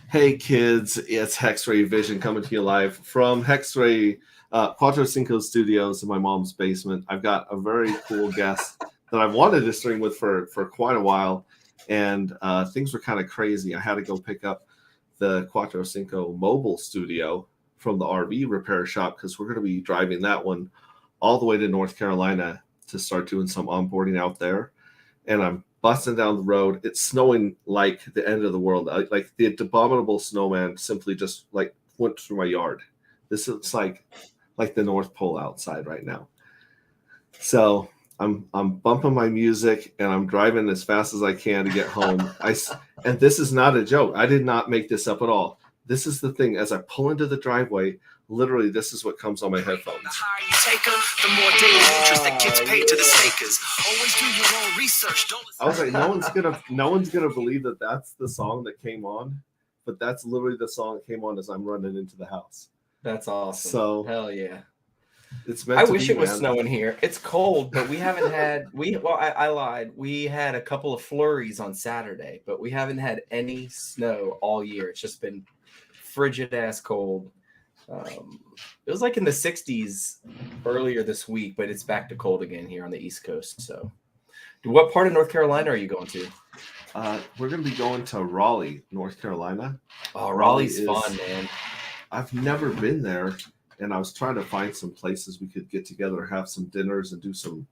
Hey kids, it's Hexray Vision coming to you live from Hexray Quattro Cinco Studios in my mom's basement. I've got a very cool guest that I've wanted to stream with for quite a while, and things were kind of crazy. I had to go pick up the Quattro Cinco mobile studio from the RV repair shop because we're going to be driving that one all the way to North Carolina to start doing some onboarding out there. And I'm busting down the road. It's snowing like the end of the world. Like the abominable snowman simply just like went through my yard. This is like the North Pole outside right now. So I'm bumping my music and I'm driving as fast as I can to get home. And this is not a joke. I did not make this up at all. This is the thing. As I pull into the driveway, literally, this is what comes on my headphones. The higher you take them, the more daily interest that gets paid to the stakers. Always do your own research. Don't listen. I was like, no one's gonna believe that that's the song that came on, but that's literally the song that came on as I'm running into the house. That's awesome. So hell yeah. It's meant I to wish be, it was man. snowing here. It's cold, but we haven't had I lied. We had a couple of flurries on Saturday, but we haven't had any snow all year. It's just been frigid ass cold. It was like in the 60s earlier this week, but it's back to cold again here on the East Coast. So, what part of North Carolina are you going to? We're gonna be going to Raleigh, North Carolina. Oh, Raleigh's fun, man. I've never been there, and I was trying to find some places we could get together, have some dinners, and do some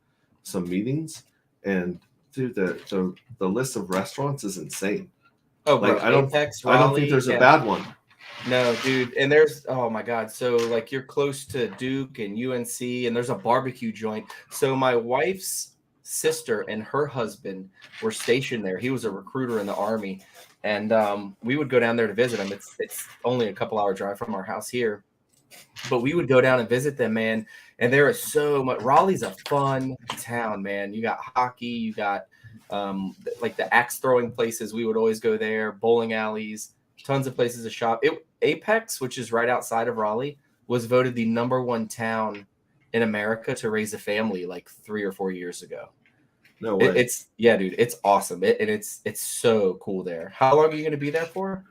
meetings. And dude, the list of restaurants is insane. Oh, Like bro, I don't Apex, I don't Raleigh, think there's yeah. a bad one. No, dude. And there's, oh my God. So, like, you're close to Duke and UNC, and there's a barbecue joint. So, my wife's sister and her husband were stationed there. He was a recruiter in the Army. And we would go down there to visit him. It's only a couple-hour drive from our house here. But we would go down and visit them, man. And there is so much. Raleigh's a fun town, man. You got hockey, you got like the axe throwing places. We would always go there, bowling alleys, tons of places to shop. Apex, which is right outside of Raleigh, was voted the #1 town in America to raise a family like 3 or 4 years ago. No way. It's dude, it's awesome. It's so cool there. How long are you going to be there for?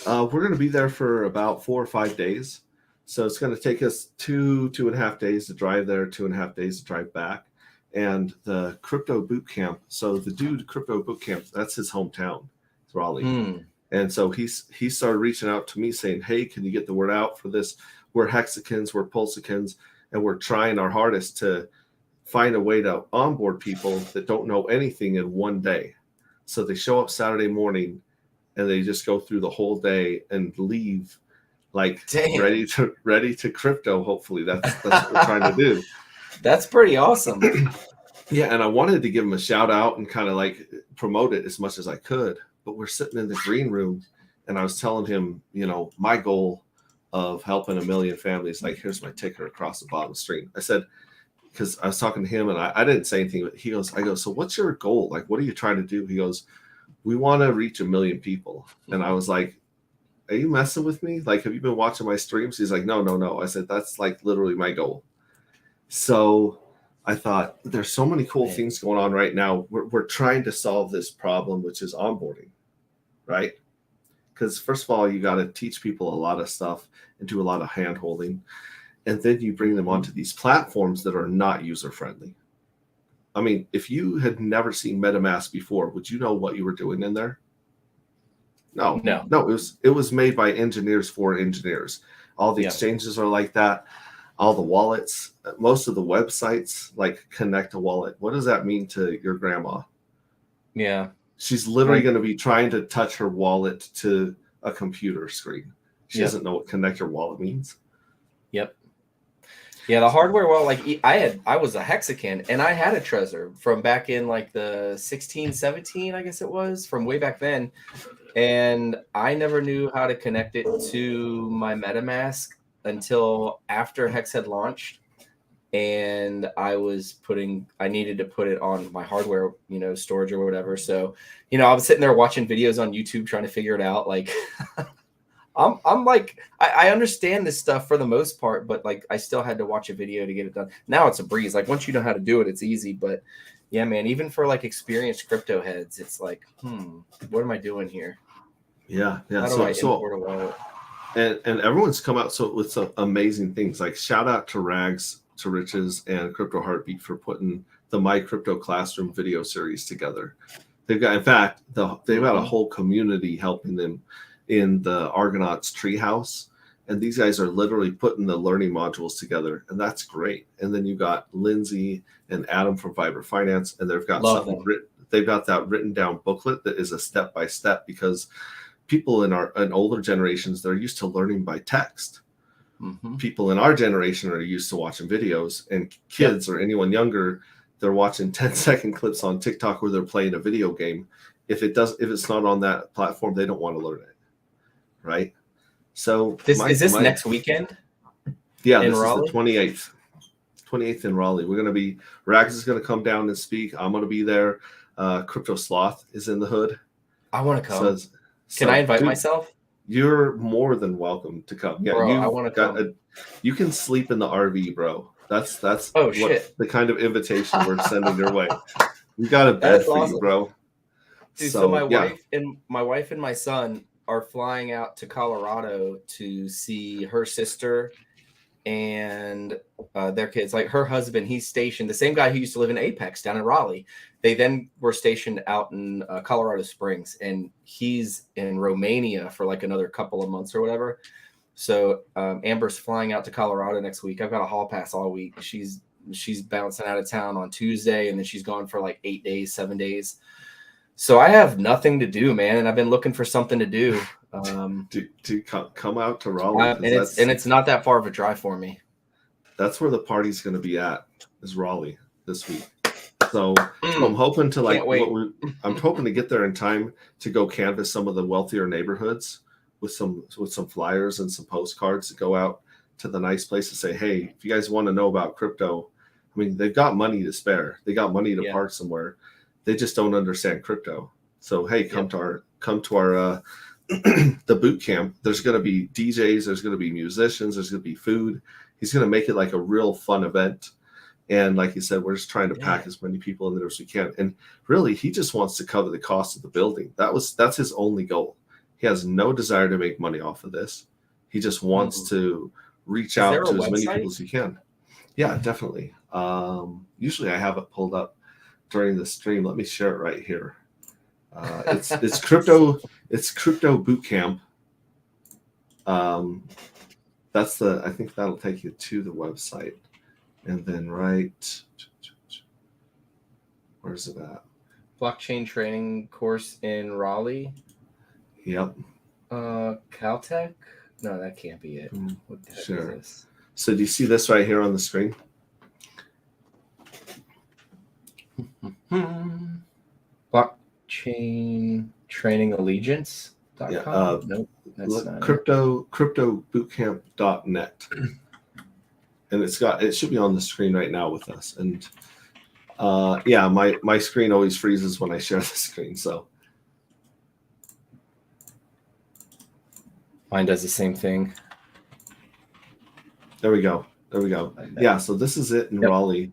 We're going to be there for about 4 or 5 days. So it's going to take us 2.5 days to drive there, 2.5 days to drive back. And the crypto boot camp. So the dude crypto boot camp, that's his hometown, it's Raleigh. And so he started reaching out to me saying, hey, can you get the word out for this? We're Hexicans, we're Pulsicans, and we're trying our hardest to find a way to onboard people that don't know anything in one day. So they show up Saturday morning and they just go through the whole day and leave like ready to crypto. Hopefully that's what we're trying to do. That's pretty awesome. Yeah, and I wanted to give him a shout out and kind of like promote it as much as I could. But we're sitting in the green room and I was telling him, my goal of helping 1 million families, like, here's my ticker across the bottom of the screen. I said, because I was talking to him and I didn't say anything, but I go, so what's your goal? Like, what are you trying to do? He goes, we want to reach 1 million people. And I was like, are you messing with me? Like, have you been watching my streams? He's like, no. I said, that's like literally my goal. So I thought there's so many cool things going on right now. We're trying to solve this problem, which is onboarding, right? Because first of all, you got to teach people a lot of stuff and do a lot of hand holding. And then you bring them onto these platforms that are not user friendly. I mean, if you had never seen Metamask before, would you know what you were doing in there? No. It was made by engineers for engineers. All the exchanges are like that. All the wallets, most of the websites like connect a wallet. What does that mean to your grandma? Yeah. She's literally going to be trying to touch her wallet to a computer screen. She doesn't know what connect your wallet means. Yep. Yeah, the hardware. Well, like I was a Hexican and I had a Trezor from back in like the 16, 17, I guess it was, from way back then. And I never knew how to connect it to my MetaMask until after Hex had launched. And I needed to put it on my hardware, storage or whatever. So, I was sitting there watching videos on YouTube trying to figure it out. Like, I'm like, I understand this stuff for the most part, but like, I still had to watch a video to get it done. Now it's a breeze. Like, once you know how to do it, it's easy. But yeah, man, even for like experienced crypto heads, it's like, what am I doing here? Yeah, yeah. How do I So import a wallet? and everyone's come out with some amazing things. Like shout out to Rags to Riches and Crypto Heartbeat for putting the My Crypto Classroom video series together. They've got, in fact, they've got a whole community helping them in the Argonauts treehouse, and these guys are literally putting the learning modules together, and that's great. And then you got Lindsay and Adam from Viber Finance, and they've got Love something them. written. They've got that written down booklet that is a step by step, because people in older generations, they're used to learning by text. People in our generation are used to watching videos, and kids or anyone younger, they're watching 10-second clips on TikTok where they're playing a video game. If it's not on that platform, they don't want to learn it, right? So Is this next weekend? Yeah, in this Raleigh? is the 28th in Raleigh. We're gonna be Rags is gonna come down and speak. I'm gonna be there. Crypto Sloth is in the hood. I want to come. Can I invite myself? You're more than welcome to come. Yeah, bro, I want to come. You can sleep in the RV, bro. That's shit. the kind of invitation we're sending your way. We got a bed for awesome. you, bro. Dude, so my wife and my son are flying out to Colorado to see her sister and their kids. Like her husband, he's stationed, the same guy who used to live in Apex down in Raleigh. They then were stationed out in Colorado Springs, and he's in Romania for like another couple of months or whatever. So Amber's flying out to Colorado next week. I've got a hall pass all week. She's bouncing out of town on Tuesday, and then she's gone for like 8 days, 7 days. So I have nothing to do, man, and I've been looking for something to do. To come out to Raleigh, and it's not that far of a drive for me. That's where the party's going to be at, is Raleigh this week. So I'm hoping to I'm hoping to get there in time to go canvass some of the wealthier neighborhoods with some flyers and some postcards to go out to the nice place to say, hey, if you guys want to know about crypto, I mean, they've got money to spare. They got money to park somewhere. They just don't understand crypto. So hey, come to our the boot camp. There's going to be DJs. There's going to be musicians. There's going to be food. He's going to make it like a real fun event. And like you said, we're just trying to pack as many people in there as we can. And really, he just wants to cover the cost of the building. That's his only goal. He has no desire to make money off of this. He just wants to reach out to as many people as he can. Yeah, definitely. Usually I have it pulled up during the stream. Let me share it right here. It's crypto. It's Crypto Boot Camp. I think that'll take you to the website. And then where's it at? Blockchain training course in Raleigh. Yep. Caltech? No, that can't be it. What the heck is this? So do you see this right here on the screen? Blockchain training allegiance.com? Yeah, nope. That's not cryptobootcamp.net. And it should be on the screen right now with us. And my screen always freezes when I share the screen. So mine does the same thing. There we go. Yeah, so this is it in Raleigh.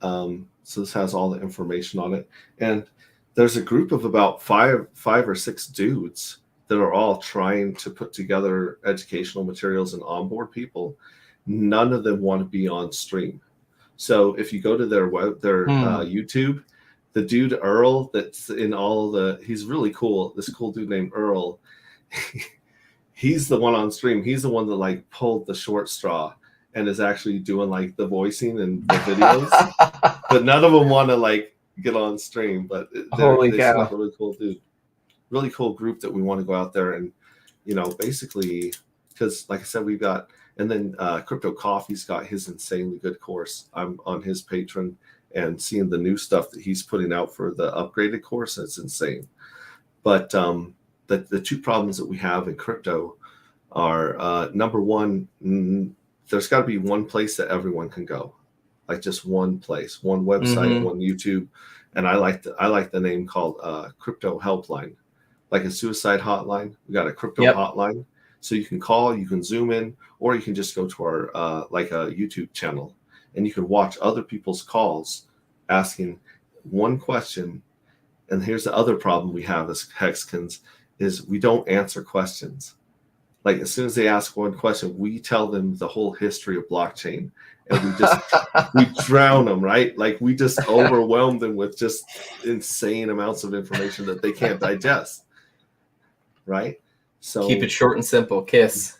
So this has all the information on it. And there's a group of about five or six dudes that are all trying to put together educational materials and onboard people. None of them want to be on stream. So if you go to their YouTube, the dude Earl that's in he's really cool. This cool dude named Earl. He's the one on stream. He's the one that like pulled the short straw and is actually doing like the voicing and the videos. But none of them want to like get on stream. But Holy cow. Like a really cool dude. Really cool group that we want to go out there and, basically, because like I said, we've got, and then Crypto Coffee's got his insanely good course. I'm on his Patreon and seeing the new stuff that he's putting out for the upgraded course. It's insane. But the two problems that we have in crypto are number one, there's got to be one place that everyone can go, like just one place, one website, one YouTube. And I like the name called Crypto Helpline, like a suicide hotline. We got a crypto hotline. So you can call, you can zoom in, or you can just go to our like a YouTube channel, and you can watch other people's calls asking one question. And here's the other problem we have as Hexicans is we don't answer questions. Like as soon as they ask one question, we tell them the whole history of blockchain, and we drown them, right? Like we just overwhelm them with just insane amounts of information that they can't digest, right? So Keep it short and simple. KISS.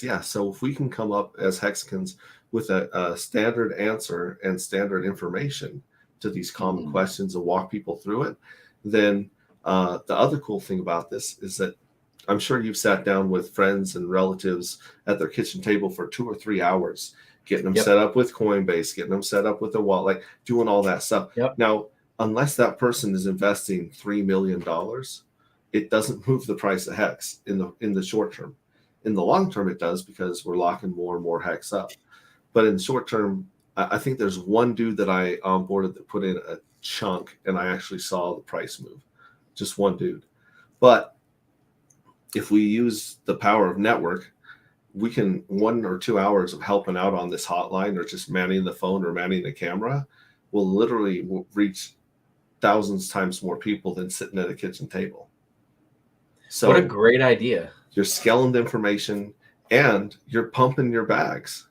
Yeah. So if we can come up as Hexicans with a standard answer and standard information to these common questions and walk people through it, then the other cool thing about this is that I'm sure you've sat down with friends and relatives at their kitchen table for 2 or 3 hours, getting them set up with Coinbase, getting them set up with a wallet, like doing all that stuff. Now, unless that person is investing $3 million, it doesn't move the price of Hex in the short term. In the long term, it does, because we're locking more and more Hex up. But in the short term, I think there's one dude that I onboarded that put in a chunk, and I actually saw the price move. Just one dude. But if we use the power of network, we can 1 or 2 hours of helping out on this hotline or just manning the phone or manning the camera will literally reach thousands times more people than sitting at a kitchen table. So what a great idea. You're scaling the information and you're pumping your bags.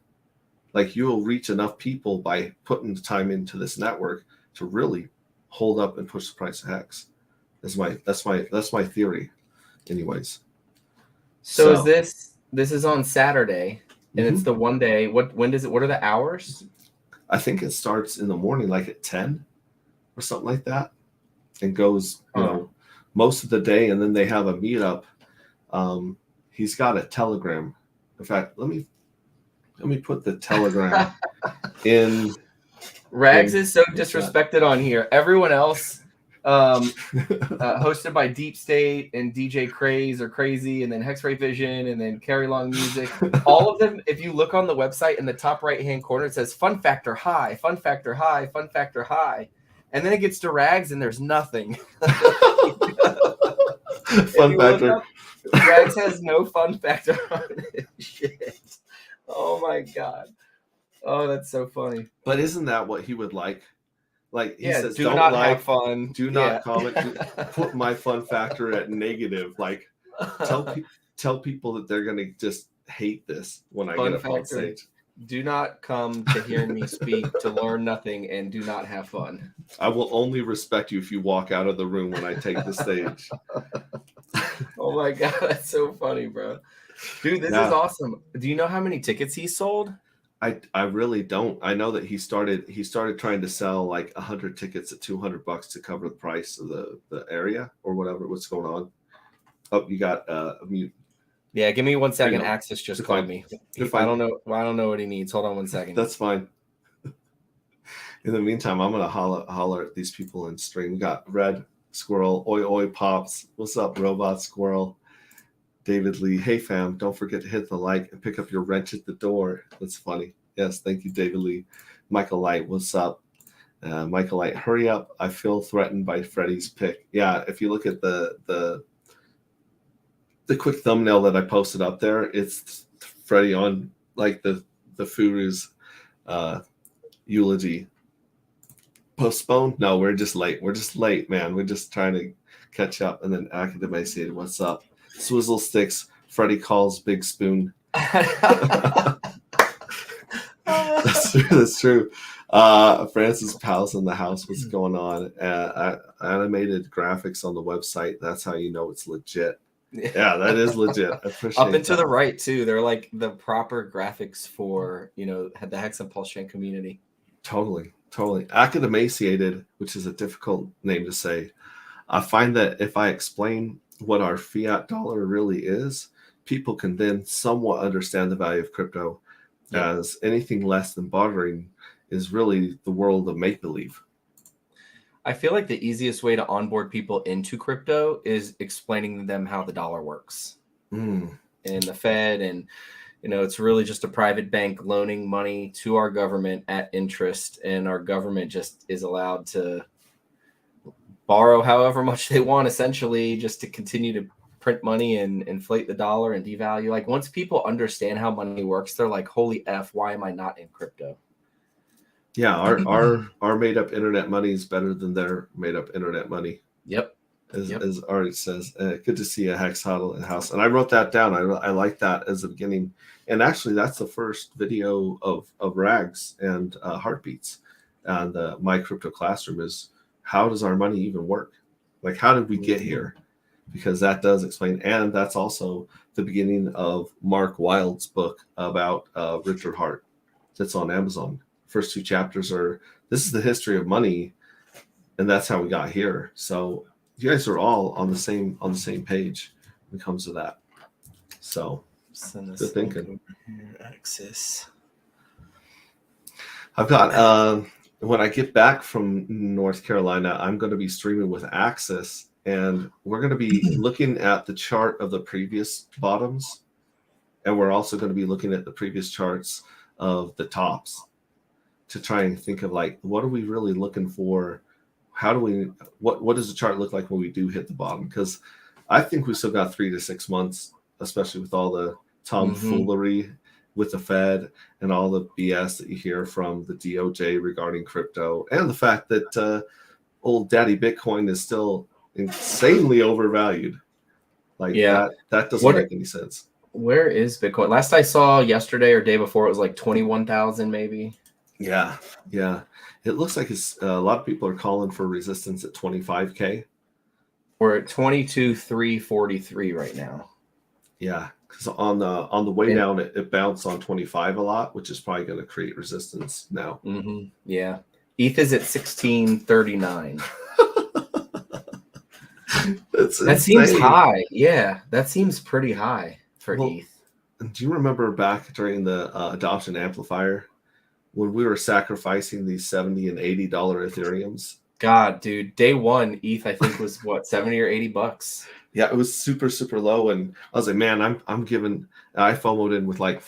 Like you'll reach enough people by putting the time into this network to really hold up and push the price of Hex. That's my theory anyways. So is this is on Saturday, and it's the one day. When does it? What are the hours? I think it starts in the morning, like at 10 or something like that, and goes most of the day. And then they have a meetup. He's got a Telegram. In fact, let me put the Telegram in. Rags is so disrespected on here. Everyone else. Hosted by Deep State and DJ Craze or Crazy, and then Hexray Vision, and then Carry Long Music. All of them, if you look on the website in the top right hand corner, it says fun factor high, fun factor high, fun factor high. And then it gets to Rags and there's nothing. Fun factor. Rags has no fun factor on it. Shit. Oh my God. Oh, that's so funny. But isn't that what he would like? Like he says, do don't not like, have fun. Do not comment. Put my fun factor at negative. Like tell people that they're gonna just hate this when I get up on stage. Do not come to hear me speak to learn nothing, and do not have fun. I will only respect you if you walk out of the room when I take the stage. Oh my God, that's so funny, bro. Dude, this is awesome. Do you know how many tickets he sold? I really don't. I know that he started trying to sell like 100 tickets at $200 to cover the price of the area or whatever. What's going on? Oh, you got a mute. Yeah, give me 1 second. Axis just called me. I don't know what he needs. Hold on 1 second. That's fine. In the meantime, I'm gonna holler at these people in stream. We got Red Squirrel, Oi Oi Pops. What's up, Robot Squirrel? David Lee, hey fam, don't forget to hit the like and pick up your wrench at the door. That's funny. Yes, thank you, David Lee. Michael Light, what's up? Michael Light, hurry up. I feel threatened by Freddie's pick. Yeah, if you look at the quick thumbnail that I posted up there, it's Freddie on like the Furu's eulogy. Postponed? No, we're just late. We're just late, man. We're just trying to catch up. And then Academic said, what's up? Swizzle Sticks, Freddie calls Big Spoon. That's true. Francis Pals in the house. What's going on? Animated graphics on the website. That's how you know it's legit. Yeah, that is legit. I appreciate Up and to the right too. They're like the proper graphics for the Hex and Pulse Chain community. Totally. Academaciated, which is a difficult name to say. I find that if I explain what our fiat dollar really is, people can then somewhat understand the value of crypto, as anything less than bartering is really the world of make-believe. I feel like the easiest way to onboard people into crypto is explaining to them how the dollar works and the Fed. And, it's really just a private bank loaning money to our government at interest. And our government just is allowed to borrow however much they want, essentially, just to continue to print money and inflate the dollar and devalue. Like once people understand how money works, they're like, holy F, why am I not in crypto? Yeah, our made up internet money is better than their made up internet money. Yep. as Ari says. Good to see a hex huddle in the house. And I wrote that down. I like that as the beginning. And actually, that's the first video of Rags and Heartbeats. And my crypto classroom is, how does our money even work? Like, how did we get here? Because that does explain. And that's also the beginning of Mark Wilde's book about Richard Hart. That's on Amazon. First 2 chapters are, this is the history of money, and that's how we got here. So you guys are all on the same page when it comes to that. So good thinking. Access. I've got when I get back from North Carolina, I'm going to be streaming with Axis, and we're going to be looking at the chart of the previous bottoms, and we're also going to be looking at the previous charts of the tops to try and think of, like, what are we really looking for? How do we, what does the chart look like when we do hit the bottom? Because I think we still got 3 to 6 months, especially with all the tomfoolery with the Fed and all the BS that you hear from the DOJ regarding crypto, and the fact that old daddy Bitcoin is still insanely overvalued. Like, that doesn't make any sense. Where is Bitcoin? Last I saw yesterday or day before, it was like 21,000 maybe. Yeah. It looks like it's a lot of people are calling for resistance at 25K. We're at 22,343 right now. Yeah, because on the way down, it bounced on 25 a lot, which is probably going to create resistance now. Yeah, ETH is at 1639. That seems high. Yeah, that seems pretty high for ETH. Do you remember back during the adoption amplifier when we were sacrificing these $70 and $80 Ethereums? God, dude, day one ETH I think was what, 70 or 80 bucks. Yeah, it was super, super low, and I was like, man, I'm giving. I FOMO'd in with like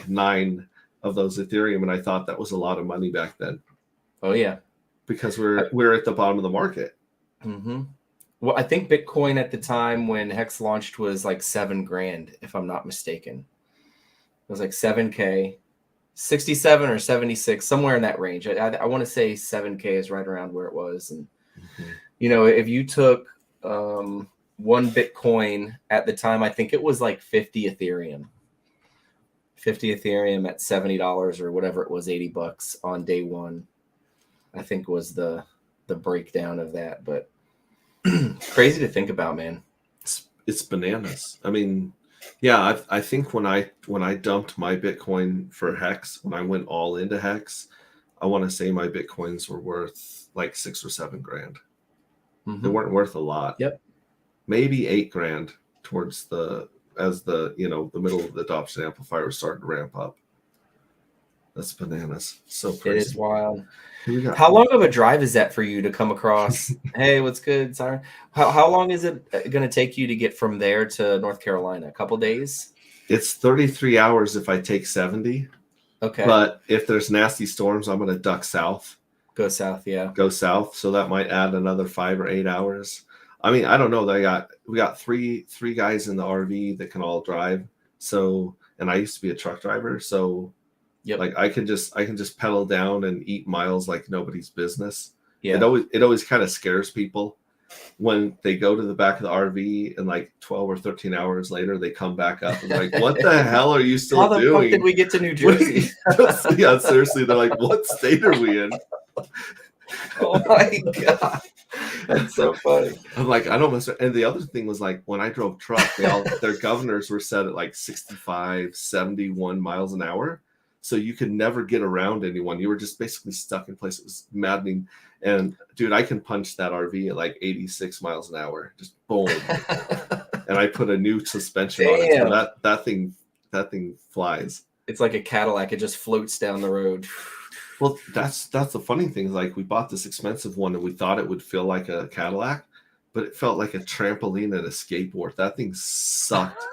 9 of those Ethereum, and I thought that was a lot of money back then. Oh yeah, because we're at the bottom of the market. Well, I think Bitcoin at the time when Hex launched was like $7,000, if I'm not mistaken. It was like 7K, 67 or 76, somewhere in that range. I want to say 7K is right around where it was. And you know, if you took 1 Bitcoin at the time, I think it was like 50 Ethereum. 50 Ethereum at $70 or whatever it was, 80 bucks on day one, I think was the breakdown of that. But crazy to think about, man. It's bananas. I mean, yeah, I think when I dumped my Bitcoin for Hex, when I went all into Hex, I want to say my Bitcoins were worth like 6 or 7 grand. They weren't worth a lot. Yep. Maybe 8 grand towards the middle of the adoption amplifier was starting to ramp up. That's bananas. So crazy. It is wild. How long of a drive is that for you to come across? Hey, what's good, Siren? How long is it going to take you to get from there to North Carolina? A couple days? It's 33 hours if I take 70. Okay. But if there's nasty storms, I'm going to duck south. Go south, yeah. Go south. So that might add another 5 or 8 hours. I mean, I don't know. We got three guys in the RV that can all drive. So, and I used to be a truck driver, so like I can just pedal down and eat miles like nobody's business. Yeah. It always kind of scares people when they go to the back of the RV and like 12 or 13 hours later they come back up and like, what the hell are you still doing? How the fuck did we get to New Jersey? Yeah, seriously, they're like, what state are we in? Oh my god. That's so funny. I'm like, I don't mess with. And the other thing was like when I drove truck, their governors were set at like 65, 71 miles an hour. So you could never get around anyone. You were just basically stuck in place. It was maddening. And dude, I can punch that RV at like 86 miles an hour. Just boom. And I put a new suspension on it. So that thing flies. It's like a Cadillac. It just floats down the road. Well, that's the funny thing. Like we bought this expensive one and we thought it would feel like a Cadillac, but it felt like a trampoline and a skateboard. That thing sucked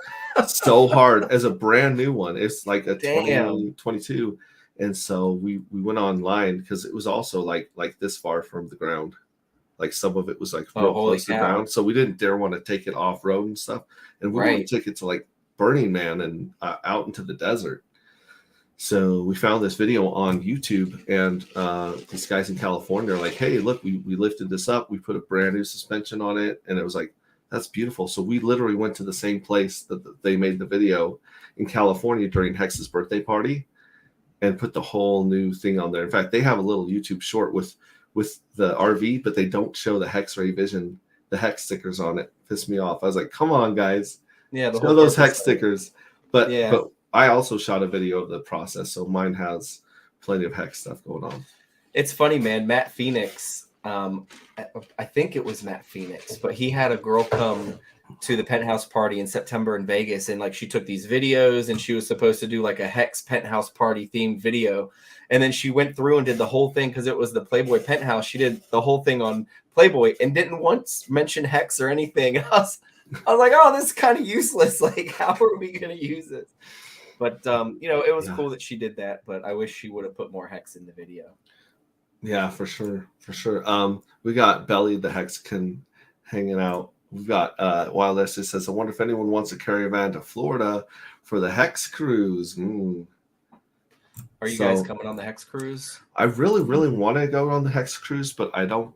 so hard as a brand new one. It's like a 2022. And so we went online because it was also like this far from the ground. Like some of it was like real close to the ground. So we didn't dare want to take it off road and stuff. And we wanted to take it to like Burning Man and out into the desert. So we found this video on YouTube, and these guys in California are like, hey, look, we lifted this up. We put a brand new suspension on it. And it was like, that's beautiful. So we literally went to the same place that they made the video in California during Hex's birthday party and put the whole new thing on there. In fact, they have a little YouTube short with the RV, but they don't show the Hex Ray Vision, the Hex stickers on it. Pissed me off. I was like, come on, guys. Yeah, show those Hex stickers. But I also shot a video of the process, so mine has plenty of Hex stuff going on. It's funny, man. Matt Phoenix, I think it was Matt Phoenix, but he had a girl come to the penthouse party in September in Vegas, and like she took these videos, and she was supposed to do like a Hex penthouse party themed video, and then she went through and did the whole thing because it was the Playboy penthouse. She did the whole thing on Playboy and didn't once mention Hex or anything. I was like, oh, this is kind of useless. Like, how are we going to use this? But, it was cool that she did that, but I wish she would have put more Hex in the video. Yeah, for sure. For sure. We got Belly the Hexagon hanging out. We've got Wild S says, I wonder if anyone wants a caravan to Florida for the Hex cruise. Are you guys coming on the Hex cruise? I really, really want to go on the Hex cruise, but I don't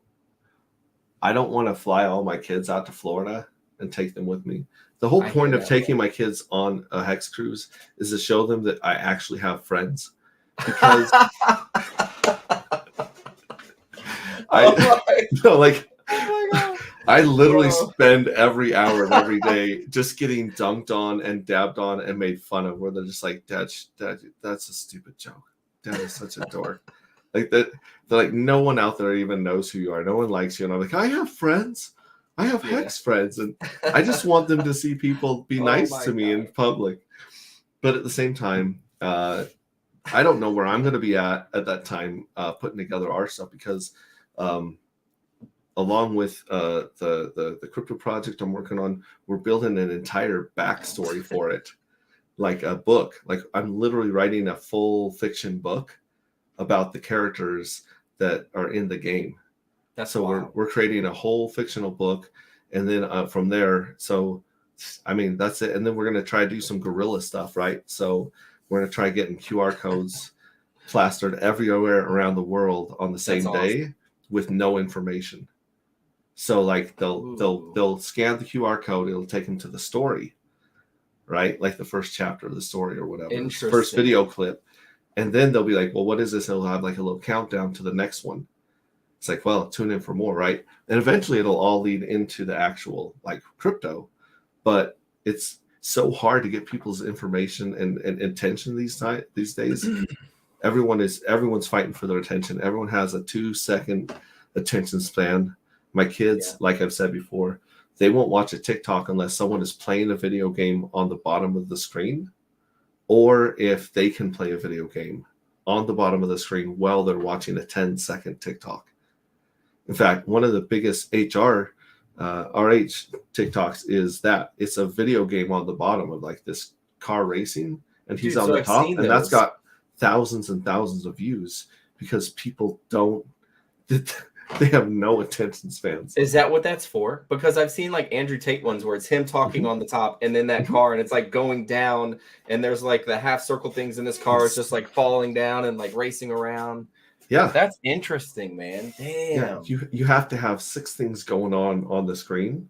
want to fly all my kids out to Florida and take them with me. The whole point of taking my kids on a Hex cruise is to show them that I actually have friends. Because I literally spend every hour of every day just getting dunked on and dabbed on and made fun of, where they're just like, Dad, that's a stupid joke. Dad is such a dork. Like that, they're like, no one out there even knows who you are. No one likes you. And I'm like, I have friends. I have Hex friends, and I just want them to see people be nice to me in public. But at the same time, I don't know where I'm going to be at that time putting together our stuff, because along with the crypto project I'm working on, we're building an entire backstory for it, like a book. Like I'm literally writing a full fiction book about the characters that are in the game. We're creating a whole fictional book, and then from there, so I mean that's it. And then we're gonna try to do some guerrilla stuff, right? So we're gonna try getting QR codes plastered everywhere around the world on the same day with no information. So like they'll scan the QR code, it'll take them to the story, right? Like the first chapter of the story or whatever, first video clip, and then they'll be like, well, what is this? It'll have like a little countdown to the next one. It's like, well, tune in for more, right? And eventually it'll all lead into the actual like crypto, but it's so hard to get people's information and attention these days. Everyone's fighting for their attention. Everyone has a 2-second attention span. My kids, like I've said before, they won't watch a TikTok unless someone is playing a video game on the bottom of the screen, or if they can play a video game on the bottom of the screen while they're watching a 10-second TikTok. In fact, one of the biggest RH TikToks is that it's a video game on the bottom of like this car racing, and he's on the top, and that's got thousands and thousands of views because people they have no attention spans. Is that what that's for? Because I've seen like Andrew Tate ones where it's him talking on the top, and then that car, and it's like going down, and there's like the half circle things in this car. It's just like falling down and like racing around. Yeah, that's interesting, man. Damn. Yeah, you have to have 6 things going on the screen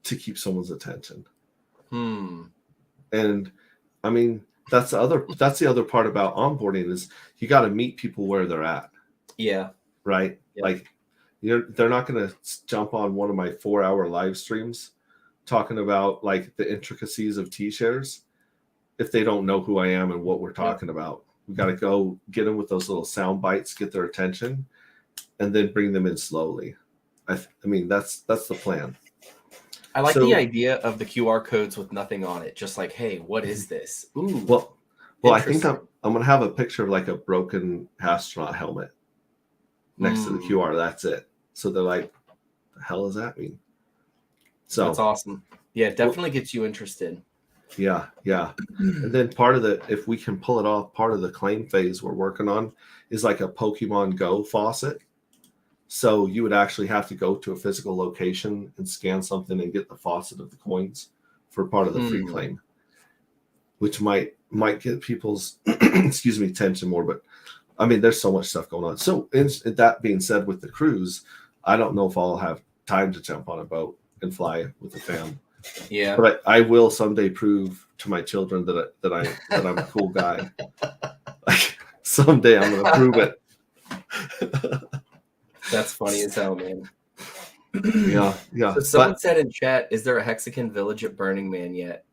to keep someone's attention. And I mean, that's the other part about onboarding is you got to meet people where they're at. Yeah. Right. Yep. Like they're not going to jump on one of my 4-hour live streams talking about like the intricacies of T-shares if they don't know who I am and what we're talking about. We got to go get them with those little sound bites, get their attention, and then bring them in slowly. I mean, that's the plan. I like the idea of the QR codes with nothing on it. Just like, hey, what is this? Ooh. Well, I think I'm going to have a picture of like a broken astronaut helmet next to the QR. That's it. So they're like, the hell does that mean? So that's awesome. Yeah, it definitely gets you interested. Yeah. And then if we can pull it off, part of the claim phase we're working on is like a Pokemon Go faucet. So you would actually have to go to a physical location and scan something and get the faucet of the coins for part of the free claim. which might get people's excuse me attention more. But I mean, there's so much stuff going on. So that being said, with the cruise, I don't know if I'll have time to jump on a boat and fly with the fam. Yeah, but I will someday prove to my children that I'm a cool guy. Like someday I'm gonna prove it. That's funny as hell, man. Yeah. So someone said in chat, is there a Hexagon village at Burning Man yet?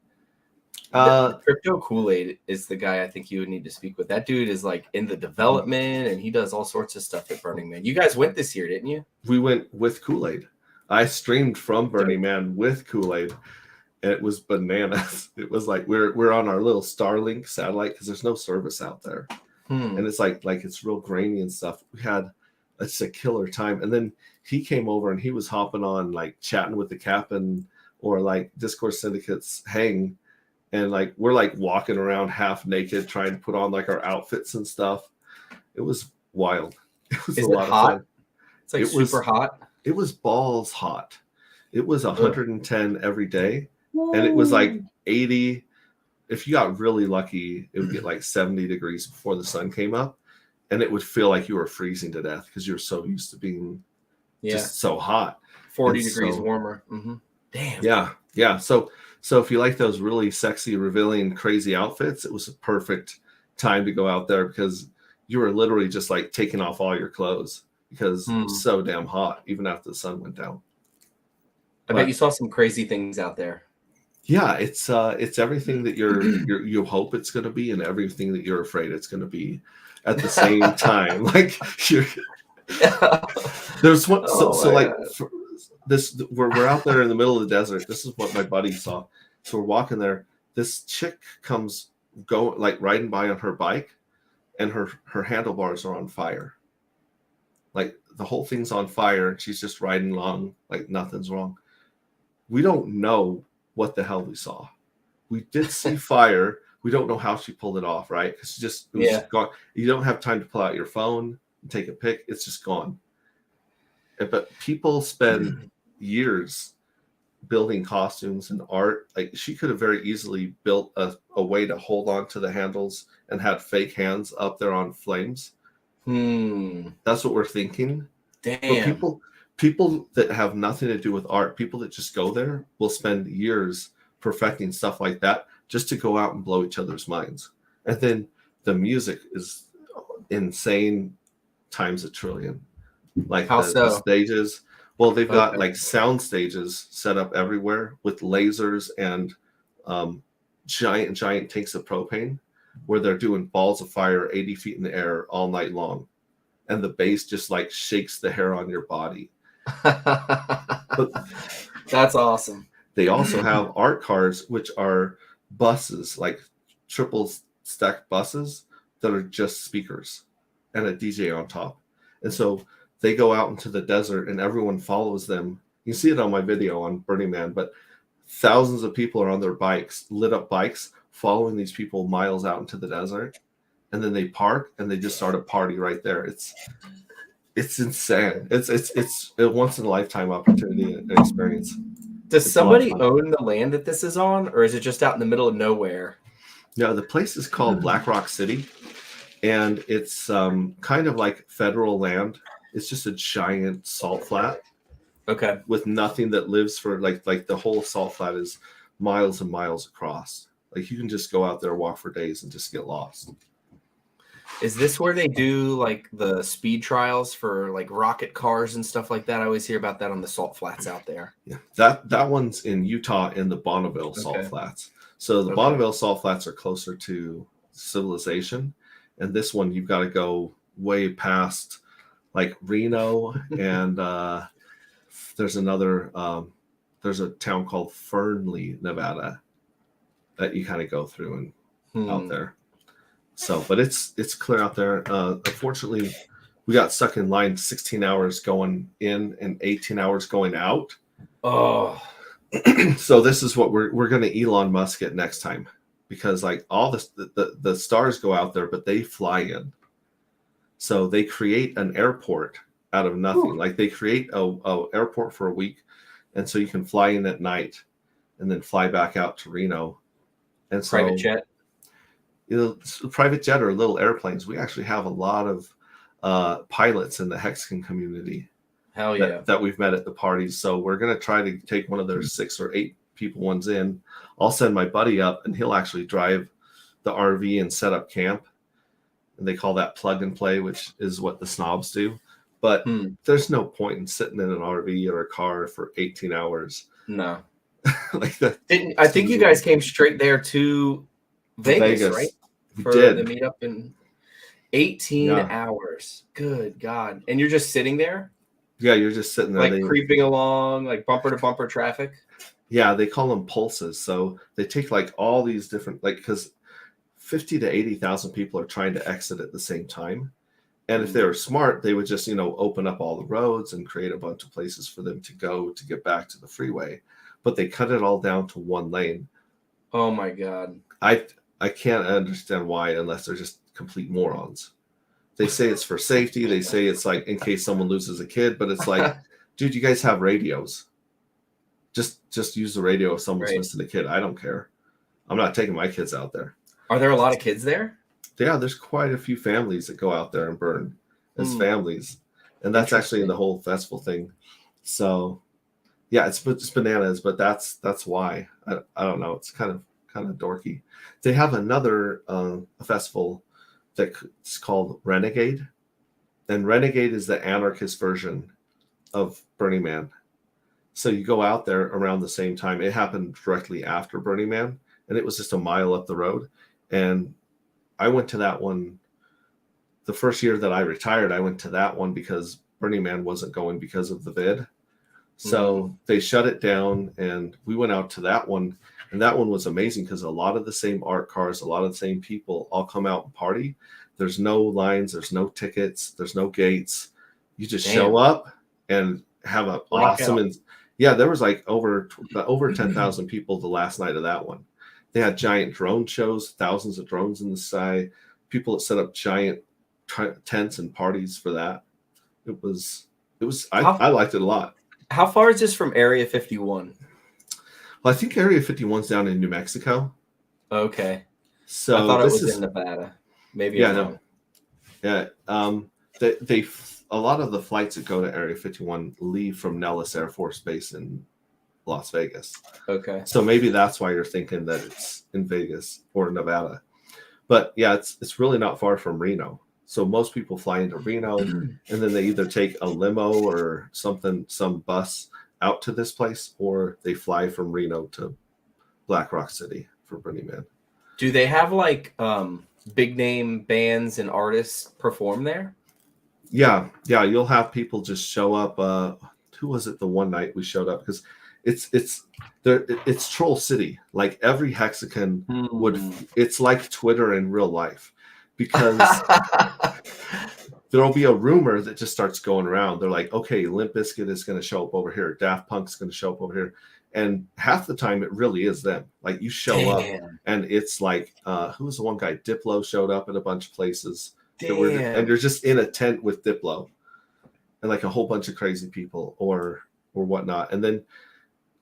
Crypto Kool-Aid is the guy I think you would need to speak with. That dude is like in the development and he does all sorts of stuff at Burning Man. You guys went this year, didn't you? We went with Kool-Aid. I streamed from Burning Man with Kool-Aid. And it was bananas. It was like we're on our little Starlink satellite because there's no service out there. And it's like it's real grainy and stuff. We had a killer time. And then he came over and he was hopping on, like chatting with the captain or like Discord syndicates hang. And like we're like walking around half naked trying to put on like our outfits and stuff. It was wild. It was Is a it lot hot? of fun. It's like super hot. It was balls hot. It was 110 every day. And it was like 80. If you got really lucky, it would get like 70 degrees before the sun came up. And it would feel like you were freezing to death because you're so used to being just so hot. 40 degrees warmer. Mm-hmm. Damn. Yeah. So if you like those really sexy, revealing, crazy outfits, it was a perfect time to go out there because you were literally just like taking off all your clothes because it was so damn hot, even after the sun went down. I bet you saw some crazy things out there. Yeah, it's everything that you hope it's going to be and everything that you're afraid it's going to be at the same time. Like there's one. We're out there in the middle of the desert. This is what my buddy saw. So we're walking there. This chick comes riding by on her bike, and her handlebars are on fire. Like the whole thing's on fire. And she's just riding along like nothing's wrong. We don't know what the hell we saw. We did see fire. We don't know how she pulled it off, right? Because it was gone. You don't have time to pull out your phone and take a pic. It's just gone. But people spend years building costumes and art. Like she could have very easily built a way to hold on to the handles and had fake hands up there on flames. That's what we're thinking. Damn. But people that have nothing to do with art, people that just go there will spend years perfecting stuff like that just to go out and blow each other's minds. And then the music is insane times a trillion. Like the stages. Well, they've got like sound stages set up everywhere with lasers and giant tanks of propane where they're doing balls of fire 80 feet in the air all night long. And the bass just like shakes the hair on your body. That's awesome. They also have art cars, which are buses, like triple stacked buses that are just speakers and a DJ on top. And so they go out into the desert and everyone follows them. You can see it on my video on Burning Man, but thousands of people are on their bikes, lit up bikes, following these people miles out into the desert. And then they park and they just start a party right there. It's insane. It's a once in a lifetime opportunity and experience. Does somebody own the land that this is on, or is it just out in the middle of nowhere? No, the place is called Black Rock City, and it's kind of like federal land. It's just a giant salt flat. Okay. With nothing that lives for like the whole salt flat is miles and miles across. Like you can just go out there, walk for days, and just get lost. Is this where they do like the speed trials for like rocket cars and stuff like that? I always hear about that on the salt flats out there. Yeah, that one's in Utah in the Bonneville salt flats. So the Bonneville salt flats are closer to civilization, and this one you've got to go way past like Reno and there's another there's a town called Fernley, Nevada that you kind of go through and out there. So, but it's clear out there. Unfortunately, we got stuck in line 16 hours going in and 18 hours going out. Oh, so this is what we're going to Elon Musk it next time, because like all the stars go out there, but they fly in. So they create an airport out of nothing. Like they create a airport for a week, and so you can fly in at night and then fly back out to Reno. And so private jet. private jet or little airplanes. We actually have a lot of pilots in the Hexagon community Hell yeah. that we've met at the parties. So we're going to try to take one of their 6 or 8 people ones in. I'll send my buddy up, and he'll actually drive the RV and set up camp. And they call that plug and play, which is what the snobs do. But there's no point in sitting in an RV or a car for 18 hours. No. Like that. I think you guys came straight there to Vegas. Right? For the meetup in 18 hours. Good God. And you're just sitting there? Yeah, you're just sitting there. Like creeping along, like bumper to bumper traffic? Yeah, they call them pulses. So they take like all these different, like, because 50 to 80,000 people are trying to exit at the same time. And if they were smart, they would just, open up all the roads and create a bunch of places for them to go to get back to the freeway. But they cut it all down to one lane. Oh my God. I can't understand why, unless they're just complete morons. They say it's for safety. They say it's like in case someone loses a kid, but it's like, dude, you guys have radios. Just use the radio if someone's missing a kid. I don't care. I'm not taking my kids out there. Are there a lot of kids there? Yeah, there's quite a few families that go out there and burn as families. And that's actually in the whole festival thing. So yeah, it's bananas, but that's why. I don't know. It's kind of dorky. They have another festival that's called Renegade. And Renegade is the anarchist version of Burning Man. So you go out there around the same time. It happened directly after Burning Man, and it was just a mile up the road. And I went to that one the first year that I retired. I went to that one because Burning Man wasn't going because of the vid. So they shut it down, and we went out to that one. And that one was amazing because a lot of the same art cars, a lot of the same people all come out and party. There's no lines, there's no tickets, there's no gates. You just show up and have an awesome. And yeah, there was like over 10,000 people the last night of that one. They had giant drone shows, thousands of drones in the sky, people that set up giant tents and parties for that. It was. I liked it a lot. How far is this from Area 51? Well, I think Area 51's down in New Mexico. Okay. So I thought it was in Nevada. Maybe. Yeah, no. Yeah. They a lot of the flights that go to Area 51 leave from Nellis Air Force Base in Las Vegas. Okay. So maybe that's why you're thinking that it's in Vegas or Nevada. But yeah, it's really not far from Reno. So most people fly into Reno, and then they either take a limo or some bus out to this place, or they fly from Reno to Black Rock City for Burning Man. Do they have like big name bands and artists perform there? Yeah. You'll have people just show up. Who was it the one night we showed up? Because it's Troll City. Like every Hexagon it's like Twitter in real life, because there'll be a rumor that just starts going around. They're like, okay, Limp Bizkit is going to show up over here. Daft Punk's going to show up over here. And half the time it really is them. Like you show up and it's like, who was the one guy? Diplo showed up at a bunch of places. And you're just in a tent with Diplo and like a whole bunch of crazy people or whatnot. And then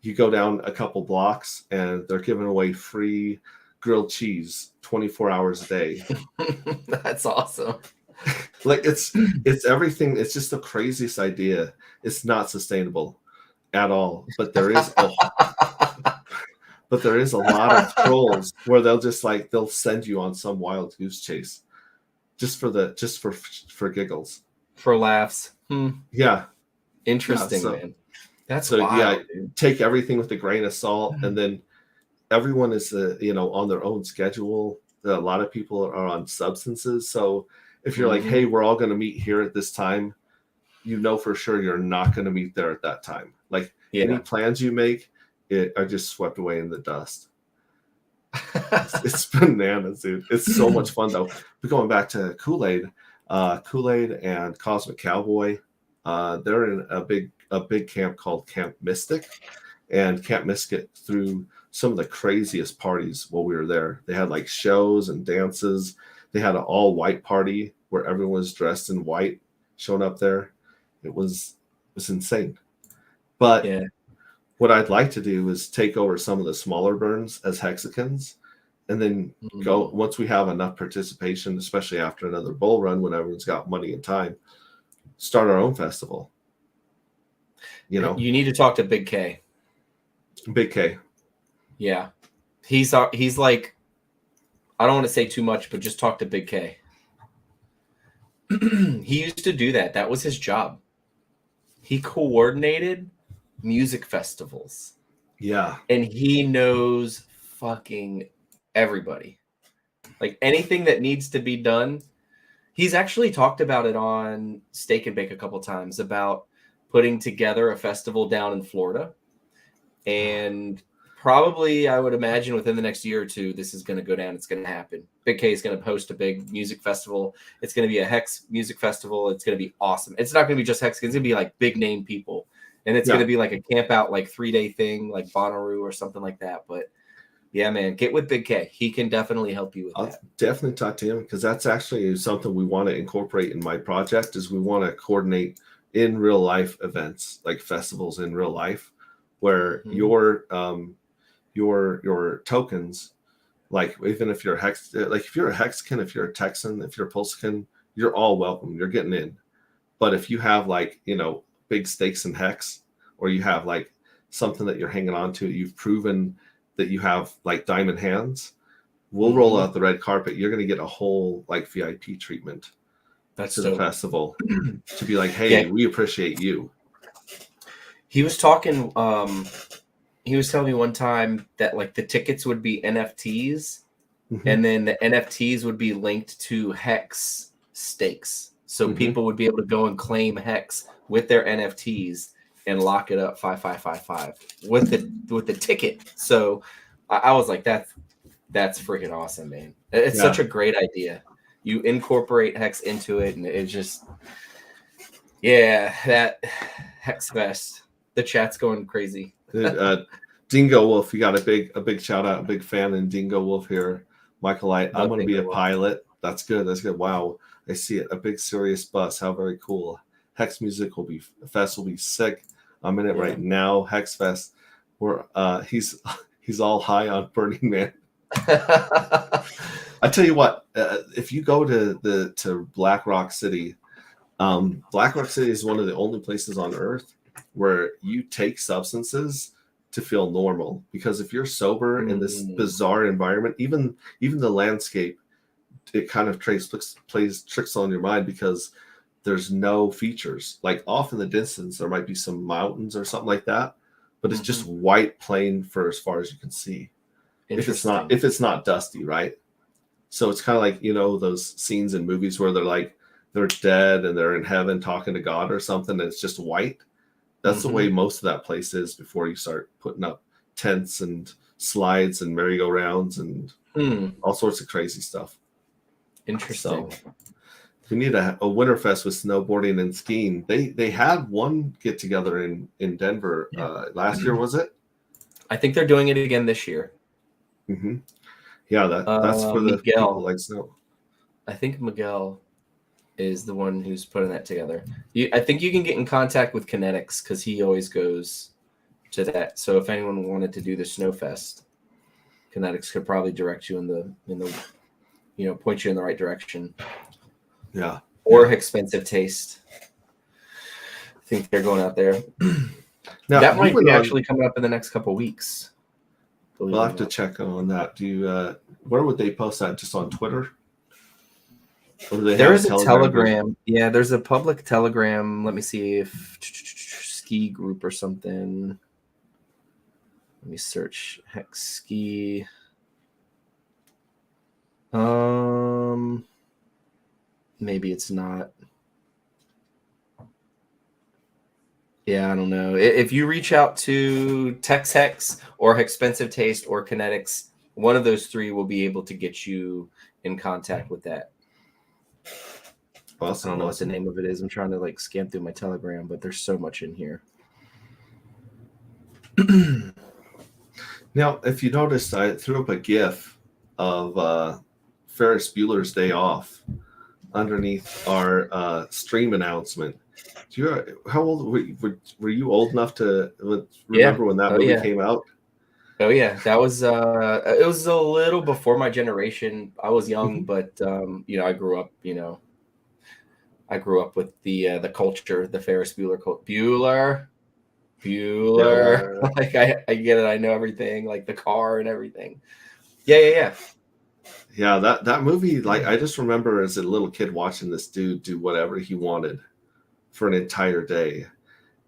you go down a couple blocks and they're giving away free grilled cheese 24 hours a day. That's awesome. Like it's everything. It's just the craziest idea. It's not sustainable at all. But there is a lot of trolls where they'll send you on some wild goose chase just for giggles, for laughs. Yeah. Interesting, man. That's so wild, yeah. Dude. Take everything with a grain of salt, and then everyone is on their own schedule. A lot of people are on substances, so if you're like, hey, we're all going to meet here at this time, for sure you're not going to meet there at that time. Like any plans you make are just swept away in the dust. It's bananas, dude. It's so much fun though. But going back to Kool-Aid and Cosmic Cowboy, they're in a big camp called Camp Mystic, and Camp Mystic threw some of the craziest parties while we were there. They had like shows and dances. They had an all white party where everyone was dressed in white, showing up there. It was insane. But what I'd like to do is take over some of the smaller burns as hexagons and then go once we have enough participation, especially after another bull run when everyone's got money and time, start our own festival. You know, you need to talk to Big K. Big K. Yeah, he's like, I don't want to say too much, but just talk to Big K. He used to do that. That was his job. He coordinated music festivals. Yeah. And he knows fucking everybody. Like anything that needs to be done. He's actually talked about it on Steak and Bake a couple times about putting together a festival down in Florida. And probably, I would imagine within the next year or two, this is going to go down. It's going to happen. Big K is going to host a big music festival. It's going to be a Hex music festival. It's going to be awesome. It's not going to be just Hex. It's going to be like big name people. And it's going to be like a camp out, like 3-day thing, like Bonnaroo or something like that. But yeah, man, get with Big K. He can definitely help you with that. Definitely talk to him, because that's actually something we want to incorporate in my project. Is we want to coordinate in real life events, like festivals in real life, where your tokens, like even if you're a Hex, like if you're a Hexagon, if you're a Texan, if you're a Pulsican, you're all welcome. You're getting in. But if you have like, you know, big stakes in Hex, or you have like something that you're hanging on to, you've proven that you have like diamond hands, we'll roll out the red carpet. You're going to get a whole like VIP treatment to the festival to be like, hey, we appreciate you. He was talking, he was telling me one time that like the tickets would be NFTs, and then the NFTs would be linked to Hex stakes. So people would be able to go and claim Hex with their NFTs and lock it up 5555 with the ticket. So I was like, that's freaking awesome, man. It's such a great idea. You incorporate Hex into it, and it just, that Hex Fest. The chat's going crazy. Dingo Wolf, you got a big shout out, a big fan in Dingo Wolf here. Michael, I'm going to be a pilot. That's good. That's good. Wow. I see it. A big serious bus. How very cool. Hex Music Fest will be sick. I'm in it right now. Hex Fest. He's all high on Burning Man. I tell you what, if you go to Black Rock City, Black Rock City is one of the only places on earth where you take substances to feel normal. Because if you're sober in this bizarre environment, even the landscape, it kind of plays tricks on your mind, because there's no features. Like off in the distance, there might be some mountains or something like that, but it's just white plain for as far as you can see. If it's not dusty, right? So it's kind of like, you know, those scenes in movies where they're dead and they're in heaven talking to God or something, and it's just white. That's the way most of that place is before you start putting up tents and slides and merry-go-rounds and all sorts of crazy stuff. Interesting. So we need a Winterfest with snowboarding and skiing. They had one get together in Denver last year, was it? I think they're doing it again this year. Yeah, that's for the people like snow. I think Miguel is the one who's putting that together. I think you can get in contact with Kinetics, because he always goes to that. So if anyone wanted to do the Snowfest, Kinetics could probably direct you in the point you in the right direction. Yeah. Or Expensive Taste. I think they're going out there. Now, that might be actually coming up in the next couple of weeks. We'll have to check on that. Do you? Where would they post that? Just on Twitter? Or do they there have is a Telegram. Yeah, there's a public Telegram. Let me see if ski group or something. Let me search Hex Ski. Maybe it's not. Yeah, I don't know. If you reach out to Tex Hex or Expensive Taste or Kinetics, one of those three will be able to get you in contact with that. Awesome. I don't know what the name of it is. I'm trying to scan through my Telegram, but there's so much in here. Now, if you noticed, I threw up a GIF of Ferris Bueller's Day Off underneath our stream announcement. How old were you? Old enough to remember when that movie came out? Oh yeah, that was it was a little before my generation. I was young, Mhm. but I grew up, I grew up with the culture, the Ferris Bueller Bueller. Yeah, Like I get it. I know everything, like the car and everything. Yeah, yeah, yeah. That movie, like I just remember as a little kid watching this dude do whatever he wanted for an entire day.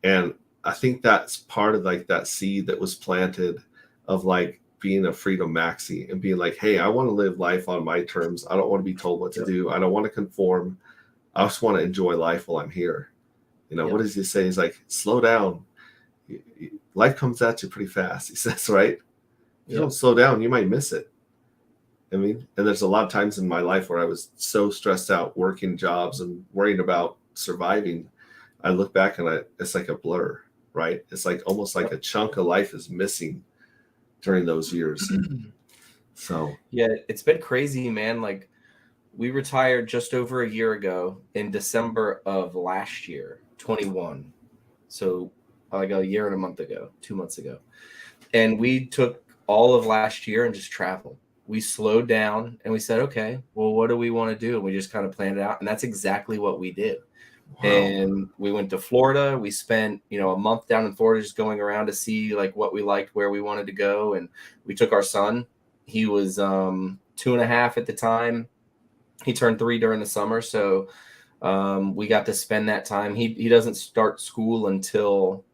And I think that's part of like that seed that was planted of like being a freedom maxi and being like, hey, I want to live life on my terms. I don't want to be told what to yep, do. I don't want to conform. I just want to enjoy life while I'm here. What yep, does he say? He's like, slow down. Life comes at you pretty fast, he says, right? If you don't yep. slow down, you might miss it. I mean, and there's a lot of times in my life where I was so stressed out working jobs and worrying about surviving. I look back and it's like a blur, right? It's like almost like a chunk of life is missing during those years. So, Yeah, it's been crazy, man. Like we retired just over a year ago in December of last year, 21. So like a year and a month ago, 2 months ago. And we took all of last year and just traveled. We slowed down and we said, okay, well, what do we want to do? And we just kind of planned it out. And that's exactly what we did. wow. And we went to Florida. We spent, a month down in Florida just going around to see like what we liked, where we wanted to go. And we took our son. He was 2.5 at the time. He turned 3 during the summer. So we got to spend that time. He doesn't start school until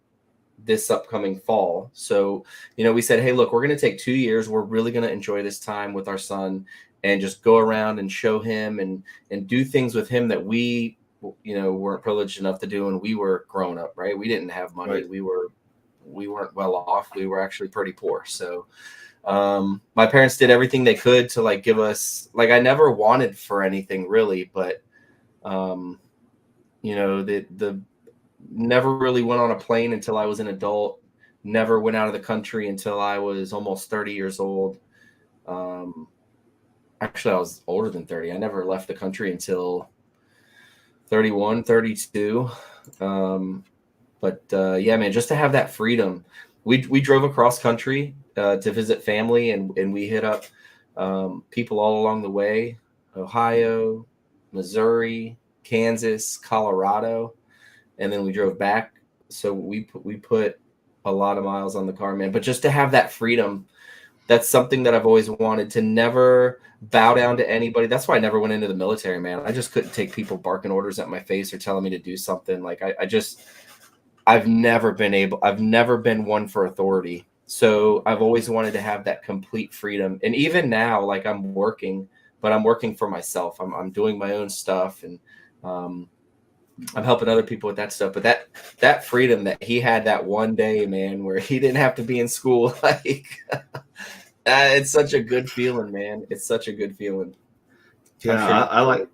this upcoming fall. So, we said, hey, look, we're going to take 2 years. We're really going to enjoy this time with our son and just go around and show him and do things with him that we, weren't privileged enough to do when we were growing up, right? We didn't have money. Right. We weren't well off. We were actually pretty poor. So, my parents did everything they could to like give us, like, I never wanted for anything really, but, the never really went on a plane until I was an adult. Never went out of the country until I was almost 30 years old. Um, Actually, I was older than 30. I never left the country until 31, 32. Yeah, man, just to have that freedom. We drove across country to visit family, and we hit up people all along the way: Ohio, Missouri, Kansas, Colorado, and then we drove back. So we put a lot of miles on the car, man. But just to have that freedom, that's something that I've always wanted, to never bow down to anybody. That's why I never went into the military, man. I just couldn't take people barking orders at my face or telling me to do something. Like I've never been one for authority. So I've always wanted to have that complete freedom. And even now, like I'm working, but I'm working for myself. I'm doing my own stuff, and I'm helping other people with that stuff. But that freedom that he had that one day, man, where he didn't have to be in school, like it's such a good feeling, man. It's such a good feeling. I'm Yeah, sure you feel it.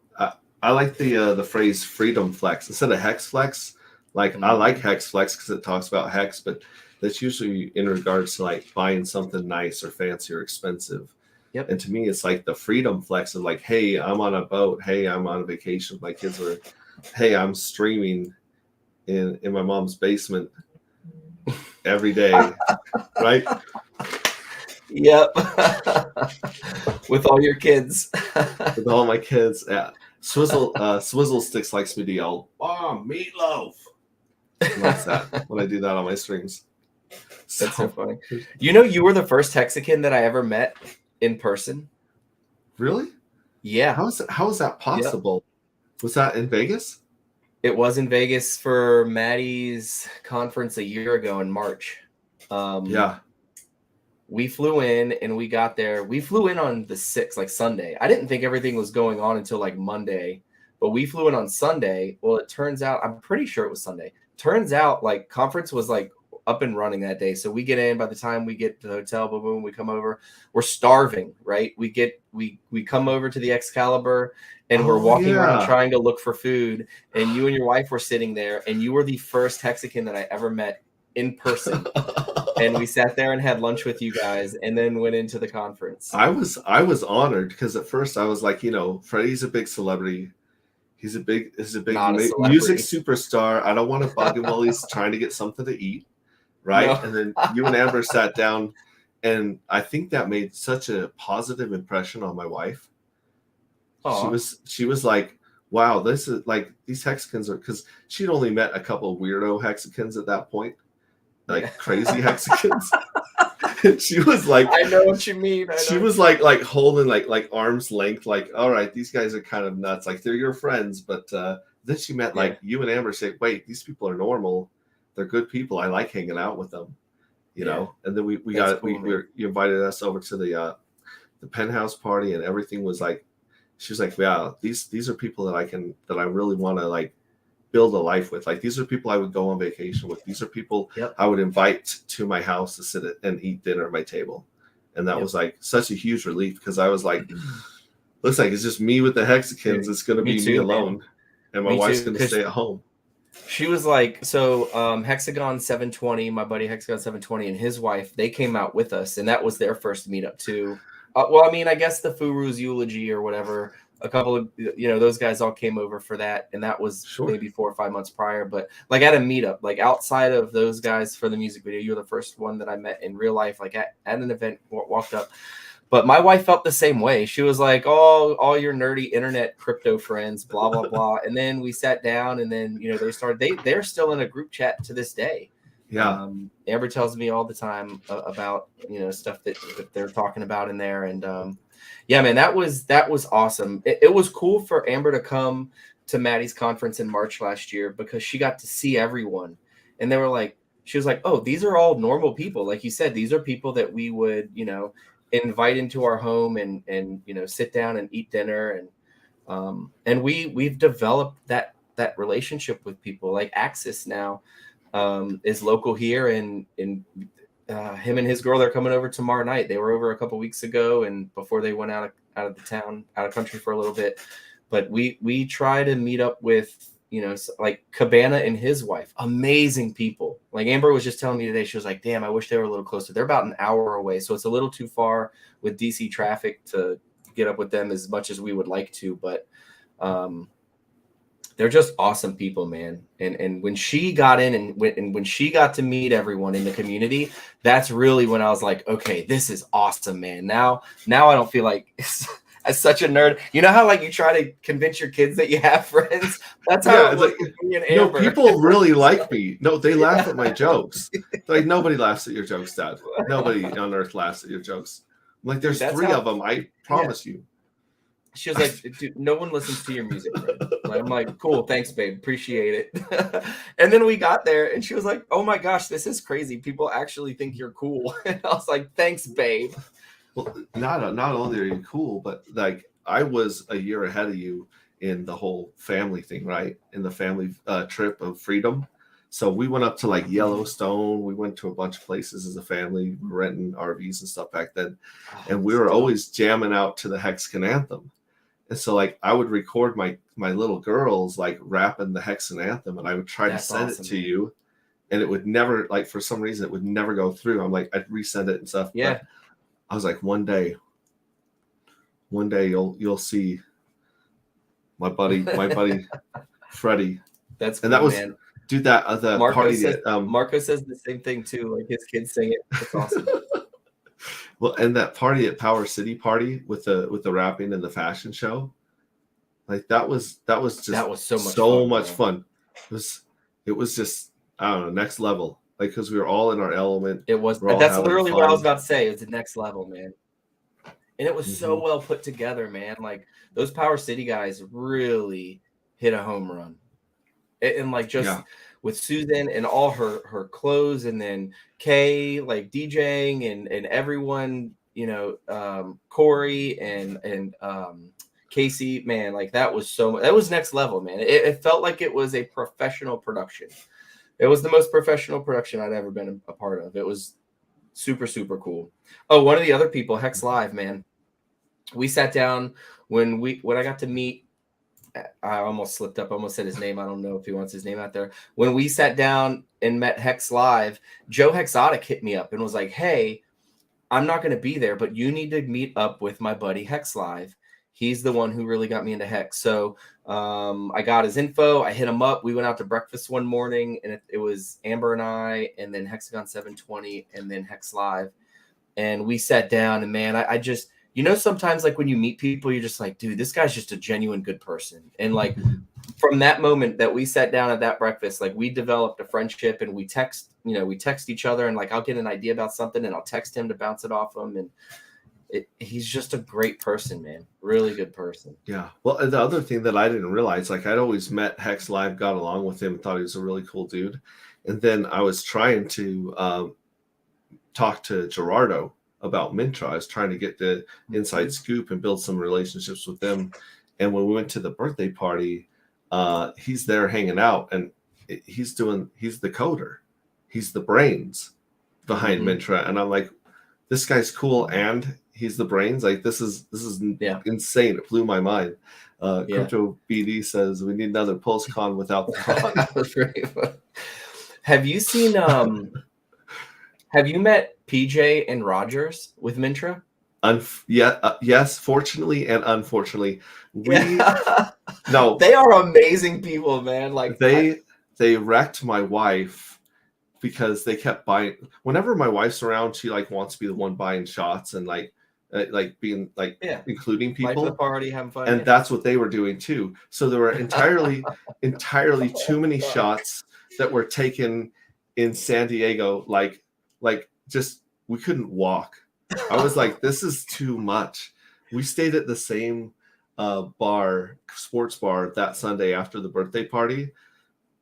I like the phrase freedom flex instead of hex flex. Like I like Mhm. hex flex because it talks about hex, but that's usually in regards to like buying something nice or fancy or expensive. Yep. And to me, it's like the freedom flex of like, hey, I'm on a boat. Hey, I'm on a vacation with my kids. Or hey, I'm streaming in my mom's basement every day, right? Yep. With all your kids. With all my kids. Yeah. Swizzle Sticks likes me to yell, "Mom, meatloaf." He likes that when I do that on my streams. That's so So funny. You were the first Texican that I ever met in person. really, Yeah. how is that Yep. possible? Was that in Vegas? It was in Vegas for Maddie's conference a year ago in March. Um, Yeah. we flew in and we got there. We flew in on the 6th, like Sunday. I didn't think everything was going on until like Monday, but we flew in on Sunday. Well, it turns out, I'm pretty sure it was Sunday. Turns out like conference was like up and running that day. So we get in, by the time we get to the hotel, boom, boom, we come over, we're starving, right? We come over to the Excalibur and we're Oh walking around yeah. trying to look for food. And you and your wife were sitting there, and you were the first Texican that I ever met in person. And we sat there and had lunch with you guys, and then went into the conference. I was honored because at first I was like, Freddie's a big celebrity. He's a big Not a music celebrity. superstar. I don't want to bug him while he's trying to get something to eat, right? No. And then you and Amber sat down, And I think that made such a positive impression on my wife. Aw. She was like, wow, this is like, these Hexicans are, because she'd only met a couple of weirdo Hexicans at that point, like Yeah. crazy Hexicans. She was like, I know what you mean. She was like holding like arm's length, like, all right, these guys are kind of nuts, like they're your friends. But then she met like you and Amber, say, wait, these people are normal, they're good people, I like hanging out with them, you know. And then you invited us over to the penthouse party, and everything was like, she was like, yeah, these are people that I really want to like build a life with. Like, these are people I would go on vacation with. These are people I would invite to my house to sit and eat dinner at my table. And that was like such a huge relief, because I was like, looks like it's just me with the Hexicans. It's going to be me alone. Man. And my wife's going to stay at home. She was like, so Hexagon 720, my buddy Hexagon 720 and his wife, they came out with us. And that was their first meetup too. Well, I mean, I guess the Furu's eulogy or whatever, a couple of, those guys all came over for that. And that was maybe 4 or 5 months prior. But like at a meetup, like outside of those guys for the music video, you were the first one that I met in real life, like at an event, walked up. But my wife felt the same way. She was like, oh, all your nerdy internet crypto friends, blah, blah, blah. And then we sat down, and then, they're still in a group chat to this day. Yeah. Amber tells me all the time about, stuff that they're talking about in there. And yeah, man, that was awesome. It was cool for Amber to come to Maddie's conference in March last year, because she got to see everyone. And they were like, she was like, oh, these are all normal people. Like you said, these are people that we would, invite into our home and sit down and eat dinner. And we've developed that relationship with people. Like Axis now is local here, and him and his girl, they're coming over tomorrow night. They were over a couple weeks ago, and before they went out of the town, out of country for a little bit. But we try to meet up with, like Cabana and his wife, amazing people. Like Amber was just telling me today, she was like, damn, I wish they were a little closer. They're about an hour away, so it's a little too far with DC traffic to get up with them as much as we would like to. But they're just awesome people, man. And when she got in and when she got to meet everyone in the community, that's really when I was like, okay, this is awesome, man. Now I don't feel like as such a nerd. You know how like you try to convince your kids that you have friends? That's how it's like, people really like me. No, they laugh at my jokes. Like, nobody laughs at your jokes, Dad. Nobody on earth laughs at your jokes. I'm like, there's 3 of them, I promise you. She was like, dude, no one listens to your music. I'm like, cool, thanks, babe, appreciate it. And then we got there, and she was like, oh my gosh, this is crazy. People actually think you're cool. And I was like, thanks, babe. Well, not only are you cool, but like I was a year ahead of you in the whole family thing, right? In the family trip of freedom. So we went up to like Yellowstone. We went to a bunch of places as a family, renting RVs and stuff back then. And we were always jamming out to the Hexagon anthem. And so like I would record my little girls like rapping the Hexagon anthem, and I would try to send it to you. And it would never, like, for some reason, it would never go through. I'm like, I'd resend it and stuff. Yeah. But I was like, one day you'll see my buddy Freddie. That's cool, and that was man. Dude, that the Marco party says, that Marco says the same thing too. Like his kids sing it. It's awesome. Well, and that party at Power City party with the rapping and the fashion show, like that was so much fun. It was just, I don't know, next level. Like, because we were all in our element. It was. That's literally what I was about to say. It was the next level, man. And it was so well put together, man. Like those Power City guys really hit a home run. And like just with Susan and all her clothes, and then Kay like DJing and everyone, Corey and Casey, man, like that was next level, man. It felt like it was a professional production. It was the most professional production I'd ever been a part of. It was super, super cool. Oh, one of the other people, Hex Live, man. We sat down when I got to meet. I almost slipped up. I almost said his name. I don't know if he wants his name out there. When we sat down and met Hex Live, Joe Hexotic hit me up and was like, hey, I'm not going to be there, but you need to meet up with my buddy Hex Live. He's the one who really got me into Hex. So I got his info. I hit him up. We went out to breakfast one morning, and it was Amber and I, and then Hexagon 720, and then Hex Live. and we sat down, and man, I just, sometimes like when you meet people, you're just like, dude, this guy's just a genuine good person. And like from that moment that we sat down at that breakfast, like we developed a friendship, and we text each other, and like I'll get an idea about something and I'll text him to bounce it off him. And he's just a great person, man. Really good person. Yeah. Well, and the other thing that I didn't realize, like I'd always met Hex live, got along with him, thought he was a really cool dude. And then I was trying to talk to Gerardo about Mintra. I was trying to get the inside scoop and build some relationships with them. And when we went to the birthday party, he's there hanging out, and he's the coder. He's the brains behind Mintra. And I'm like, this guy's cool, and he's the brains. Like this is insane. It blew my mind. Crypto BD says we need another PulseCon without the con. That was very fun. Have you seen? Have you met PJ and Rogers with Mintra? Yes. Fortunately and unfortunately, no. They are amazing people, man. Like they wrecked my wife because they kept buying. Whenever my wife's around, she like wants to be the one buying shots and like being like including people. Life of the party, having fun. And that's what they were doing too. So there were entirely too many shots that were taken in San Diego. Like just we couldn't walk. I was like, this is too much. We stayed at the same sports bar that Sunday after the birthday party.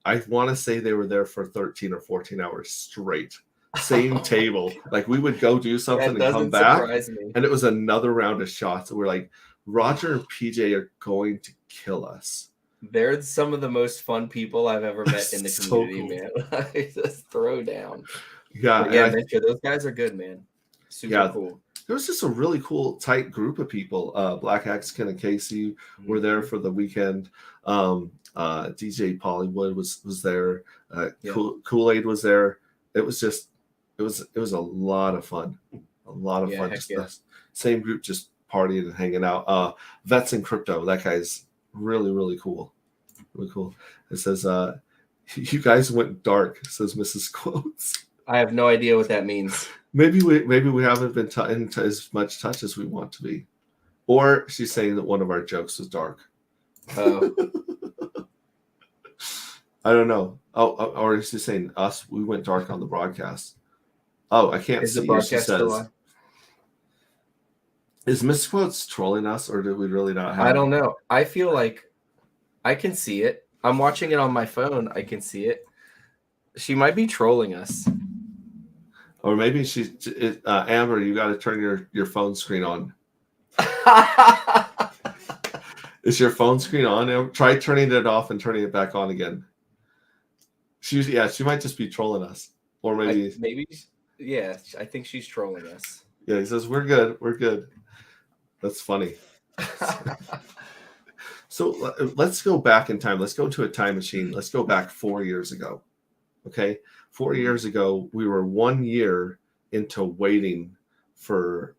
I want to say they were there for 13 or 14 hours straight. Same table. Like we would go do something and come back, and it was another round of shots. And we're like, Roger and PJ are going to kill us. They're some of the most fun people I've ever met in the community, cool. Man. Just throw down. Yeah, those guys are good, man. Super cool. There was just a really cool, tight group of people. Black Axe, Ken and Casey were there for the weekend. DJ Pollywood was there. Kool-Aid was there. It was a lot of fun. A lot of fun. Just the same group just partying and hanging out. Vets in Crypto. That guy's really, really cool. Really cool. It says, you guys went dark, says Mrs. Quotes. I have no idea what that means. Maybe we haven't been in as much touch as we want to be. Or she's saying that one of our jokes was dark. Oh. I don't know. Oh, or is she saying us? We went dark on the broadcast. Oh, I can't see what she says. Is Miss Quotes trolling us, or did we really not have? I don't know. I feel like I can see it. I'm watching it on my phone. I can see it. She might be trolling us. Or maybe Amber, you got to turn your phone screen on. Is your phone screen on? Try turning it off and turning it back on again. She might just be trolling us. Or maybe. I think she's trolling us. Yeah, he says, we're good. That's funny. So let's go back in time. Let's go to a time machine. Let's go back 4 years ago. Okay. 4 years ago, we were 1 year into waiting for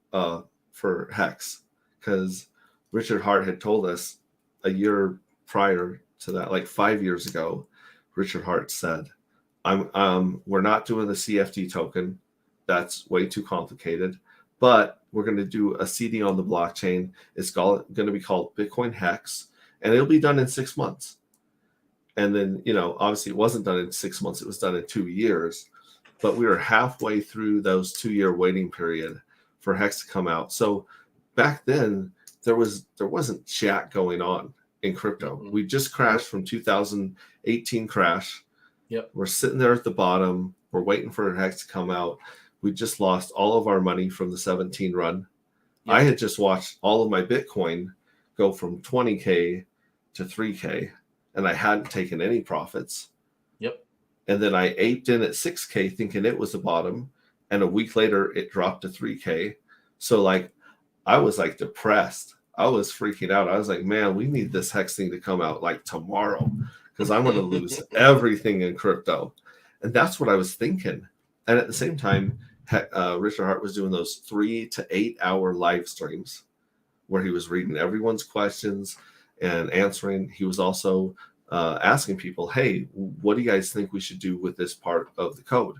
Hex, because Richard Hart had told us a year prior to that, like 5 years ago, Richard Hart said, we're not doing the CFD token. That's way too complicated, but we're going to do a CD on the blockchain. It's going to be called Bitcoin Hex, and it'll be done in 6 months. And then, obviously it wasn't done in 6 months. It was done in 2 years. But we were halfway through those 2 year waiting period for Hex to come out. So back then, there wasn't chat going on in crypto. Mm-hmm. We just crashed from 2018 crash. Yep. We're sitting there at the bottom. We're waiting for Hex to come out. We just lost all of our money from the 17 run. Yep. I had just watched all of my Bitcoin go from 20K to 3K. And I hadn't taken any profits. Yep. And then I aped in at 6K thinking it was the bottom. And a week later, it dropped to 3K. So I was depressed. I was freaking out. I was like, man, we need this Hex thing to come out like tomorrow, because I'm going to lose everything in crypto. And that's what I was thinking. And at the same time, Richard Hart was doing those 3 to 8 hour live streams where he was reading everyone's questions and answering. He was also asking people, hey, what do you guys think we should do with this part of the code?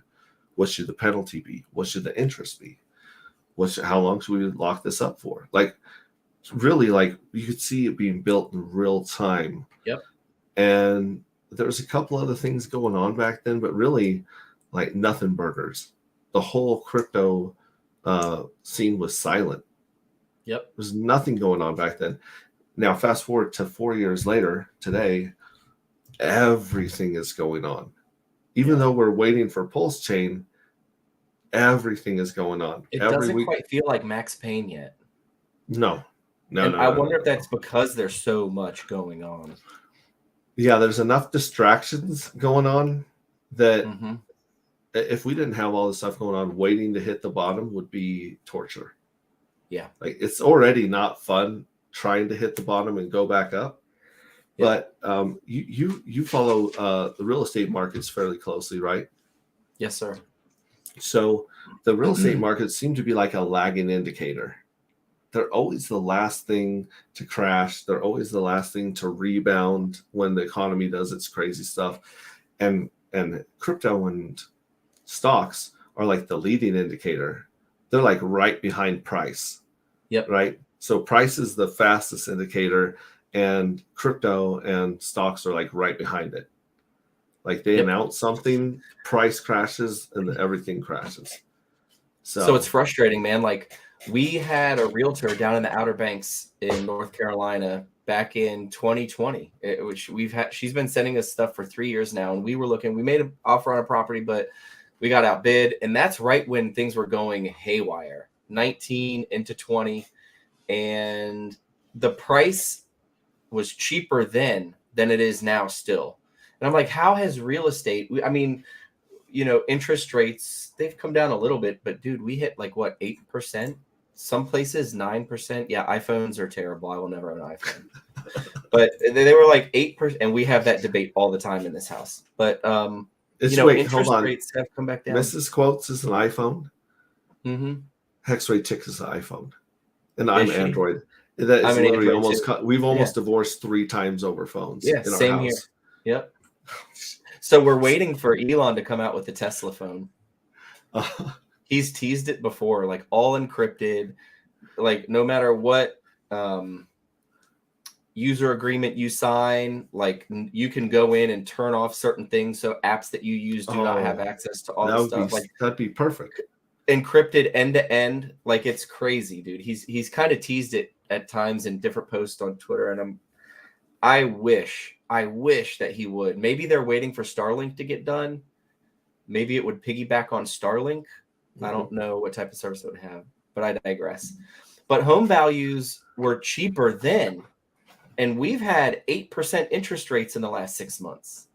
What should the penalty be? What should the interest be? how long should we lock this up for? Like, really, like you could see it being built in real time. Yep. And there was a couple other things going on back then, but really, like nothing burgers. The whole crypto scene was silent. Yep. There was nothing going on back then. Now, fast forward to 4 years later, today, everything is going on. Even though we're waiting for Pulse Chain, everything is going on. It Every doesn't week. quite feel like Max Payne yet. No. I wonder if that's because there's so much going on. Yeah, there's enough distractions going on that if we didn't have all this stuff going on, waiting to hit the bottom would be torture. Yeah. Like, it's already not fun trying to hit the bottom and go back up. But you follow the real estate markets fairly closely, right? Yes, sir. So the real estate markets seem to be like a lagging indicator. They're always the last thing to crash. They're always the last thing to rebound when the economy does its crazy stuff. And crypto and stocks are like the leading indicator. They're like right behind price. Yep. Right. So price is the fastest indicator, and crypto and stocks are like right behind it. Like they announce something, price crashes, and then everything crashes. So it's frustrating, man. Like, we had a realtor down in the Outer Banks in North Carolina back in 2020, which she's been sending us stuff for 3 years now. And we made an offer on a property, but we got outbid. And that's right when things were going haywire, 19 into 20. And the price was cheaper then than it is now still. And I'm like, how has real estate, I mean, interest rates, they've come down a little bit, but dude, we hit like what, 8%? Some places 9%. Yeah, iPhones are terrible. I will never own an iPhone. But they were like 8%, and we have that debate all the time in this house. But interest rates have come back down. Mrs. Quotes is an iPhone. Mm-hmm. Hexway Chick is an iPhone, and I'm Android. That is literally almost we've almost divorced 3 times over phones. Yeah, in our same house. here. Yep. So we're waiting for Elon to come out with the Tesla phone. He's teased it before, like all encrypted, like no matter what user agreement you sign, like you can go in and turn off certain things, so apps that you use do not have access to all this stuff. That'd be perfect. Encrypted end to end, like it's crazy, dude. He's kind of teased it at times in different posts on Twitter, and I wish that he would. Maybe they're waiting for Starlink to get done. Maybe it would piggyback on Starlink. I don't know what type of service it would have, but I digress. But home values were cheaper then, and we've had 8% interest rates in the last 6 months,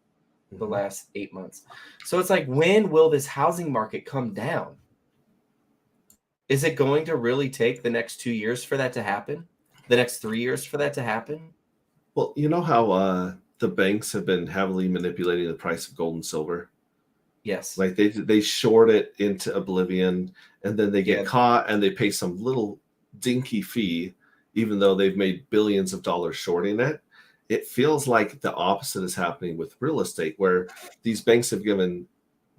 the last 8 months. So it's like, when will this housing market come down? Is it going to really take the next 2 years for that to happen? The next 3 years for that to happen? Well, you know how the banks have been heavily manipulating the price of gold and silver? Yes. Like they short it into oblivion, and then they get caught and they pay some little dinky fee, even though they've made billions of dollars shorting it. It feels like the opposite is happening with real estate, where these banks have been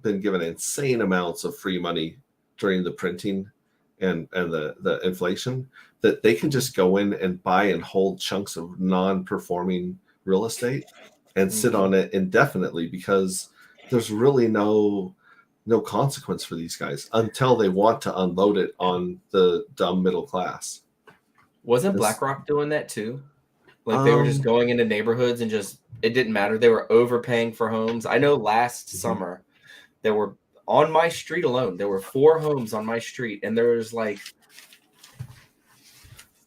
given insane amounts of free money during the printing and the inflation, that they can just go in and buy and hold chunks of non-performing real estate and sit on it indefinitely, because there's really no consequence for these guys until they want to unload it on the dumb middle class. Wasn't BlackRock doing that too? Like they were just going into neighborhoods and it didn't matter. They were overpaying for homes. I know last summer there were, on my street alone, there were 4 homes on my street, and there was like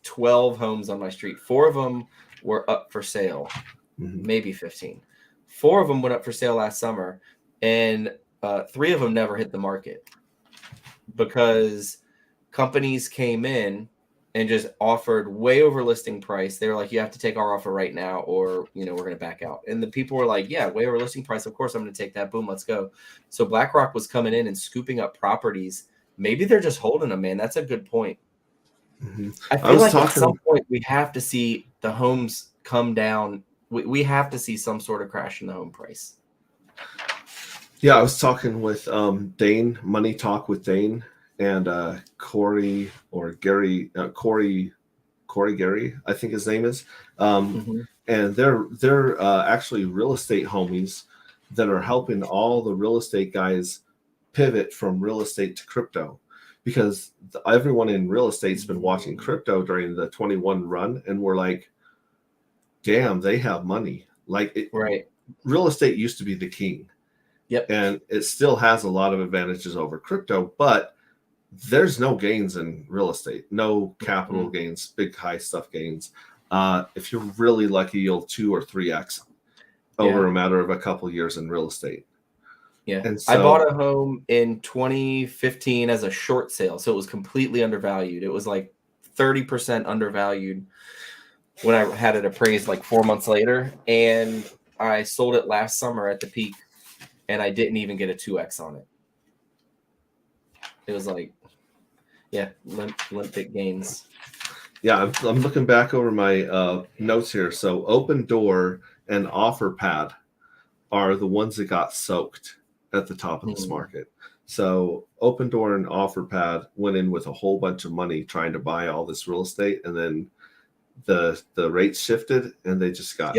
12 homes on my street. 4 of them were up for sale, maybe 15. 4 of them went up for sale last summer, and 3 of them never hit the market because companies came in and just offered way over listing price. They were like, you have to take our offer right now, or we're going to back out. And the people were like, yeah, way over listing price. Of course I'm going to take that. Boom, let's go. So BlackRock was coming in and scooping up properties. Maybe they're just holding them, man. That's a good point. I feel like at some point we have to see the homes come down. We have to see some sort of crash in the home price. Yeah, I was talking with Dane, Money Talk with Dane, and Corey or Gary, Corey Gary, I think his name is. And they're actually real estate homies that are helping all the real estate guys pivot from real estate to crypto, because everyone in real estate's been watching crypto during the 21 run, and we're like, damn, they have money. Like real estate used to be the king. Yep. And it still has a lot of advantages over crypto, but there's no gains in real estate, no capital gains, big high stuff gains. If you're really lucky, you'll 2 or 3x over a matter of a couple years in real estate. Yeah. And so, I bought a home in 2015 as a short sale, so it was completely undervalued. It was like 30% undervalued when I had it appraised like 4 months later, and I sold it last summer at the peak, and I didn't even get a 2x on it. It was like, limp gains. Yeah, I'm looking back over my notes here. So Open Door and OfferPad are the ones that got soaked at the top of this market. So Open Door and OfferPad went in with a whole bunch of money trying to buy all this real estate, and then the rates shifted, and they just got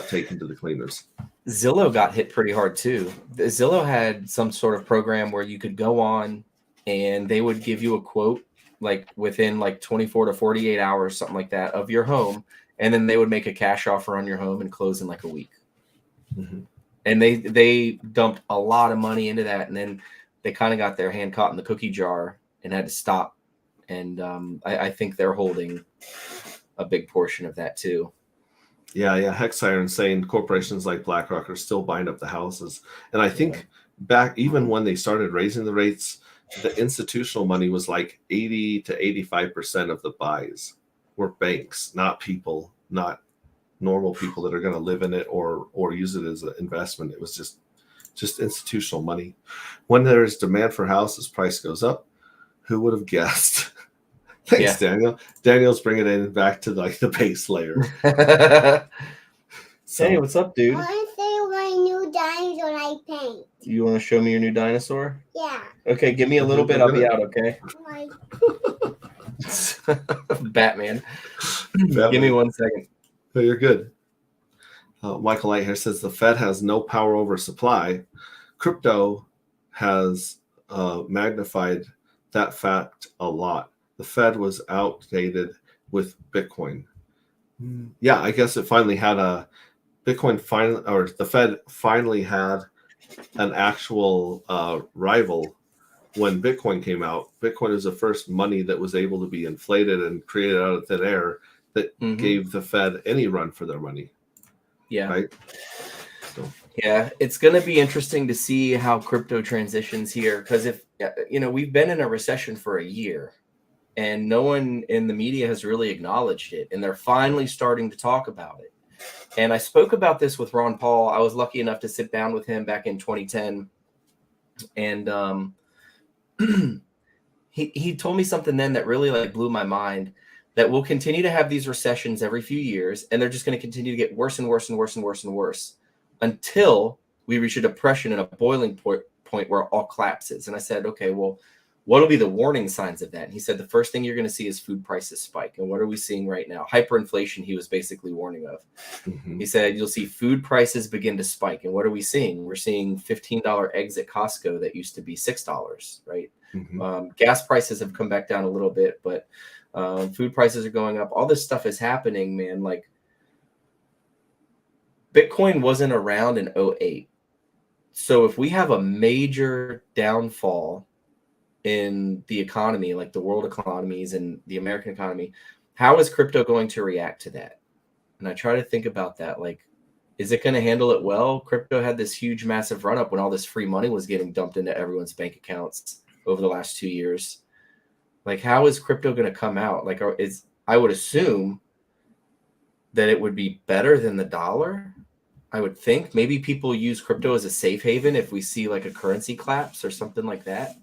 taken to the cleaners. Zillow got hit pretty hard too. Zillow had some sort of program where you could go on and they would give you a quote like within like 24 to 48 hours, something like that, of your home. And then they would make a cash offer on your home and close in like a week. And they dumped a lot of money into that. And then they kind of got their hand caught in the cookie jar and had to stop. And I think they're holding a big portion of that too. Yeah. Hexiron saying corporations like BlackRock are still buying up the houses. And I think back, even when they started raising the rates, the institutional money was like 80 to 85% of the buys were banks, not people, not normal people that are going to live in it or use it as an investment. It was just institutional money. When there's demand for houses, price goes up. Who would have guessed? Thanks, Daniel. Daniel's bringing it back to like the base layer. Hey, what's up, dude? I want to say my new dinosaur I paint. You want to show me your new dinosaur? Yeah. Okay, give me a little bit. I'll be out, okay? Like, Batman. Give me 1 second. Oh, you're good. Michael Light here says the Fed has no power over supply. Crypto has magnified that fact a lot. The Fed was outdated with Bitcoin. Yeah, I guess it finally had a Bitcoin the Fed finally had an actual rival when Bitcoin came out. Bitcoin was the first money that was able to be inflated and created out of thin air that gave the Fed any run for their money. Yeah. Right. So. Yeah, it's going to be interesting to see how crypto transitions here, because we've been in a recession for a year and no one in the media has really acknowledged it, and they're finally starting to talk about it. And I spoke about this with Ron Paul. I was lucky enough to sit down with him back in 2010, and he told me something then that really like blew my mind, that we'll continue to have these recessions every few years, and they're just going to continue to get worse and worse and worse and worse and worse until we reach a depression and a boiling point where it all collapses. And I said, okay, well, what'll be the warning signs of that? And he said, the first thing you're going to see is food prices spike. And what are we seeing right now? Hyperinflation, he was basically warning of. He said, you'll see food prices begin to spike. And what are we seeing? We're seeing $15 eggs at Costco that used to be $6, right? Gas prices have come back down a little bit, but food prices are going up. All this stuff is happening, man. Like, Bitcoin wasn't around in 2008. So if we have a major downfall in the economy, like the world economies and the American economy, how is crypto going to react to that? And I try to think about that. Like, is it going to handle it well? Crypto had this huge, massive run up when all this free money was getting dumped into everyone's bank accounts over the last 2 years. Like, how is crypto going to come out? Like, I would assume that it would be better than the dollar. I would think maybe people use crypto as a safe haven if we see like a currency collapse or something like that.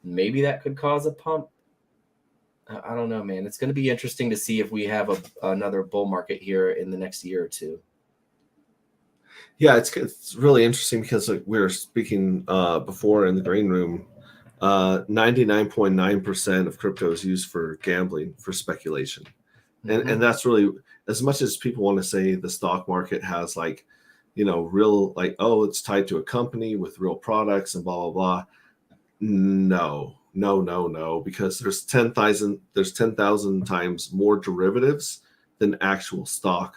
Maybe that could cause a pump. I don't know, man. It's going to be interesting to see if we have another bull market here in the next year or two. Yeah, it's really interesting because like we were speaking before in the green room. 99.9% of crypto is used for gambling, for speculation. And that's really, as much as people want to say the stock market has like, real, like, oh, it's tied to a company with real products and blah, blah, blah. No, because there's 10,000 times more derivatives than actual stock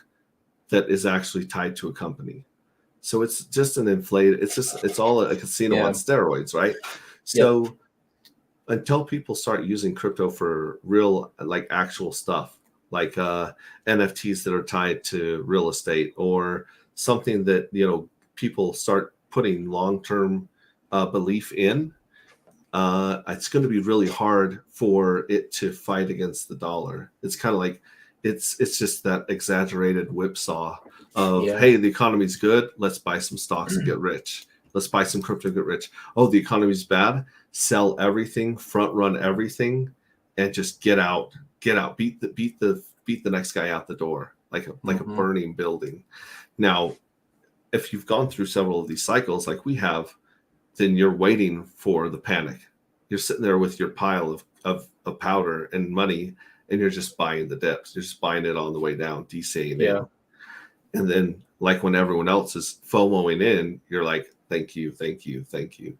that is actually tied to a company. So it's just an inflated, it's all a casino on steroids, right? So until people start using crypto for real, like actual stuff, like NFTs that are tied to real estate, or something that, people start putting long-term belief in, it's going to be really hard for it to fight against the dollar. It's kind of like, it's just that exaggerated whipsaw of, hey, the economy's good, let's buy some stocks and get rich. Let's buy some crypto and get rich. Oh, the economy's bad, sell everything, front run everything, and just get out, beat the next guy out the door, like a burning building. Now, if you've gone through several of these cycles like we have, then you're waiting for the panic. You're sitting there with your pile of powder and money, and you're just buying the dips. You're just buying it on the way down, DCing in. And then, like when everyone else is FOMOing in, you're like, thank you.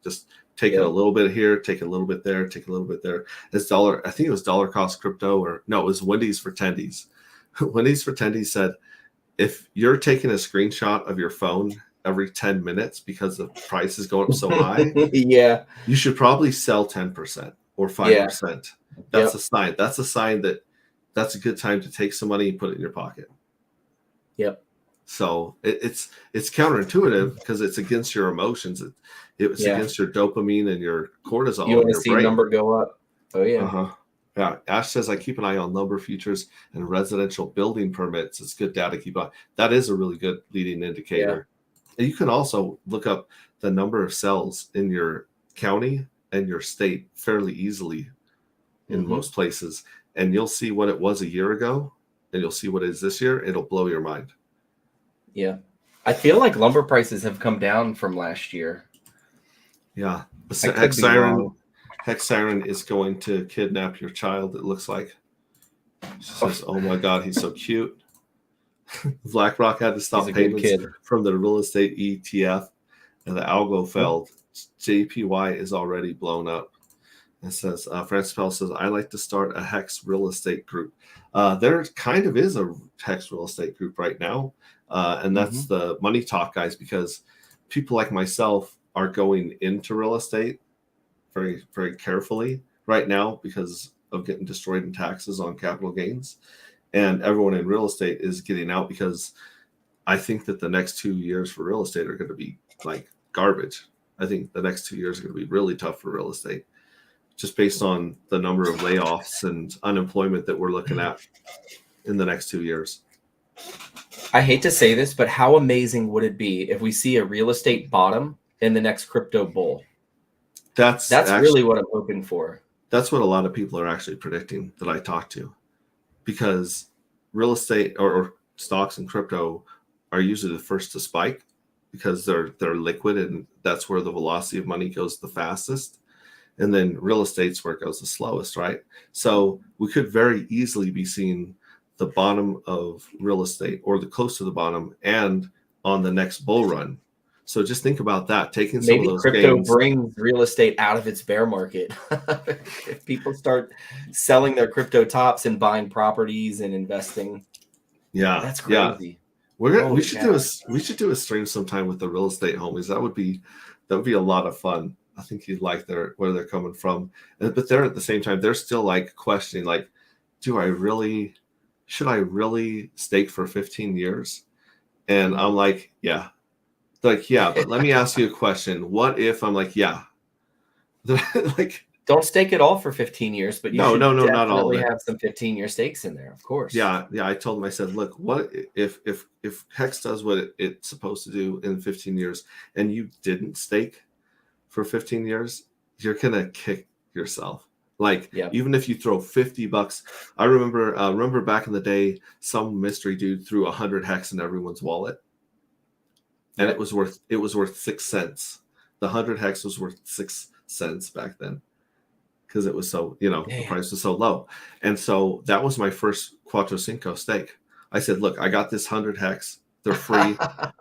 Just take it a little bit here, take a little bit there, take a little bit there. It's dollar. I think it was dollar cost crypto, or no, it was Wendy's for tendies. Wendy's for tendies said, if you're taking a screenshot of your phone every 10 minutes because the price is going up so high, you should probably sell 10% or 5%. That's a sign. That's a sign that that's a good time to take some money and put it in your pocket. So it's counterintuitive because it's against your emotions. It's against your dopamine and your cortisol. You want to see number go up. Oh yeah. Yeah. Ash says, I keep an eye on lumber futures and residential building permits. It's good data to keep on. That is a really good leading indicator. And you can also look up the number of cells in your county and your state fairly easily in most places. And you'll see what it was a year ago, and you'll see what it is this year. It'll blow your mind. Yeah. I feel like lumber prices have come down from last year. Yeah. Hex Siren is going to kidnap your child, it looks like. She says, oh my God, he's so cute. BlackRock had to stop payments from the real estate ETF, and the algo failed. JPY is already blown up. It says, Francis Pell says, I like to start a Hex real estate group. There kind of is a Hex real estate group right now. And that's the Money Talk guys, because people like myself are going into real estate very, very carefully right now because of getting destroyed in taxes on capital gains. And everyone in real estate is getting out because I think that the next 2 years for real estate are going to be like garbage. I think the next 2 years are going to be really tough for real estate, just based on the number of layoffs and unemployment that we're looking at in the next 2 years. I hate to say this, but how amazing would it be if we see a real estate bottom in the next crypto bull? That's actually really what I'm hoping for. That's what a lot of people are actually predicting that I talk to, because real estate or stocks and crypto are usually the first to spike because they're liquid, and that's where the velocity of money goes the fastest. And then real estate's where it goes the slowest, right? So we could very easily be seeing the bottom of real estate, or the close to the bottom, and on the next bull run. So just think about that. Taking some of those crypto gains brings real estate out of its bear market. If people start selling their crypto tops and buying properties and investing, that's crazy. We should do a stream sometime with the real estate homies. That would be a lot of fun. I think you'd like where they're coming from, but they're at the same time they're still like questioning, like, should I really stake for 15 years? And I'm like, yeah. Like, yeah, but let me ask you a question. What if I'm like, yeah. Like, don't stake it all for 15 years, but you should not all. Have some 15-year stakes in there, of course. Yeah. I told him, I said, look, what if Hex does what it's supposed to do in 15 years, and you didn't stake for 15 years, you're gonna kick yourself. Like, even if you throw $50, I remember back in the day, some mystery dude threw 100 Hex in everyone's wallet, and it was worth 6 cents. The 100 Hex was worth 6 cents back then. because it was so, the Damn. price was so low. And so that was my first Quattro Cinco steak. I said, look, I got this 100 hex. They're free.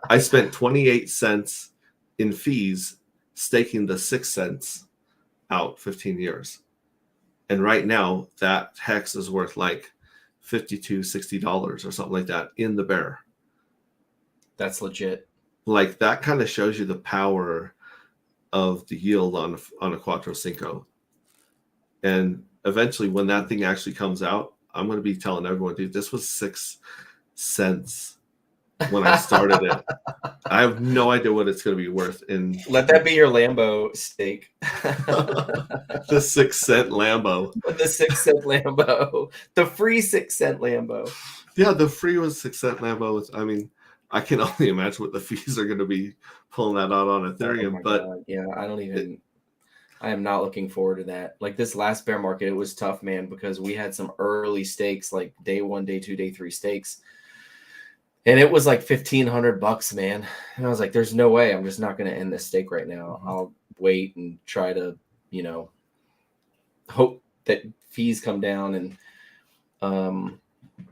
I spent 28 cents in fees staking the 6 cents out 15 years. And right now that hex is worth like $50-$60 or something like that in the bear. That's legit. Like that kind of shows you the power of the yield on a Quattro Cinco. And eventually when that thing actually comes out, I'm going to be telling everyone, dude, this was 6 cents when I started it. I have no idea what it's going to be worth. And Let that be your Lambo steak. the 6 cent Lambo. The 6 cent Lambo. The free 6 cent Lambo. Yeah, the free was 6 cent Lambo. I mean, I can only imagine what the fees are going to be pulling that out on Ethereum. But God. Yeah, I am not looking forward to that. Like this last bear market, it was tough, man, because we had some early stakes, like day 1, day 2, day 3 stakes. And it was like $1,500, man. And I was like, there's no way I'm just not going to end this stake right now. Mm-hmm. I'll wait and try to, hope that fees come down. And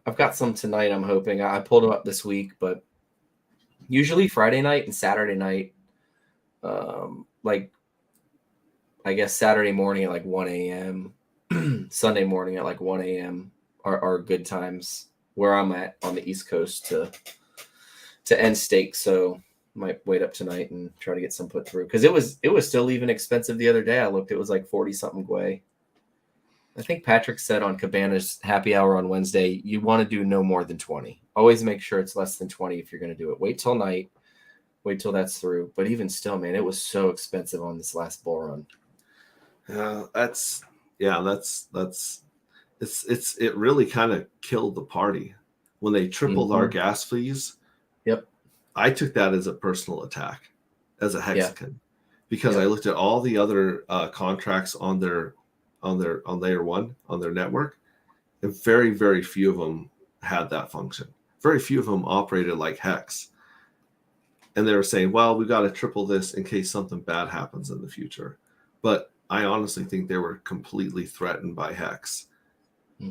I've got some tonight, I'm hoping. I pulled them up this week, but usually Friday night and Saturday night, like I guess Saturday morning at like 1 a.m., Sunday morning at like 1 a.m. are good times where I'm at on the East Coast to end stake. So might wait up tonight and try to get some put through, because it was still even expensive the other day. I looked, it was like 40 something Gwei. I think Patrick said on Cabana's happy hour on Wednesday, you want to do no more than 20. Always make sure it's less than 20 if you're going to do it. Wait till night. Wait till that's through. But even still, man, it was so expensive on this last bull run. It really kind of killed the party when they tripled our gas fees. Yep. I took that as a personal attack, as a hexagon, because I looked at all the other contracts on their layer 1 on their network, and very, very few of them had that function. Very few of them operated like hex. And they were saying, well, we got to triple this in case something bad happens in the future. But I honestly think they were completely threatened by hex.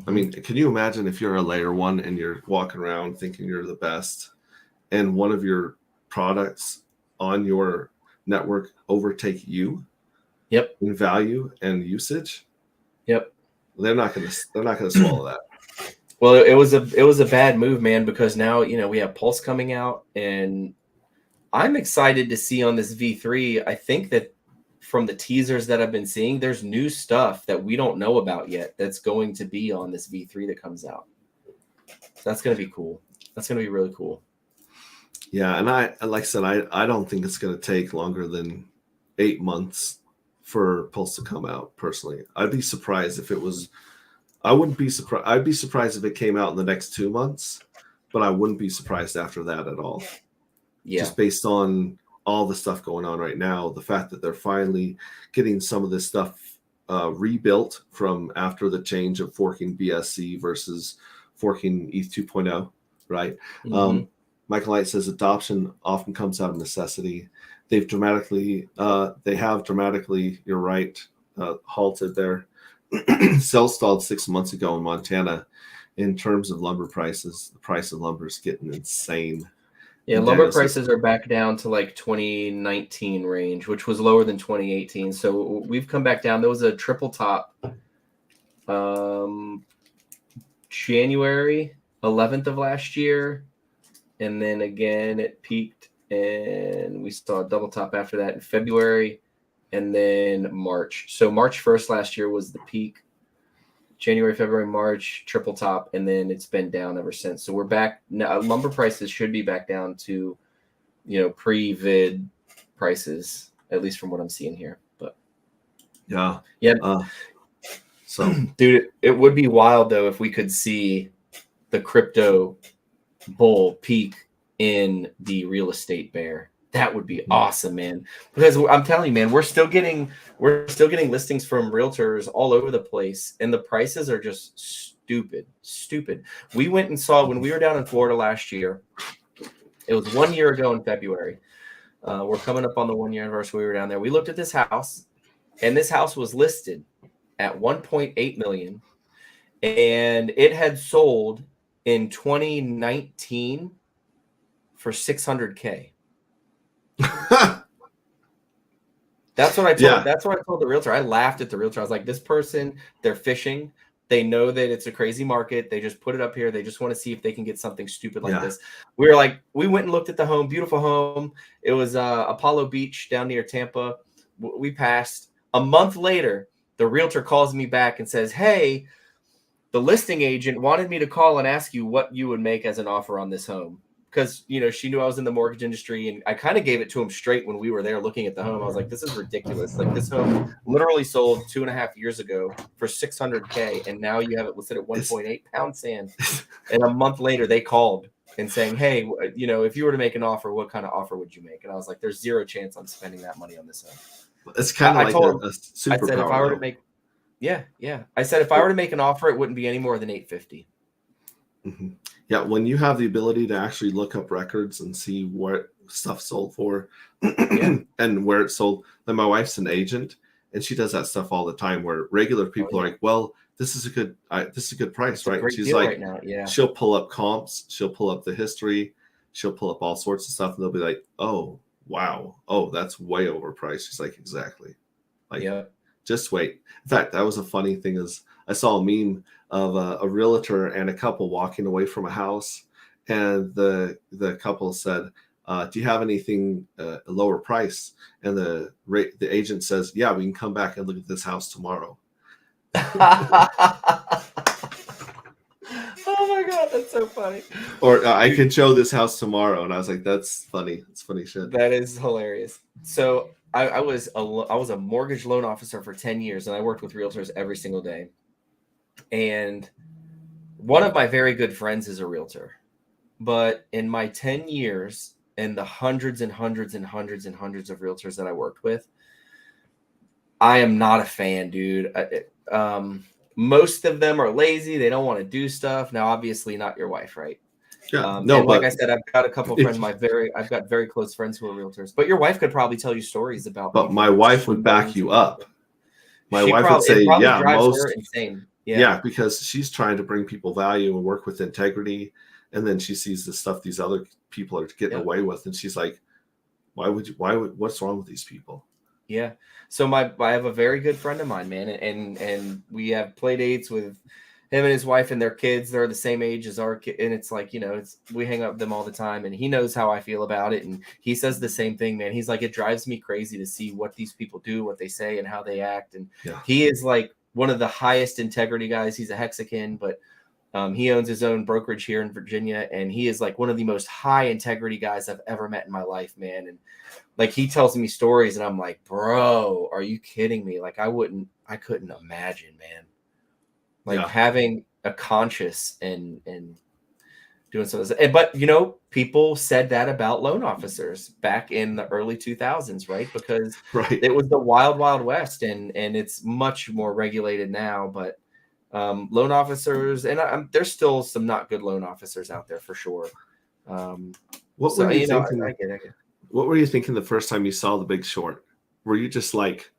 I mean, can you imagine if you're a layer 1 and you're walking around thinking you're the best, and one of your products on your network overtake you in value and usage? Yep. They're not going to swallow that. Well, it was a bad move, man, because now, we have Pulse coming out, and I'm excited to see on this V3. I think that from the teasers that I've been seeing, there's new stuff that we don't know about yet that's going to be on this V3 that comes out. So that's going to be cool. That's going to be really cool. Yeah, and like I said, I don't think it's going to take longer than 8 months for Pulse to come out, personally. I'd be surprised if it was. I wouldn't be surprised. I'd be surprised if it came out in the next 2 months, but I wouldn't be surprised after that at all. Yeah. Just based on all the stuff going on right now, the fact that they're finally getting some of this stuff rebuilt from after the change of forking BSC versus forking ETH 2.0, right? Michael Light says adoption often comes out of necessity. They have dramatically, you're right, halted their sell stalled 6 months ago in Montana. In terms of lumber prices, the price of lumber is getting insane. Yeah, lumber prices are back down to like 2019 range, which was lower than 2018. So we've come back down. There was a triple top January 11th of last year. And then again, it peaked, and we saw a double top after that in February, and then March. So March 1st last year was the peak. January, February, March, triple top, and then it's been down ever since. So we're back now. Lumber prices should be back down to, pre-vid prices, at least from what I'm seeing here. But yeah. So, dude, it would be wild though if we could see the crypto bull peak in the real estate bear. That would be awesome, man. Because I'm telling you, man, we're still getting listings from realtors all over the place, and the prices are just stupid. We went and saw, when we were down in Florida last year, it was 1 year ago in February. We're coming up on the 1 year anniversary. We were down there. We looked at this house, and this house was listed at 1.8 million, and it had sold in 2019 for 600K. That's what I told. Yeah. That's what I told the realtor. I laughed at the realtor. I was like, "This person, they're fishing. They know that it's a crazy market. They just put it up here. They just want to see if they can get something stupid like this." We were like, we went and looked at the home. Beautiful home. It was Apollo Beach down near Tampa. We passed. A month later, the realtor calls me back and says, "Hey, the listing agent wanted me to call and ask you what you would make as an offer on this home." Because, you know, she knew I was in the mortgage industry, and I kind of gave it to him straight when we were there looking at the home. I was like, this is ridiculous. Like, this home literally sold 2.5 years ago for 600K, and now you have it listed at 1.8 pound sand. And a month later, they called and saying, "Hey, you know, if you were to make an offer, what kind of offer would you make?" And I was like, there's zero chance I'm spending that money on this home. It's kind of like a superpower. I said, if I were to make, I said, if I were to make an offer, it wouldn't be any more than 850. Mm-hmm. Yeah, when you have the ability to actually look up records and see what stuff sold for and where it sold. Then my wife's an agent, and she does that stuff all the time. Where regular people are like, "Well, this is a good price, right?" Great She's deal like, right now. Yeah. She'll pull up comps, she'll pull up the history, she'll pull up all sorts of stuff, and they'll be like, "Oh, wow, oh, that's way overpriced." She's like, "Exactly." Like, just wait. In fact, that was a funny thing. Is I saw a meme of a realtor and a couple walking away from a house, and the couple said, "Do you have anything a lower price?" And the agent says, "Yeah, we can come back and look at this house tomorrow." Oh my god, that's so funny. Or I can show this house tomorrow, and I was like, "That's funny. It's funny shit." That is hilarious. So I was a mortgage loan officer for 10 years, and I worked with realtors every single day. And one of my very good friends is a realtor. But in my 10 years and the hundreds and hundreds and hundreds and hundreds of realtors that I worked with, I am not a fan, dude. Most of them are lazy. They don't want to do stuff. Now, obviously not your wife, right? Yeah. No, like I said, I've got a couple of friends. I've got very close friends who are realtors. But your wife could probably tell you stories about. But my wife would back you up. My wife would say, "Yeah, drives her insane." Yeah, because she's trying to bring people value and work with integrity, and then she sees the stuff these other people are getting away with, and she's like, what's wrong with these people?" Yeah. So I have a very good friend of mine, man, and we have play dates with him and his wife and their kids. They're the same age as our kid, and it's like, you know, we hang out with them all the time, and he knows how I feel about it, and he says the same thing, man. He's like, it drives me crazy to see what these people do, what they say, and how they act, and he is like one of the highest integrity guys. He's a Hexican, but he owns his own brokerage here in Virginia, and he is like one of the most high integrity guys I've ever met in my life, man. And like, he tells me stories, and I'm like, bro, are you kidding me? Like, I couldn't imagine, man. Like having a conscience and doing something. But you know, people said that about loan officers back in the early 2000s, right? Because it was the wild, wild west, and it's much more regulated now. But loan officers, and there's still some not good loan officers out there for sure. What were you thinking? I get it. What were you thinking the first time you saw The Big Short? Were you just like,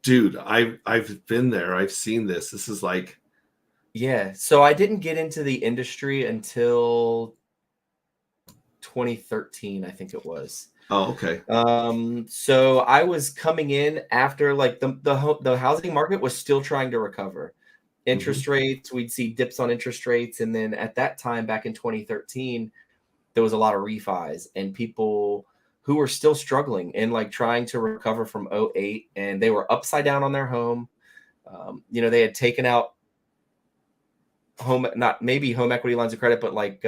"Dude, I've been there. I've seen this. This is like." Yeah. So I didn't get into the industry until 2013, I think it was. Oh, okay. So I was coming in after like the housing market was still trying to recover. Interest rates, we'd see dips on interest rates. And then at that time, back in 2013, there was a lot of refis and people who were still struggling and like trying to recover from 2008, and they were upside down on their home. You know, they had taken out home equity lines of credit, but like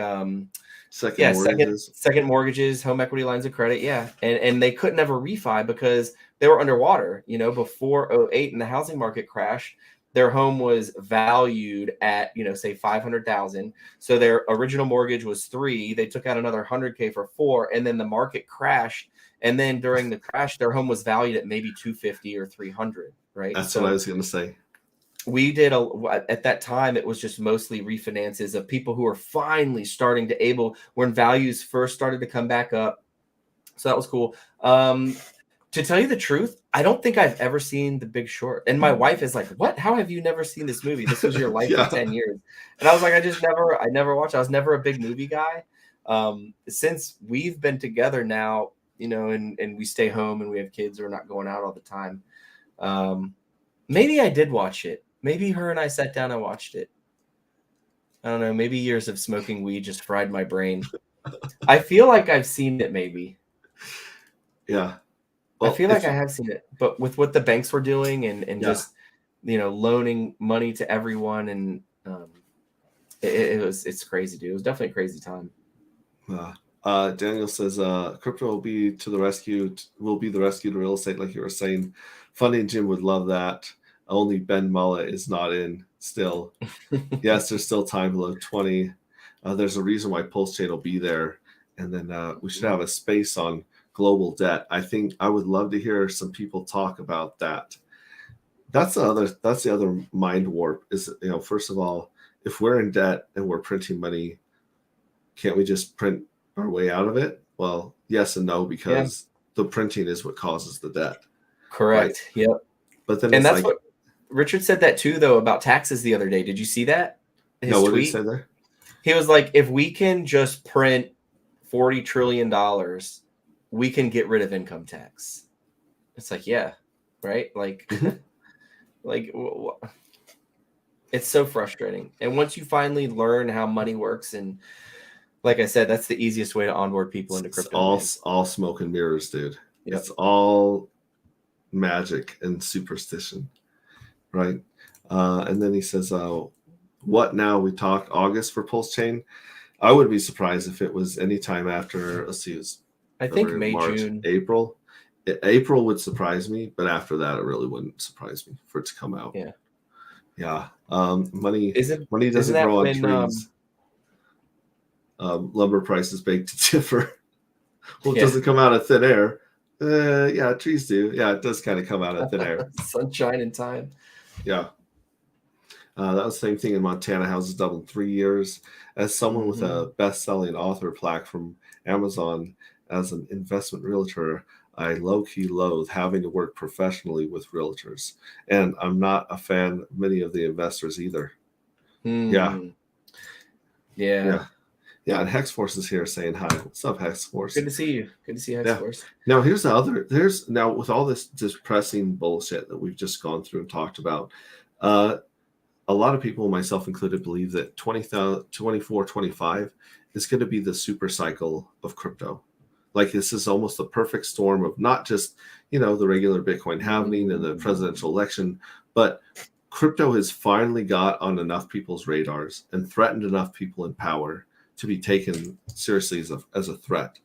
second mortgages, home equity lines of credit. Yeah. And they couldn't ever refi because they were underwater, you know, before 2008 and the housing market crashed. Their home was valued at, you know, say 500,000. So their original mortgage was 3. They took out another 100K for 4, and then the market crashed. And then during the crash, their home was valued at maybe 250 or 300. Right. That's what I was going to say. We did at that time, it was just mostly refinances of people who were finally starting to when values first started to come back up. So that was cool. To tell you the truth, I don't think I've ever seen The Big Short. And my wife is like, "What? How have you never seen this movie? This was your life Yeah. for 10 years." And I was like, I never watched. I was never a big movie guy. Since we've been together now, and we stay home and we have kids, we're not going out all the time. Maybe I did watch it. Maybe her and I sat down and watched it. I don't know. Maybe years of smoking weed just fried my brain. I feel like I've seen it, maybe. Yeah. I feel like I have seen it, but with what the banks were doing and just loaning money to everyone, and it's crazy, dude. It was definitely a crazy time. Daniel says crypto will be the rescue to real estate, like you were saying. Funny and Jim would love that. Only Ben Mullet is not in still. Yes, there's still time below 20. There's a reason why Pulse Chain will be there, and then we should have a space on global debt. I think I would love to hear some people talk about that. That's the other mind warp is, first of all, if we're in debt and we're printing money, can't we just print our way out of it? Well, yes and no, because the printing is what causes the debt. Correct. Right? Yep. But then and that's what Richard said that too, though, about taxes the other day. Did you see that? No, what did he say there? He was like, if we can just print $40 trillion, we can get rid of income tax. It's like, yeah, right? Like, it's so frustrating. And once you finally learn how money works, and like I said, that's the easiest way to onboard people into crypto. It's all smoke and mirrors, dude. Yep. It's all magic and superstition, right? And then he says, what now? We talk August for Pulse Chain. I would be surprised if it was any time after, let's see, I think May, March, June. April. April would surprise me, but after that, it really wouldn't surprise me for it to come out. Yeah. Money doesn't grow on trees. Lumber prices beg to differ. Well, it doesn't come out of thin air. Yeah, trees do. Yeah, it does kind of come out of thin air. Sunshine in time. Yeah. That was the same thing in Montana. Houses doubled 3 years. As someone with a best-selling author plaque from Amazon, as an investment realtor, I low-key loathe having to work professionally with realtors. And I'm not a fan of many of the investors either. Yeah. And Hex Force is here saying hi. What's up, Hex Force? Good to see you. Good to see you, Hex Force. Now, now with all this depressing bullshit that we've just gone through and talked about, a lot of people, myself included, believe that 24, 25 is going to be the super cycle of crypto. Like, this is almost the perfect storm of not just, the regular Bitcoin halving and the presidential election, but crypto has finally got on enough people's radars and threatened enough people in power to be taken seriously as a threat.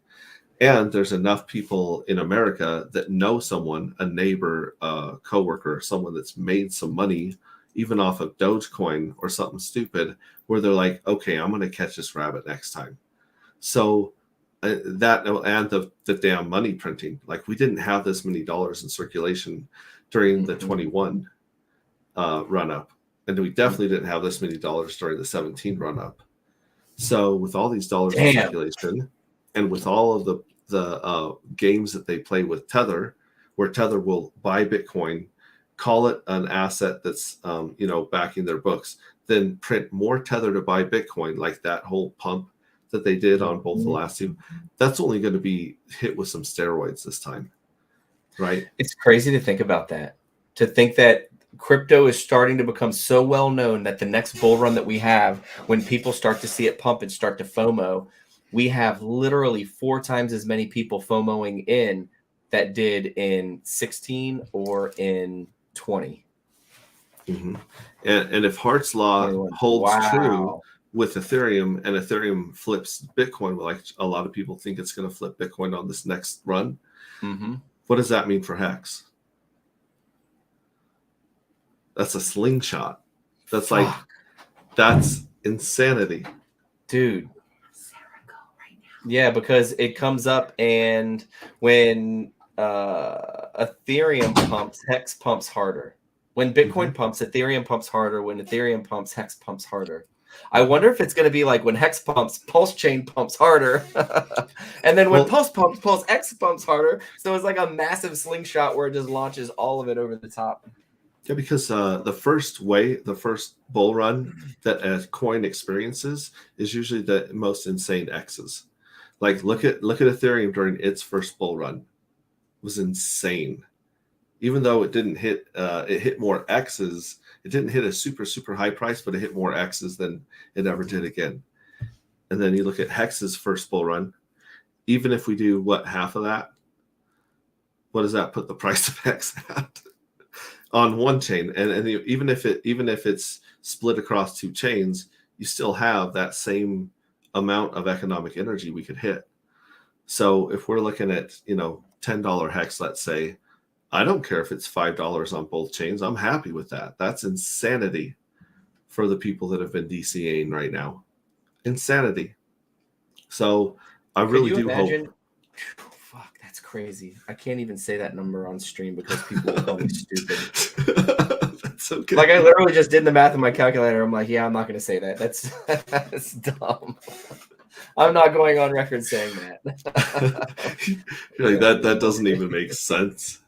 And there's enough people in America that know someone, a neighbor, a coworker, someone that's made some money, even off of Dogecoin or something stupid, where they're like, okay, I'm going to catch this rabbit next time. So that, and the damn money printing, like, we didn't have this many dollars in circulation during the 21 run up. And we definitely didn't have this many dollars during the 17 run up. So with all these dollars in circulation, and with all of the games that they play with Tether, where Tether will buy Bitcoin, call it an asset that's backing their books, then print more Tether to buy Bitcoin, like that whole pump that they did on both the last two, that's only going to be hit with some steroids this time, right? It's crazy to think about that. To think that crypto is starting to become so well known that the next bull run that we have, when people start to see it pump and start to FOMO, we have literally 4 times as many people FOMOing in that did in 16 or in 20. And if Hart's law holds true with Ethereum, and Ethereum flips Bitcoin, like a lot of people think it's going to flip Bitcoin on this next run, what does that mean for Hex? That's a slingshot. That's that's insanity, dude. Yeah, because it comes up, and when Ethereum pumps, Hex pumps harder. When Bitcoin pumps, Ethereum pumps harder. When Ethereum pumps, Hex pumps harder. I wonder if it's going to be like when hex pumps, pulse chain pumps harder. And then when pulse pumps, pulse X pumps harder. So it's like a massive slingshot where it just launches all of it over the top. Yeah, because the first bull run that a coin experiences is usually the most insane X's. Like look at Ethereum during its first bull run. It was insane. Even though it didn't hit, it hit more X's. It didn't hit a super high price, but it hit more X's than it ever did again. And then you look at Hex's first bull run. Even if we do half of that, what does that put the price of Hex at? On one chain, and even if it's split across two chains, you still have that same amount of economic energy we could hit. So if we're looking at $10 Hex, let's say, I don't care if it's $5 on both chains. I'm happy with that. That's insanity for the people that have been DCAing right now. Insanity. So I really do hope. Fuck, that's crazy. I can't even say that number on stream because people will call me stupid. That's okay. Like I literally just did the math in my calculator. I'm like, yeah, I'm not going to say that. That's dumb. I'm not going on record saying that. You're like, that doesn't even make sense.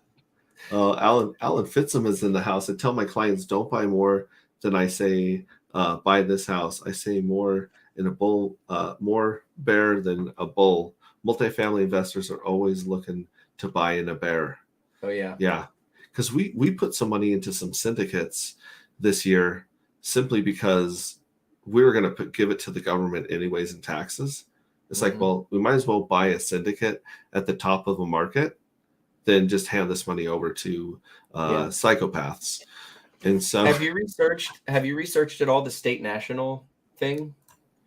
Alan Fitzum is in the house. I tell my clients don't buy more than I say buy this house. I say more in a bull, more bear than a bull. Multifamily investors are always looking to buy in a bear. Oh yeah, yeah. Because we put some money into some syndicates this year simply because we were going to give it to the government anyways in taxes. It's like, well, we might as well buy a syndicate at the top of a market than just hand this money over to psychopaths. And so, have you researched at all the state national thing?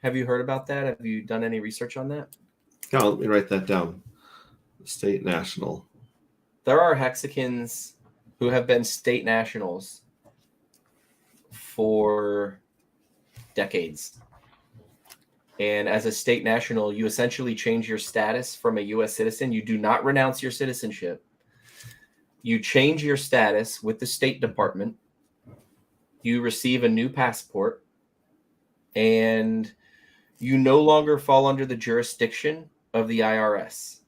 Have you heard about that? Have you done any research on that? Yeah, let me write that down. State national. There are Hexicans who have been state nationals for decades. And as a state national, you essentially change your status from a U.S. citizen. You do not renounce your citizenship. You change your status with the State Department. You receive a new passport. And you no longer fall under the jurisdiction of the IRS.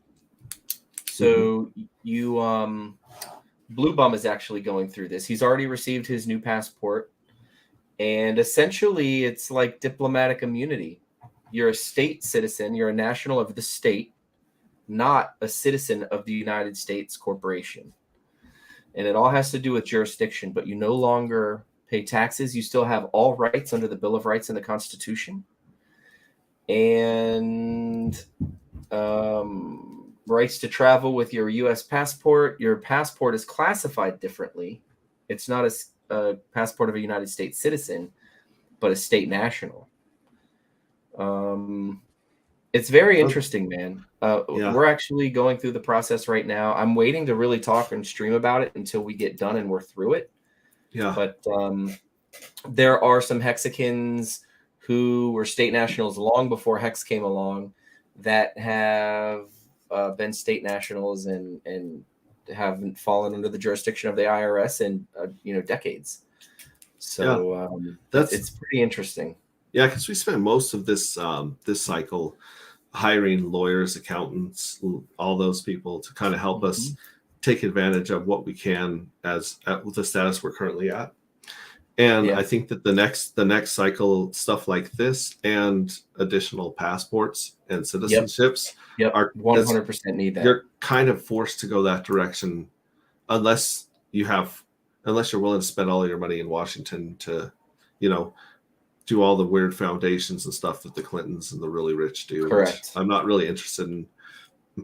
So Blue Bum is actually going through this. He's already received his new passport. And essentially, it's like diplomatic immunity. You're a state citizen. You're a national of the state, not a citizen of the United States corporation. And it all has to do with jurisdiction, but you no longer pay taxes. You still have all rights under the Bill of Rights and the Constitution. And rights to travel with your U.S. passport. Your passport is classified differently. It's not a passport of a United States citizen, but a state national. It's very interesting, man. We're actually going through the process right now. I'm waiting to really talk and stream about it until we get done and we're through it. Yeah. But there are some Hexicans who were state nationals long before Hex came along that have been state nationals and haven't fallen under the jurisdiction of the IRS in decades. So it's pretty interesting. Yeah, because we spent most of this cycle hiring lawyers, accountants, all those people to kind of help us take advantage of what we can with the status we're currently at. And I think that the next cycle, stuff like this and additional passports and citizenships are 100% need that. You're kind of forced to go that direction unless you're willing to spend all your money in Washington to, do all the weird foundations and stuff that the Clintons and the really rich do. Correct. I'm not really interested in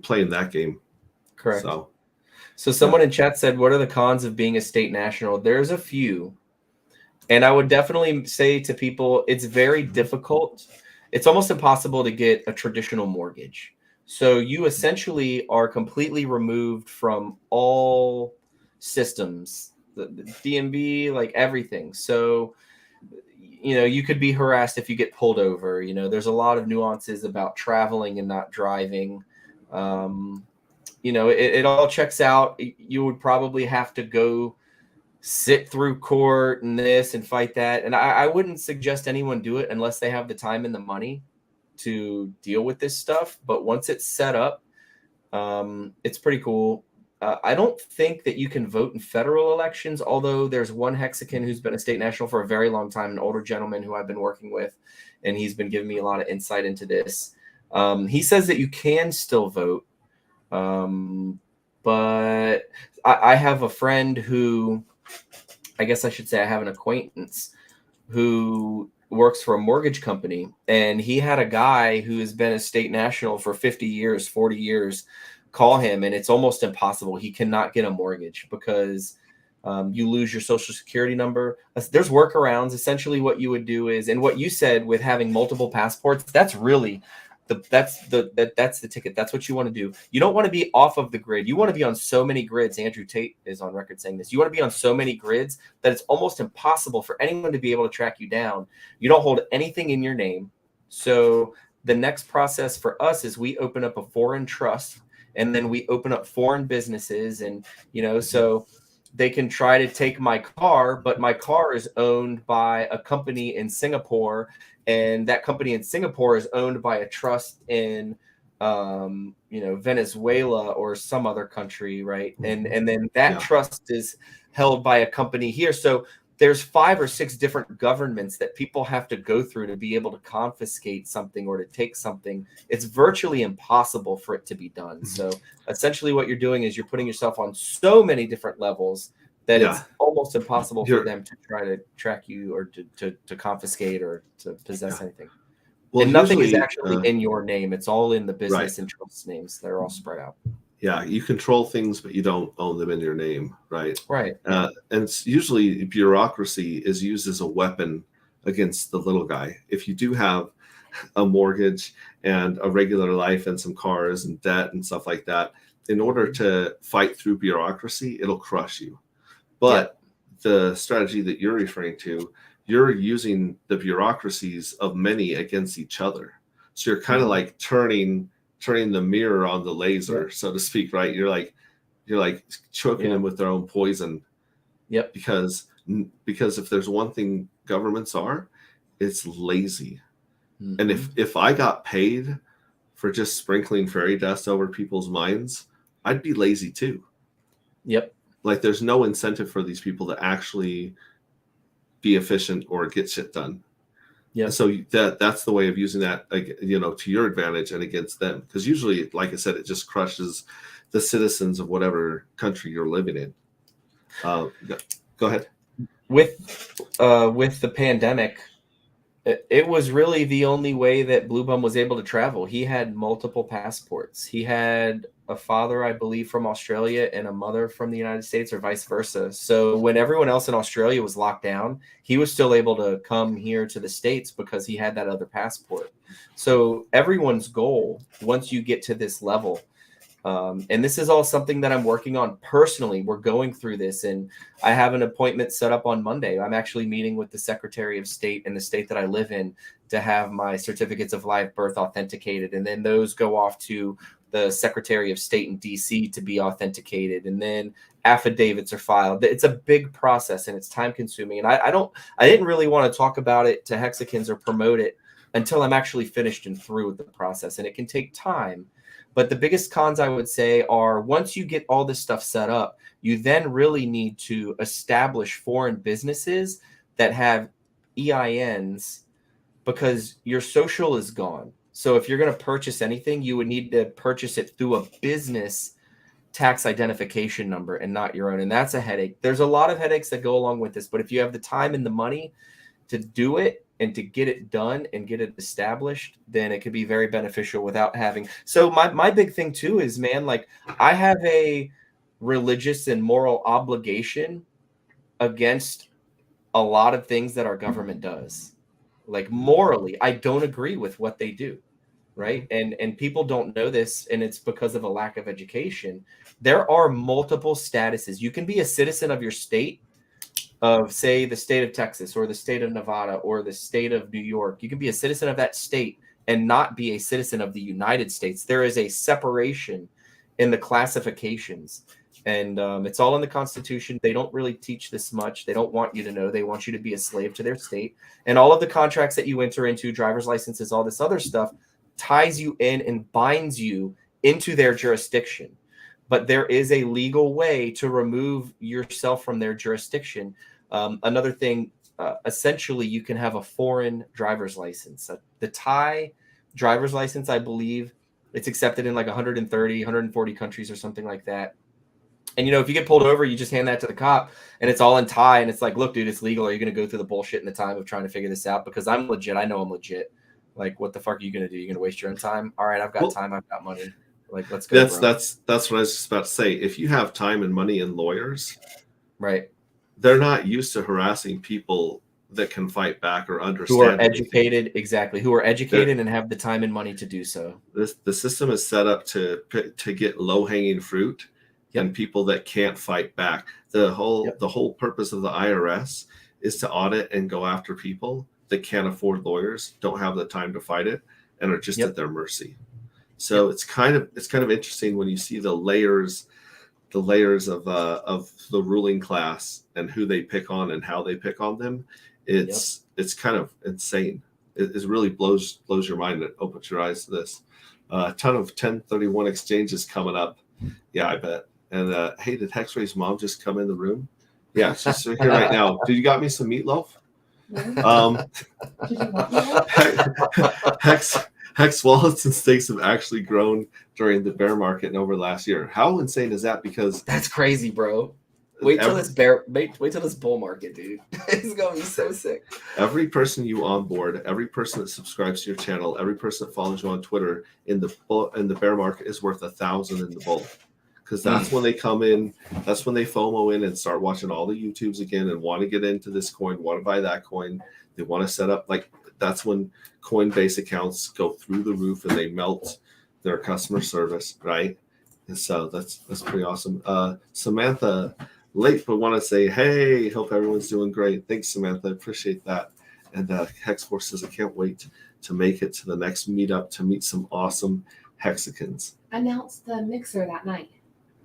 playing that game. Correct. So someone in chat said, what are the cons of being a state national? There's a few. And I would definitely say to people, it's very difficult. It's almost impossible to get a traditional mortgage. So you essentially are completely removed from all systems, the DMV, like everything. So you could be harassed if you get pulled over. There's a lot of nuances about traveling and not driving. It all checks out. You would probably have to go sit through court and this and fight that. And I wouldn't suggest anyone do it unless they have the time and the money to deal with this stuff. But once it's set up, it's pretty cool. I don't think that you can vote in federal elections, although there's one Mexican who's been a state national for a very long time, an older gentleman who I've been working with, and he's been giving me a lot of insight into this. He says that you can still vote, but I have a friend who, I guess I should say I have an acquaintance who works for a mortgage company, and he had a guy who has been a state national for 50 years, 40 years, call him, and it's almost impossible. He cannot get a mortgage because you lose your social security number. There's workarounds. Essentially what you would do is, and what you said with having multiple passports, that's really that's the ticket. That's what you want to do. You don't want to be off of the grid. You want to be on so many grids. Andrew Tate is on record saying this. You want to be on so many grids that it's almost impossible for anyone to be able to track you down. You don't hold anything in your name. So the next process for us is we open up a foreign trust, and then we open up foreign businesses, and so they can try to take my car, but my car is owned by a company in Singapore, and that company in Singapore is owned by a trust in Venezuela or some other country, right? And then that trust is held by a company here. So there's 5 or 6 different governments that people have to go through to be able to confiscate something or to take something. It's virtually impossible for it to be done. So essentially what you're doing is you're putting yourself on so many different levels that it's almost impossible for them to try to track you or to confiscate or to possess anything. Well, and nothing is actually in your name. It's all in the business and trust names. They're all spread out. Yeah, you control things, but you don't own them in your name, right? Right. And it's usually bureaucracy is used as a weapon against the little guy. If you do have a mortgage and a regular life and some cars and debt and stuff like that, in order to fight through bureaucracy, it'll crush you. But the strategy that you're referring to, you're using the bureaucracies of many against each other. So you're kind of like turning the mirror on the laser, so to speak, right? You're like choking them with their own poison. Yep. Because if there's one thing governments are, it's lazy. Mm-hmm. And if I got paid for just sprinkling fairy dust over people's minds, I'd be lazy too. Yep. Like there's no incentive for these people to actually be efficient or get shit done. Yeah. So that's the way of using that, to your advantage and against them. Because usually, like I said, it just crushes the citizens of whatever country you're living in. Go ahead. With the pandemic, it was really the only way that Blue Bum was able to travel. He had multiple passports. He had a father, I believe, from Australia and a mother from the United States, or vice versa. So when everyone else in Australia was locked down, he was still able to come here to the States because he had that other passport. So everyone's goal, once you get to this level, and this is all something that I'm working on personally. We're going through this, and I have an appointment set up on Monday. I'm actually meeting with the Secretary of State in the state that I live in to have my certificates of live birth authenticated. And then those go off to the Secretary of State in DC to be authenticated. And then affidavits are filed. It's a big process and it's time consuming. And I didn't really want to talk about it to Hexicans or promote it until I'm actually finished and through with the process. And it can take time. But the biggest cons, I would say, are once you get all this stuff set up, you then really need to establish foreign businesses that have EINs, because your social is gone. So if you're going to purchase anything, you would need to purchase it through a business tax identification number and not your own. And that's a headache. There's a lot of headaches that go along with this. But if you have the time and the money to do it and to get it done and get it established, then it could be very beneficial without having. So my big thing too is, man, like I have a religious and moral obligation against a lot of things that our government does. Like morally, I don't agree with what they do. Right. And people don't know this, and it's because of a lack of education. There are multiple statuses. You can be a citizen of your state, of say the state of Texas or the state of Nevada or the state of New York. You can be a citizen of that state and not be a citizen of the United States. There is a separation in the classifications. And it's all in the Constitution. They don't really teach this much. They don't want you to know. They want you to be a slave to their state. And all of the contracts that you enter into, driver's licenses, all this other stuff, ties you in and binds you into their jurisdiction. But there is a legal way to remove yourself from their jurisdiction. Another thing, essentially, you can have a foreign driver's license. The Thai driver's license, I believe, it's accepted in like 130, 140 countries or something like that. And, if you get pulled over, you just hand that to the cop and it's all in Thai. And it's like, look, dude, it's legal. Are you going to go through the bullshit and the time of trying to figure this out? Because I'm legit. I know I'm legit. Like, what the fuck are you going to do? You're going to waste your own time? All right, I've got time. I've got money. Like, let's go. That's what I was just about to say. If you have time and money and lawyers, right, they're not used to harassing people that can fight back or understand. Who are educated, exactly. Who are educated and have the time and money to do so. The system is set up to get low-hanging fruit. Yep. And people that can't fight back. The whole purpose of the IRS is to audit and go after people that can't afford lawyers, don't have the time to fight it, and are just at their mercy. So it's kind of interesting when you see the layers of the ruling class and who they pick on and how they pick on them. It's kind of insane. It really blows your mind and opens your eyes to this. A ton of 1031 exchanges coming up. Yeah, I bet. And hey, did Hexray's mom just come in the room? Yeah, she's here right now. Dude, you got me some meatloaf? Hex wallets and stakes have actually grown during the bear market and over last year. How insane is that? Because that's crazy, bro. Wait till this bull market, dude. It's gonna be so sick. Every person you onboard, every person that subscribes to your channel, every person that follows you on Twitter in the bear market is worth 1,000 in the bull. Because that's when they come in, that's when they FOMO in and start watching all the YouTubes again and want to get into this coin, want to buy that coin. They want to set up, like, that's when Coinbase accounts go through the roof and they melt their customer service, right? And so that's pretty awesome. Samantha, late, but want to say, hey, hope everyone's doing great. Thanks, Samantha. I appreciate that. And Hexforce says, I can't wait to make it to the next meetup to meet some awesome Hexicans. Announced the mixer that night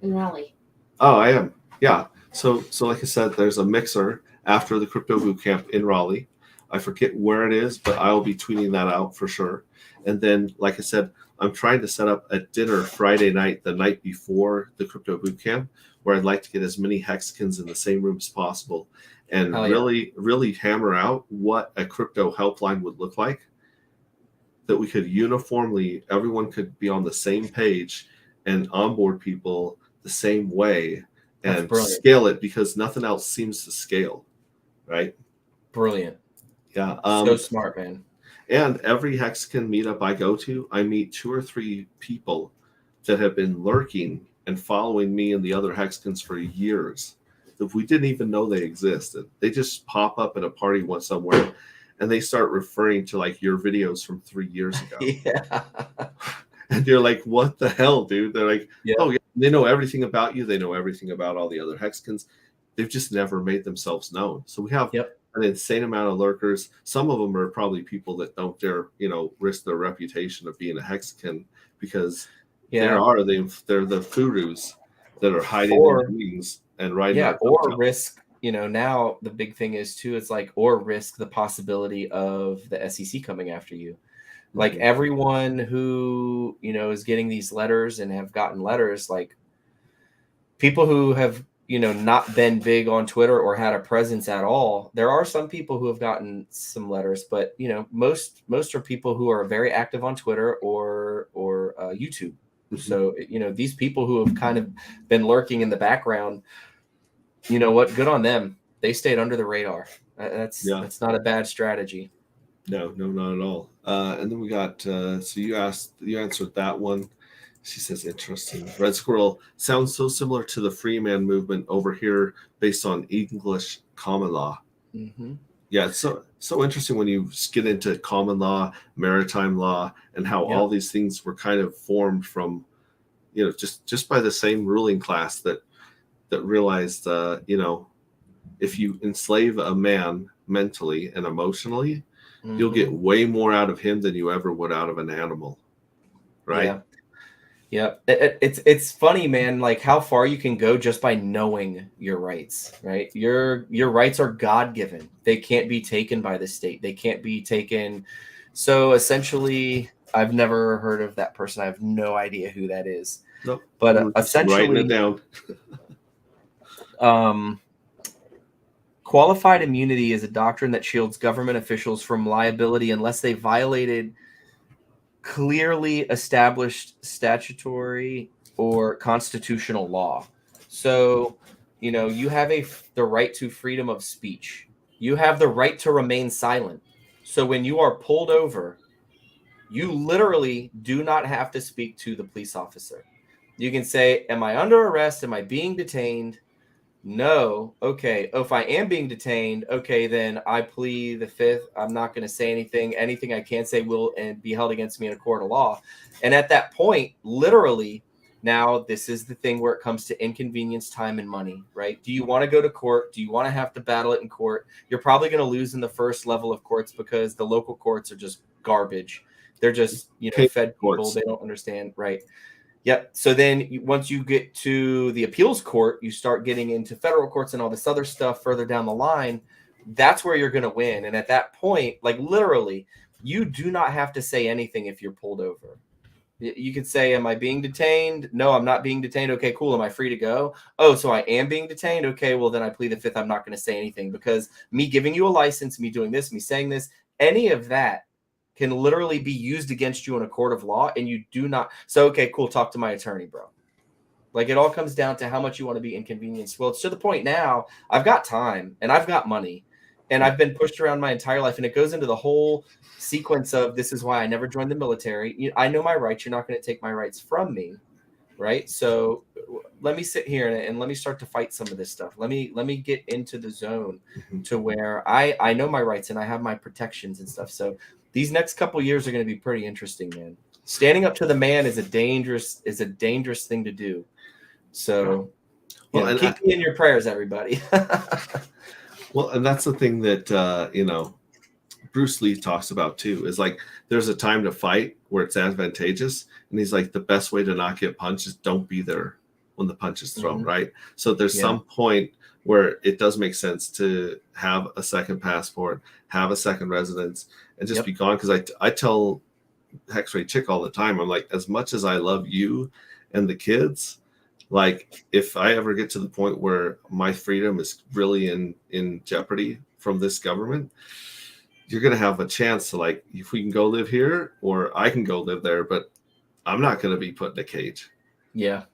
in Raleigh. Oh, I am. Yeah. So like I said, there's a mixer after the crypto boot camp in Raleigh. I forget where it is, but I'll be tweeting that out for sure. And then, like I said, I'm trying to set up a dinner Friday night, the night before the crypto boot camp, where I'd like to get as many Hexicans in the same room as possible and really hammer out what a crypto helpline would look like, that we could uniformly, everyone could be on the same page and onboard people the same way and scale it, because nothing else seems to scale, right? Brilliant. Yeah. So smart, man. And every Hexican meetup I go to, I meet 2 or 3 people that have been lurking and following me and the other Hexicans for years. If we didn't even know they existed, they just pop up at a party once somewhere and they start referring to like your videos from 3 years ago. Yeah. And you're like, what the hell, dude? They're like, oh, yeah, they know everything about you. They know everything about all the other Hexicans. They've just never made themselves known. So we have an insane amount of lurkers. Some of them are probably people that don't dare, risk their reputation of being a Hexican, because they're the furus that are hiding in the wings and riding. Yeah, or risk, now the big thing is too, it's like, or risk the possibility of the SEC coming after you. Like everyone who, is getting these letters and have gotten letters, like people who have, not been big on Twitter or had a presence at all. There are some people who have gotten some letters, but, most are people who are very active on Twitter or YouTube. So, these people who have kind of been lurking in the background, you know what? Good on them. They stayed under the radar. That's not a bad strategy. No, not at all. And then we got, so you answered that one. She says, interesting. Red Squirrel sounds so similar to the free man movement over here based on English common law. Mm-hmm. Yeah, it's so interesting when you get into common law, maritime law, and how all these things were kind of formed from, just by the same ruling class that realized, if you enslave a man mentally and emotionally, you'll get way more out of him than you ever would out of an animal, right? Yep. It's funny, man, like how far you can go just by knowing your rights, right? Your rights are God-given. They can't be taken by the state. They can't be taken. So essentially, I've never heard of that person. I have no idea who that is. Nope. But We're just writing it essentially, down. qualified immunity is a doctrine that shields government officials from liability unless they violated clearly established statutory or constitutional law. So, you have the right to freedom of speech. You have the right to remain silent. So when you are pulled over, you literally do not have to speak to the police officer. You can say, am I under arrest? Am I being detained? No. Okay. If I am being detained, okay, then I plead the fifth. I'm not going to say anything. Anything I can say will and be held against me in a court of law. And at that point, literally, now this is the thing where it comes to inconvenience, time, and money, right? Do you want to go to court? Do you want to have to battle it in court? You're probably going to lose in the first level of courts because the local courts are just garbage. They're just, fed people. Courts. They don't understand, right? Yep. So then once you get to the appeals court, you start getting into federal courts and all this other stuff further down the line. That's where you're going to win. And at that point, like literally, you do not have to say anything if you're pulled over. You could say, am I being detained? No, I'm not being detained. Okay, cool. Am I free to go? Oh, so I am being detained? Okay, well, then I plead the fifth. I'm not going to say anything because me giving you a license, me doing this, me saying this, any of that can literally be used against you in a court of law, and you do not. So, okay, cool. Talk to my attorney, bro. Like it all comes down to how much you want to be inconvenienced. Well, it's to the point now I've got time and I've got money and I've been pushed around my entire life. And it goes into the whole sequence of this is why I never joined the military. I know my rights. You're not going to take my rights from me. Right. So let me sit here and let me start to fight some of this stuff. Let me get into the zone to where I know my rights and I have my protections and stuff. So these next couple of years are going to be pretty interesting, man. Standing up to the man is a dangerous thing to do. So, well, keep me in your prayers, everybody. Well, and that's the thing that Bruce Lee talks about too. Is like there's a time to fight where it's advantageous, and he's like the best way to not get punched is don't be there when the punch is thrown, right? So there's some point where it does make sense to have a second passport, have a second residence, and just be gone. Because I tell X-Ray Chick all the time, I'm like, as much as I love you and the kids, like if I ever get to the point where my freedom is really in jeopardy from this government, you're going to have a chance to like, if we can go live here or I can go live there, but I'm not going to be put in a cage. Yeah.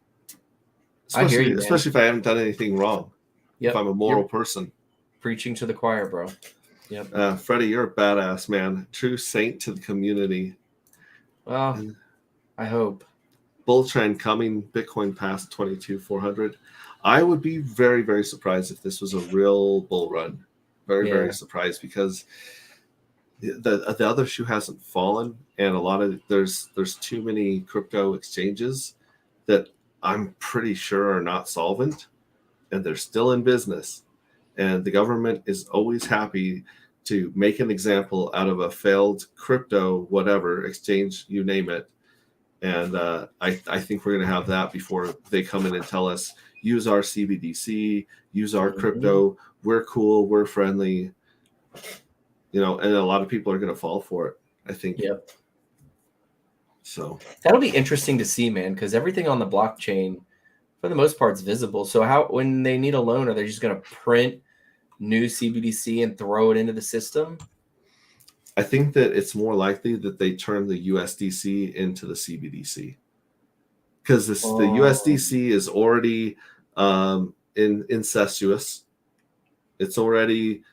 Especially, I hear you, man. especially if I haven't done anything wrong. If I'm a moral person. Preaching to the choir, bro. Yep. Freddie, you're a badass, man. True saint to the community. Well, I hope. Bull trend coming, Bitcoin past 22,400. I would be very, very surprised if this was a real bull run. Very surprised because the other shoe hasn't fallen, and a lot of there's too many crypto exchanges that I'm pretty sure are not solvent, and they're still in business. And the government is always happy to make an example out of a failed crypto, whatever exchange, you name it. And I think we're going to have that before they come in and tell us, use our CBDC, use our crypto. We're cool. We're friendly. And a lot of people are going to fall for it, I think. Yep. So that'll be interesting to see, man, because everything on the blockchain, for the most part, is visible. So when they need a loan, are they just going to print new CBDC and throw it into the system? I think that it's more likely that they turn the USDC into the CBDC because the USDC is already incestuous. It's already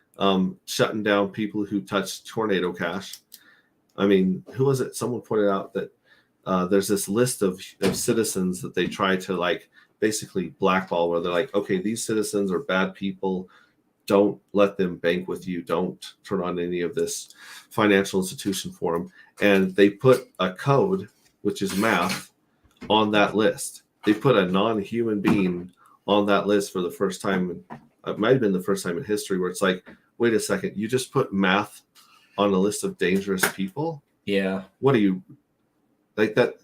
shutting down people who touch Tornado Cash. I mean, who was it? Someone pointed out that there's this list of citizens that they try to like basically blackball, where they're like, okay, these citizens are bad people. Don't let them bank with you. Don't turn on any of this financial institution for them. And they put a code, which is math, on that list. They put a non-human being on that list for the first time. It might have been the first time in history where it's like, wait a second, you just put math on a list of dangerous people? Yeah. What are you like that?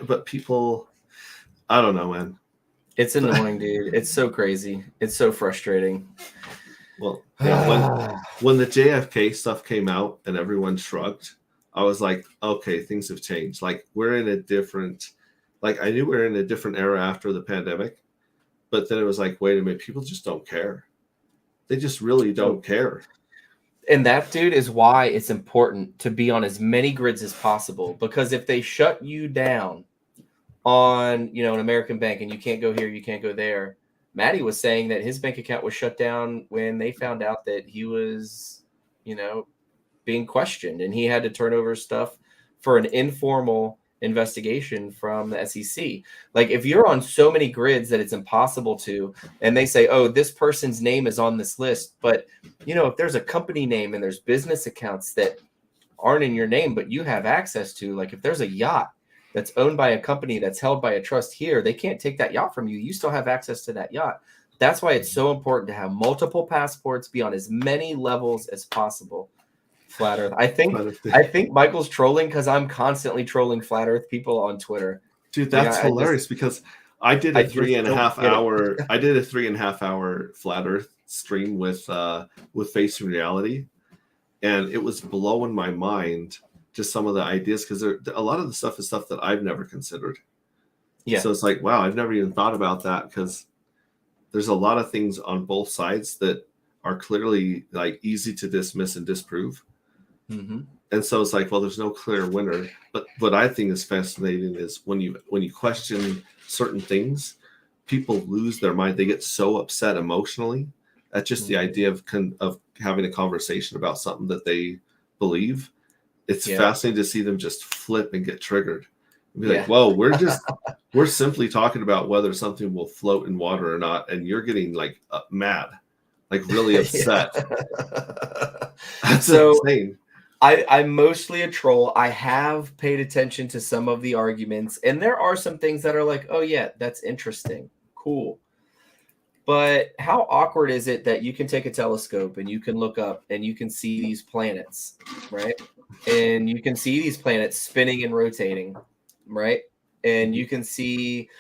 But people, I don't know, man. It's annoying, dude. It's so crazy. It's so frustrating. Well, when the JFK stuff came out and everyone shrugged, I was like, okay, things have changed. Like we're in a different, like I knew we were in a different era after the pandemic, but then it was like, wait a minute, people just don't care. They just really don't care. And that, dude, is why it's important to be on as many grids as possible. Because if they shut you down on, an American bank and you can't go here, you can't go there. Maddie was saying that his bank account was shut down when they found out that he was, being questioned, and he had to turn over stuff for an informal investigation from the SEC. Like if you're on so many grids that it's impossible to, and they say, oh, this person's name is on this list, but if there's a company name and there's business accounts that aren't in your name, but you have access to, like if there's a yacht that's owned by a company that's held by a trust here, they can't take that yacht from you. You still have access to that yacht. That's why it's so important to have multiple passports, be on as many levels as possible. Flat Earth. I think Michael's trolling because I'm constantly trolling Flat Earth people on Twitter. Dude, that's hilarious because I did a 3.5 hour. I did a 3.5 hour Flat Earth stream with Face Reality, and it was blowing my mind just some of the ideas because a lot of the stuff is stuff that I've never considered. Yeah. So it's like, wow, I've never even thought about that because there's a lot of things on both sides that are clearly like easy to dismiss and disprove. Mm-hmm. And so it's like, well, there's no clear winner. But what I think is fascinating is when you question certain things, people lose their mind. They get so upset emotionally at just the idea of having a conversation about something that they believe. It's fascinating to see them just flip and get triggered. And be like, whoa, we're simply talking about whether something will float in water or not, and you're getting like mad, like really upset. That's so insane. I'm mostly a troll. I have paid attention to some of the arguments, and there are some things that are like, oh yeah, that's interesting. Cool. But how awkward is it that you can take a telescope and you can look up and you can see these planets, right? And you can see these planets spinning and rotating, right? And you can see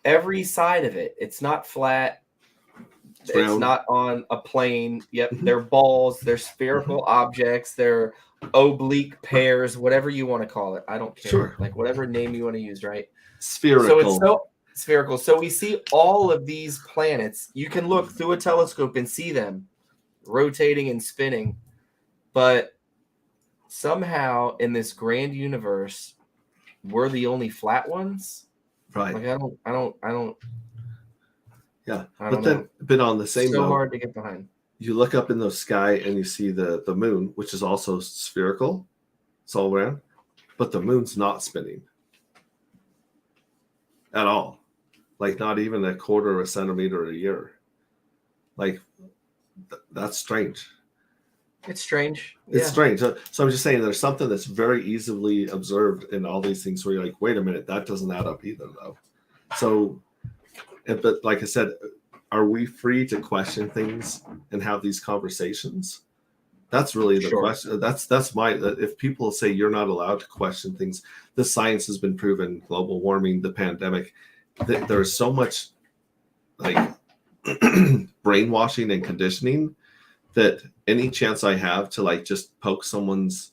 every side of it. It's not flat. It's not on a plane. Yep, they're balls. They're spherical objects. They're oblique pairs, whatever you want to call it. I don't care. Sure. Like whatever name you want to use, right? Spherical. So it's so spherical. So we see all of these planets. You can look through a telescope and see them rotating and spinning. But somehow in this grand universe, we're the only flat ones. Right. Like I don't. Yeah, but on the same note, hard to get behind. You look up in the sky and you see the moon, which is also spherical. It's all around, but the moon's not spinning at all. Like not even a quarter of a centimeter a year. Like that's strange. It's strange. It's strange. So I'm just saying there's something that's very easily observed in all these things where you're like, wait a minute, that doesn't add up either though. So but like I said, are we free to question things and have these conversations? That's really the question. That's if people say you're not allowed to question things, the science has been proven, global warming, the pandemic, there's so much like brainwashing and conditioning that any chance I have to like just poke someone's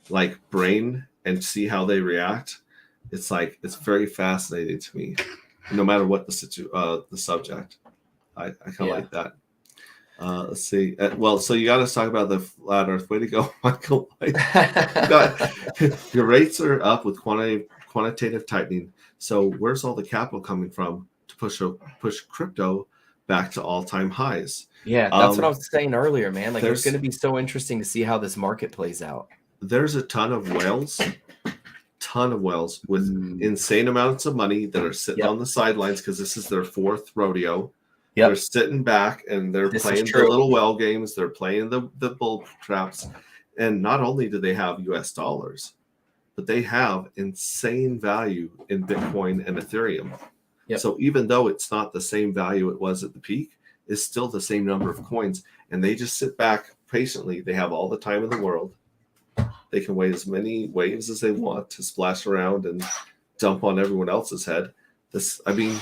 like brain and see how they react, it's like, it's very fascinating to me. No matter what the subject, I kind of like that. Let's see. So you got to talk about the flat Earth. Way to go, Michael. Your rates are up with quantitative tightening. So where's all the capital coming from to push crypto back to all-time highs? Yeah, that's what I was saying earlier, man. Like it's going to be so interesting to see how this market plays out. There's a ton of whales with insane amounts of money that are sitting on the sidelines because this is their fourth rodeo. They're sitting back and they're playing the little whale games. They're playing the bull traps. And not only do they have US dollars, but they have insane value in Bitcoin and Ethereum. So even though it's not the same value it was at the peak, it's still the same number of coins. And they just sit back patiently. They have all the time in the world. They can wait as many waves as they want to splash around and dump on everyone else's head. I mean,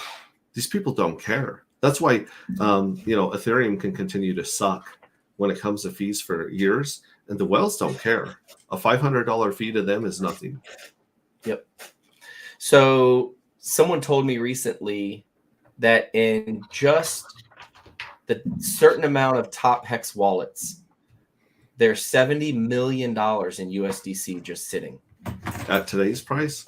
these people don't care. That's why, Ethereum can continue to suck when it comes to fees for years, and the whales don't care. A $500 fee to them is nothing. Yep. So someone told me recently that in just the certain amount of top hex wallets, there's $70 million in USDC just sitting. At today's price?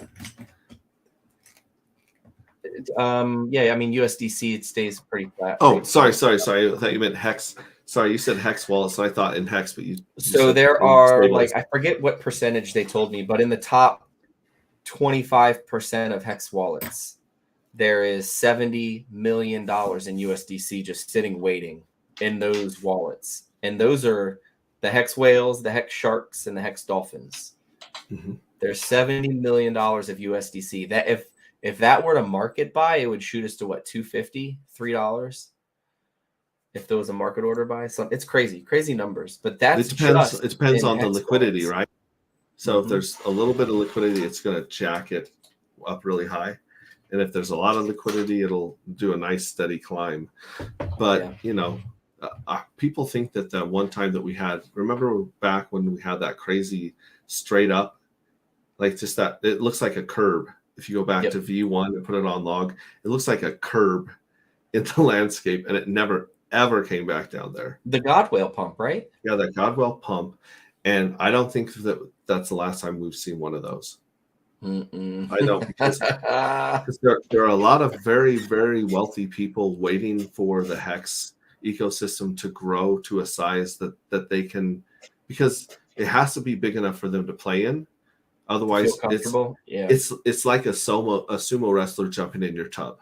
Yeah, I mean USDC, it stays pretty flat. Oh, sorry. I thought you meant hex. Sorry, you said hex wallet, so I thought in hex, but you so there are like, I forget what percentage they told me, but in the top 25% of hex wallets, there is $70 million in USDC just sitting waiting in those wallets. And those are the hex whales, the hex sharks, and the hex dolphins. Mm-hmm. There's $70 million of USDC. That if that were to market buy, it would shoot us to what, $2.50, $3? If there was a market order buy. So it's crazy numbers. But that's it depends on the liquidity, wallets. right? So if there's a little bit of liquidity, it's going to jack it up really high. And if there's a lot of liquidity, it'll do a nice steady climb. But, people think that the one time that we had, remember back when we had that crazy straight up, like just that, it looks like a curb. If you go back to V1 and put it on log, it looks like a curb in the landscape, and it never, ever came back down there. The God whale pump, right? Yeah, that God whale pump. And I don't think that that's the last time we've seen one of those. Mm-mm. I don't, because there are a lot of very, very wealthy people waiting for the hex ecosystem to grow to a size that they can, because it has to be big enough for them to play in. Otherwise, it's like a sumo wrestler jumping in your tub,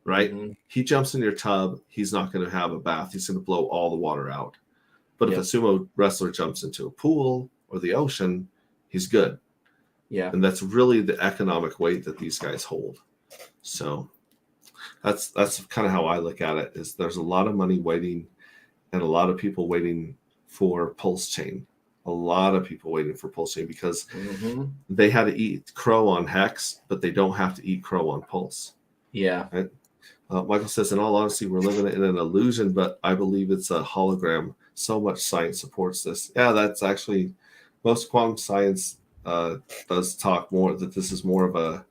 right? Mm-hmm. He jumps in your tub, he's not going to have a bath. He's going to blow all the water out. But if a sumo wrestler jumps into a pool or the ocean, he's good. Yeah. And that's really the economic weight that these guys hold. So that's kind of how I look at it, is there's a lot of money waiting and a lot of people waiting for Pulse Chain. A lot of people waiting for Pulse Chain because they had to eat crow on Hex, but they don't have to eat crow on Pulse. Yeah. Right? Michael says, in all honesty, we're living in an illusion, but I believe it's a hologram. So much science supports this. Yeah, that's actually, most quantum science does talk more that this is more of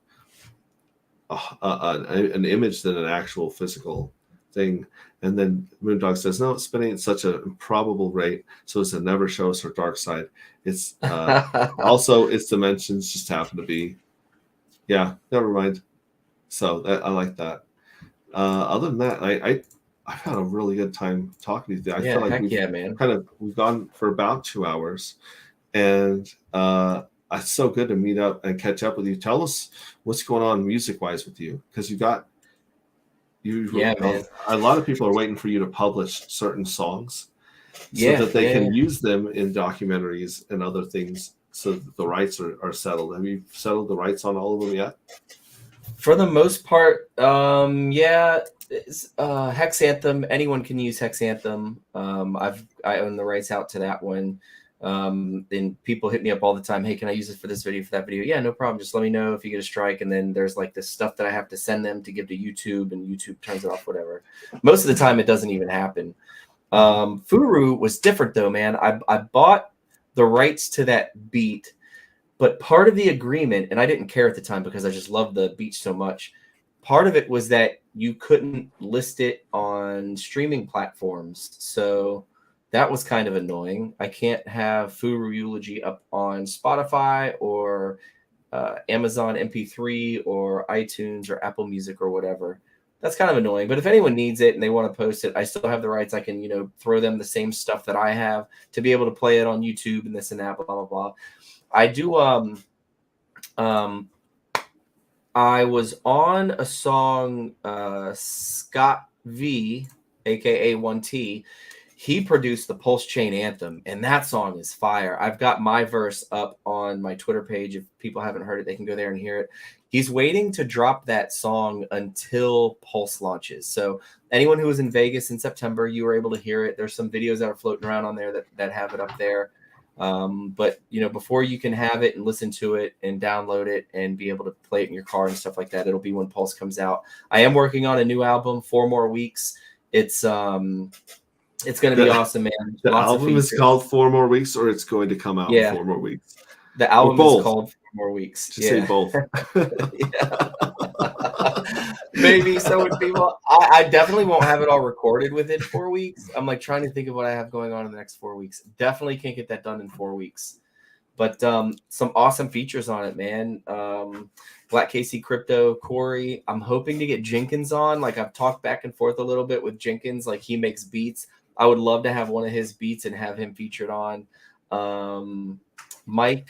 an image than an actual physical thing. And then Moondog says, no, it's spinning at such an improbable rate, so as to never show us her dark side. It's also its dimensions just happen to be, never mind. So I like that. Other than that, I've had a really good time talking to you. I feel like we've gone for about 2 hours, and it's so good to meet up and catch up with you. Tell us what's going on music-wise with you, because man. A lot of people are waiting for you to publish certain songs so that they can use them in documentaries and other things, so that the rights are settled. Have you settled the rights on all of them yet? For the most part, Hex Anthem. Anyone can use Hex Anthem. I own the rights out to that one. And people hit me up all the time. Hey, can I use it for this video, for that video? Yeah, no problem. Just let me know if you get a strike. And then there's like this stuff that I have to send them to give to YouTube, and YouTube turns it off, whatever. Most of the time, it doesn't even happen. Furu was different though, man. I bought the rights to that beat, but part of the agreement, and I didn't care at the time because I just loved the beat so much. Part of it was that you couldn't list it on streaming platforms. So that was kind of annoying. I can't have Furu Eulogy up on Spotify or Amazon MP3 or iTunes or Apple Music or whatever. That's kind of annoying. But if anyone needs it and they want to post it, I still have the rights. I can, throw them the same stuff that I have to be able to play it on YouTube and this and that, blah, blah, blah. I do. I was on a song, Scott V, aka 1T. He produced the Pulse Chain Anthem, and that song is fire. I've got my verse up on my Twitter page. If people haven't heard it, they can go there and hear it. He's waiting to drop that song until Pulse launches. So anyone who was in Vegas in September, you were able to hear it. There's some videos that are floating around on there that have it up there. But before you can have it and listen to it and download it and be able to play it in your car and stuff like that, it'll be when Pulse comes out. I am working on a new album, 4 more weeks. It's going to be awesome, man. The Lots of album is features. called 4 More Weeks, or it's going to come out in Yeah. 4 more weeks. The album both. is called 4 More Weeks. Just say both. Maybe so would people. I definitely won't have it all recorded within 4 weeks. I'm like trying to think of what I have going on in the next 4 weeks. Definitely can't get that done in 4 weeks. But some awesome features on it, man. Black Casey Crypto, Corey. I'm hoping to get Jenkins on. Like I've talked back and forth a little bit with Jenkins. Like he makes beats. I would love to have one of his beats and have him featured on. Mike.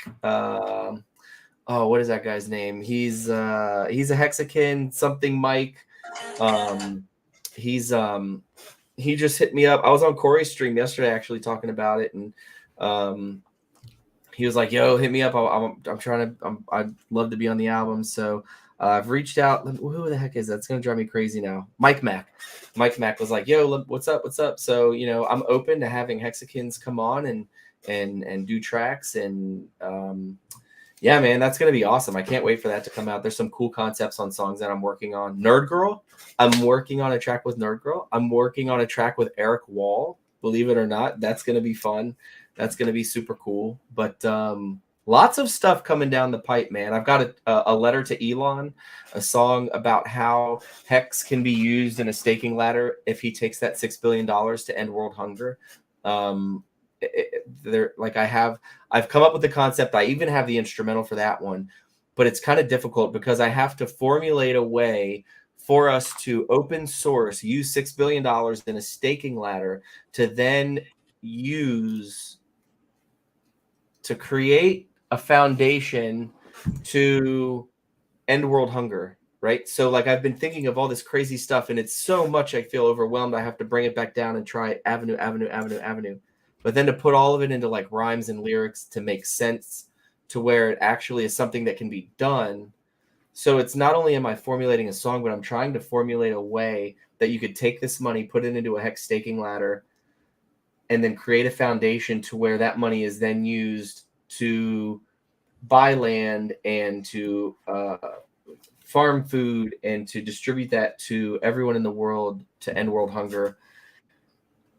What is that guy's name? He's a Hexakin something Mike. He just hit me up. I was on Corey's stream yesterday actually talking about it, and he was like, "Yo, hit me up. I'd love to be on the album." So I've reached out. Who the heck is that? It's gonna drive me crazy now. Mike Mack. Mike Mack was like, "Yo, what's up? What's up?" So I'm open to having Hexakins come on and do tracks and yeah, man, that's going to be awesome. I can't wait for that to come out. There's some cool concepts on songs that I'm working on. Nerd Girl, I'm working on a track with Nerd Girl. I'm working on a track with Eric Wall. Believe it or not, that's going to be fun. That's going to be super cool. But lots of stuff coming down the pipe, man. I've got a letter to Elon, a song about how Hex can be used in a staking ladder if he takes that $6 billion to end world hunger. I've come up with the concept. I even have the instrumental for that one, but it's kind of difficult because I have to formulate a way for us to open source, use $6 billion in a staking ladder to then use to create a foundation to end world hunger. Right. So like I've been thinking of all this crazy stuff and it's so much I feel overwhelmed. I have to bring it back down and try avenue. But then to put all of it into like rhymes and lyrics to make sense to where it actually is something that can be done. So it's not only am I formulating a song, but I'm trying to formulate a way that you could take this money, put it into a Hex staking ladder, and then create a foundation to where that money is then used to buy land and to farm food and to distribute that to everyone in the world to end world hunger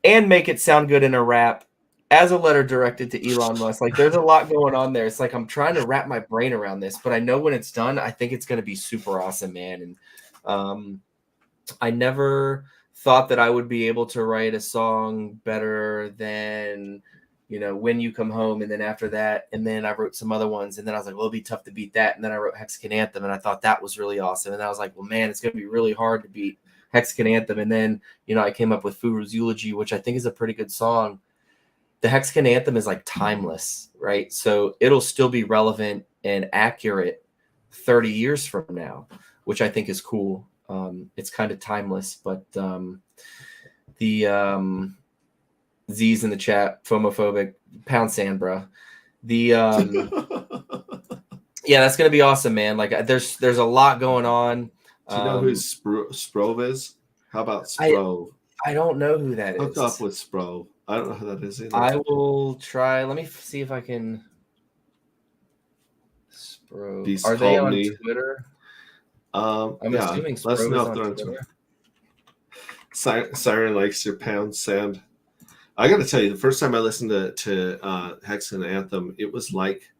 and make it sound good in a rap as a letter directed to Elon Musk. Like there's a lot going on there. It's like I'm trying to wrap my brain around this, but I know when it's done, I think it's going to be super awesome, man. And I never thought that I would be able to write a song better than, When You Come Home. And then after that, and then I wrote some other ones. And then I was like, well, it'll be tough to beat that. And then I wrote Hexagon Anthem. And I thought that was really awesome. And I was like, well, man, it's going to be really hard to beat Hexagon Anthem. And then, I came up with Furu's Eulogy, which I think is a pretty good song. The Hexagon Anthem is like timeless, right? So it'll still be relevant and accurate 30 years from now, which I think is cool. It's kind of timeless, but the Z's in the chat, FOMophobic, pound sand, bro. Yeah, that's gonna be awesome, man. Like there's a lot going on. Do you know who Sprove is? How about Sprove? I don't know who that is. Hook up with Sprove. I don't know who that is either. I will try. Let me see if I can. Sprove. Are they on Twitter? I'm assuming Sprove is on Twitter. Siren likes your pound sand. I got to tell you, the first time I listened to Hexagon Anthem, it was like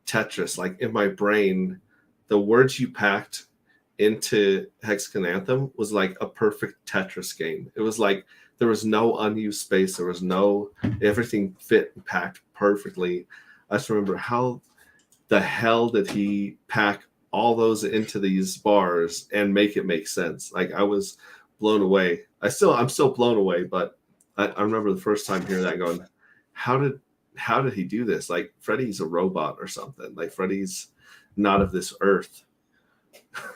Tetris. Like in my brain, the words you packed into Hexagon Anthem was like a perfect Tetris game. It was like there was no unused space. There was everything fit and packed perfectly. I just remember how the hell did he pack all those into these bars and make it make sense? Like I was blown away. I'm still blown away, but I remember the first time hearing that going, how did he do this? Like Freddie's a robot or something. Like Freddie's not of this earth.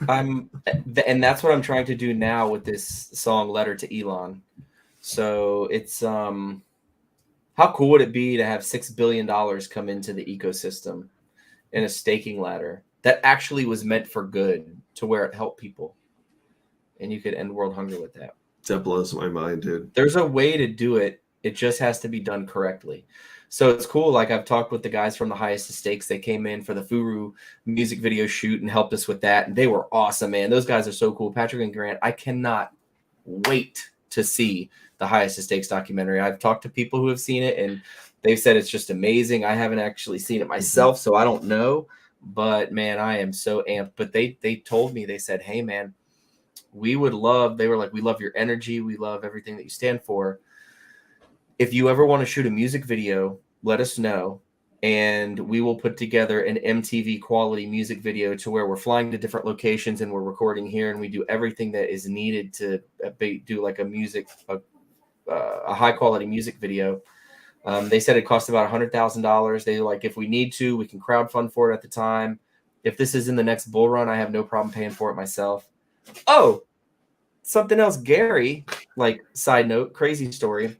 And that's what I'm trying to do now with this song Letter to Elon. So it's how cool would it be to have $6 billion come into the ecosystem in a staking ladder that actually was meant for good to where it helped people and you could end world hunger with that. That blows my mind, dude. There's a way to do it. It just has to be done correctly. So it's cool. Like I've talked with the guys from the Highest of Stakes. They came in for the Furu music video shoot and helped us with that. And they were awesome, man. Those guys are so cool. Patrick and Grant, I cannot wait to see the Highest of Stakes documentary. I've talked to people who have seen it and they've said it's just amazing. I haven't actually seen it myself, so I don't know. But man, I am so amped. But they told me, they said, hey man, we would love, they were like, we love your energy. We love everything that you stand for. If you ever want to shoot a music video, let us know. And we will put together an MTV quality music video to where we're flying to different locations and we're recording here. And we do everything that is needed to do like a high quality music video. They said it cost about $100,000. They were like, if we need to, we can crowdfund for it at the time. If this is in the next bull run, I have no problem paying for it myself. Oh, something else, Gary, like side note, crazy story.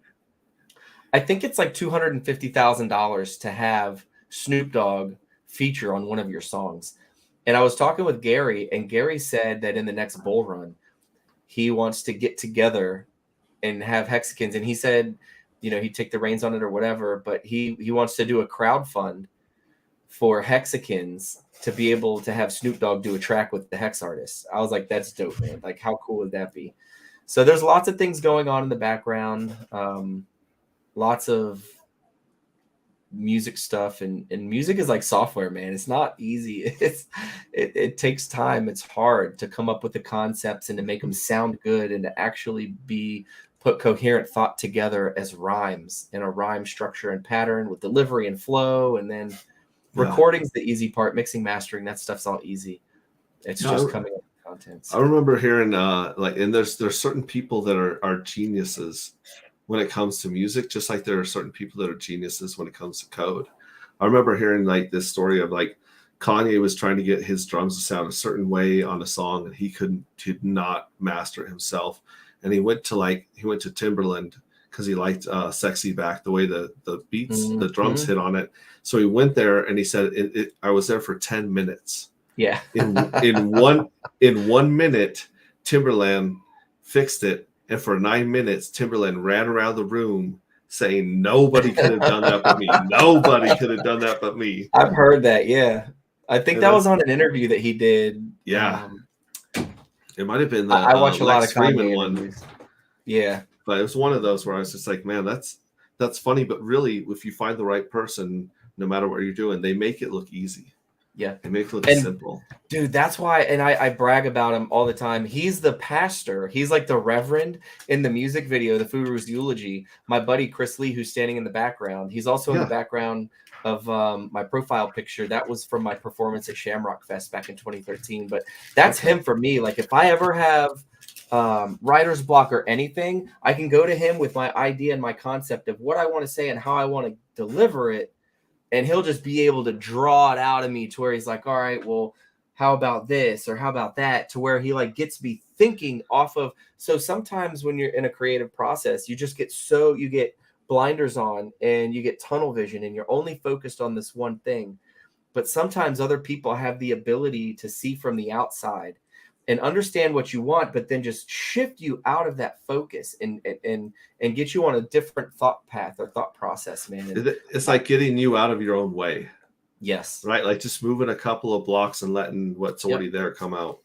I think it's like $250,000 to have Snoop Dogg feature on one of your songs. And I was talking with Gary, and Gary said that in the next bull run, he wants to get together and have Hexicans. And he said, you know, he'd take the reins on it or whatever, but he wants to do a crowdfund for Hexicans to be able to have Snoop Dogg do a track with the Hex artists. I was like, that's dope, man. Like, how cool would that be? So there's lots of things going on in the background. Lots of music stuff, and music is like software, man. It's not easy. It takes time. It's hard to come up with the concepts and to make them sound good and to actually put coherent thought together as rhymes in a rhyme structure and pattern with delivery and flow. And then recording's the easy part. Mixing, mastering, that stuff's all easy. It's just coming up with content. I remember hearing and there's certain people that are geniuses when it comes to music, just like there are certain people that are geniuses when it comes to code. I remember hearing like this story of like Kanye was trying to get his drums to sound a certain way on a song and he could not master it himself. And he went to Timberland because he liked Sexy Back, the way the beats, the drums hit on it. So he went there and he said, I was there for 10 minutes. Yeah. in 1 minute, Timberland fixed it. And for 9 minutes, Timberland ran around the room saying, nobody could have done that but me. Nobody could have done that but me. I've heard that, yeah. I think that was on an interview that he did. Yeah. It might have been the I watch a lot of Freeman one. Interviews. Yeah. But it was one of those where I was just like, man, that's funny. But really, if you find the right person, no matter what you're doing, they make it look easy. Yeah. They make it look simple. Dude, that's why, and I brag about him all the time. He's the pastor. He's like the reverend in the music video, the Furu's Eulogy. My buddy Chris Lee, who's standing in the background, he's also in the background of my profile picture. That was from my performance at Shamrock Fest back in 2013. But that's him for me. Like if I ever have writer's block or anything, I can go to him with my idea and my concept of what I want to say and how I want to deliver it. And he'll just be able to draw it out of me to where he's like, all right, well, how about this or how about that? To where he like gets me thinking off of. So sometimes when you're in a creative process, you just you get blinders on and you get tunnel vision and you're only focused on this one thing. But sometimes other people have the ability to see from the outside and understand what you want, but then just shift you out of that focus and get you on a different thought path or thought process, man. And it's like getting you out of your own way. Yes. Right? Like just moving a couple of blocks and letting what's already there come out.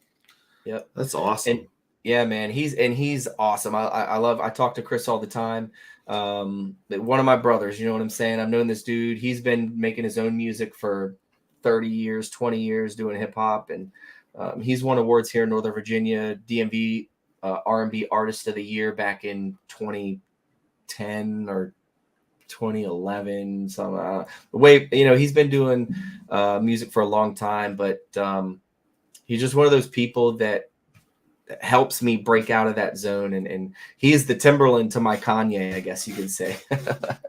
Yep. That's awesome. And yeah, man, he's awesome. I talk to Chris all the time. One of my brothers, you know what I'm saying? I've known this dude. He's been making his own music for 30 years, 20 years doing hip hop. And he's won awards here in Northern Virginia, DMV R&B Artist of the Year back in 2010 or 2011. Some he's been doing music for a long time, but he's just one of those people that helps me break out of that zone, and he is the Timberland to my Kanye, I guess you could say.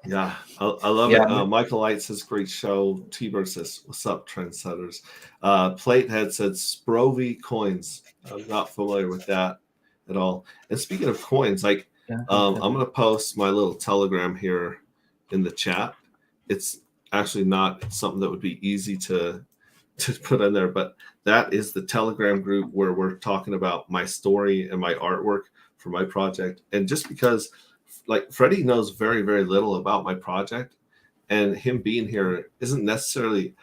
Yeah, I love it. Michael Light says, great show. T-Bird says, what's up, trendsetters? Platehead said, Sprovy coins. I'm not familiar with that at all. And speaking of coins, I'm going to post my little Telegram here in the chat. It's actually not something that would be easy to put in there, but that is the Telegram group where we're talking about my story and my artwork for my project. And just because like Freddie knows very, very little about my project, and him being here isn't necessarily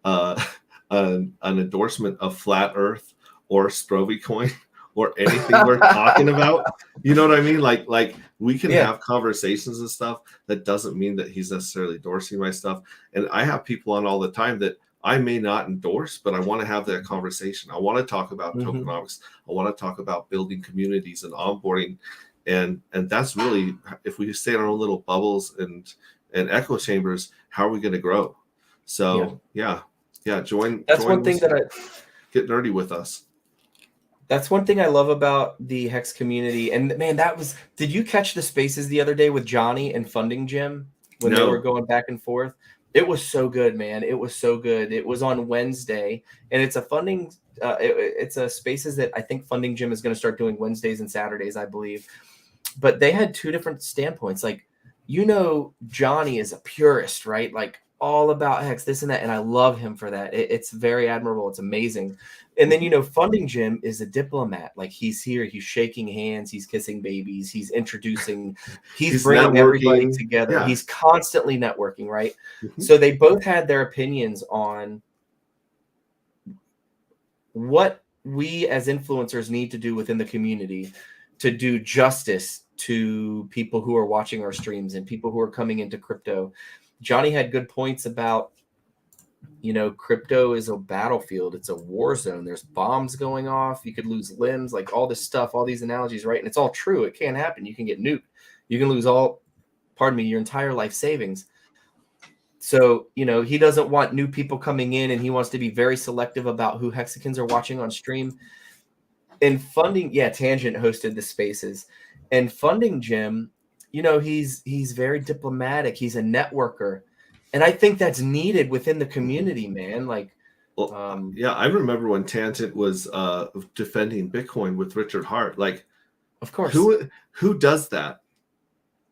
an endorsement of flat Earth or Sprovy coin or anything we're talking about. You know what I mean? Like we can have conversations and stuff. That doesn't mean that he's necessarily endorsing my stuff. And I have people on all the time that I may not endorse, but I want to have that conversation. I want to talk about tokenomics. I want to talk about building communities and onboarding. And that's really, if we stay in our own little bubbles and echo chambers, how are we going to grow? So yeah. Join. That's one thing that get nerdy with us. That's one thing I love about the Hex community. And man, did you catch the spaces the other day with Johnny and Funding Jim when they were going back and forth? It was so good, man. It was so good. It was on Wednesday, and it's a funding. It's a spaces that I think Funding Jim is going to start doing Wednesdays and Saturdays, I believe. But they had two different standpoints. Like, Johnny is a purist, right? Like all about Hex, this and that, and I love him for that. It's very admirable. It's amazing. And then Funding Jim is a diplomat. Like, he's here, he's shaking hands, he's kissing babies, he's introducing, he's bringing networking. Everybody together. Yeah. He's constantly networking, right? So they both had their opinions on what we as influencers need to do within the community to do justice to people who are watching our streams and people who are coming into crypto. Johnny had good points about, crypto is a battlefield. It's a war zone. There's bombs going off. You could lose limbs, like all this stuff, all these analogies, right? And it's all true. It can happen. You can get nuked. You can lose your entire life savings. So, he doesn't want new people coming in, and he wants to be very selective about who Hexicans are watching on stream. And Funding, Tangent hosted the spaces. And Funding Jim, he's very diplomatic. He's a networker. And I think that's needed within the community, man. Like, I remember when Tangent was defending Bitcoin with Richard Hart. Like, of course, who does that?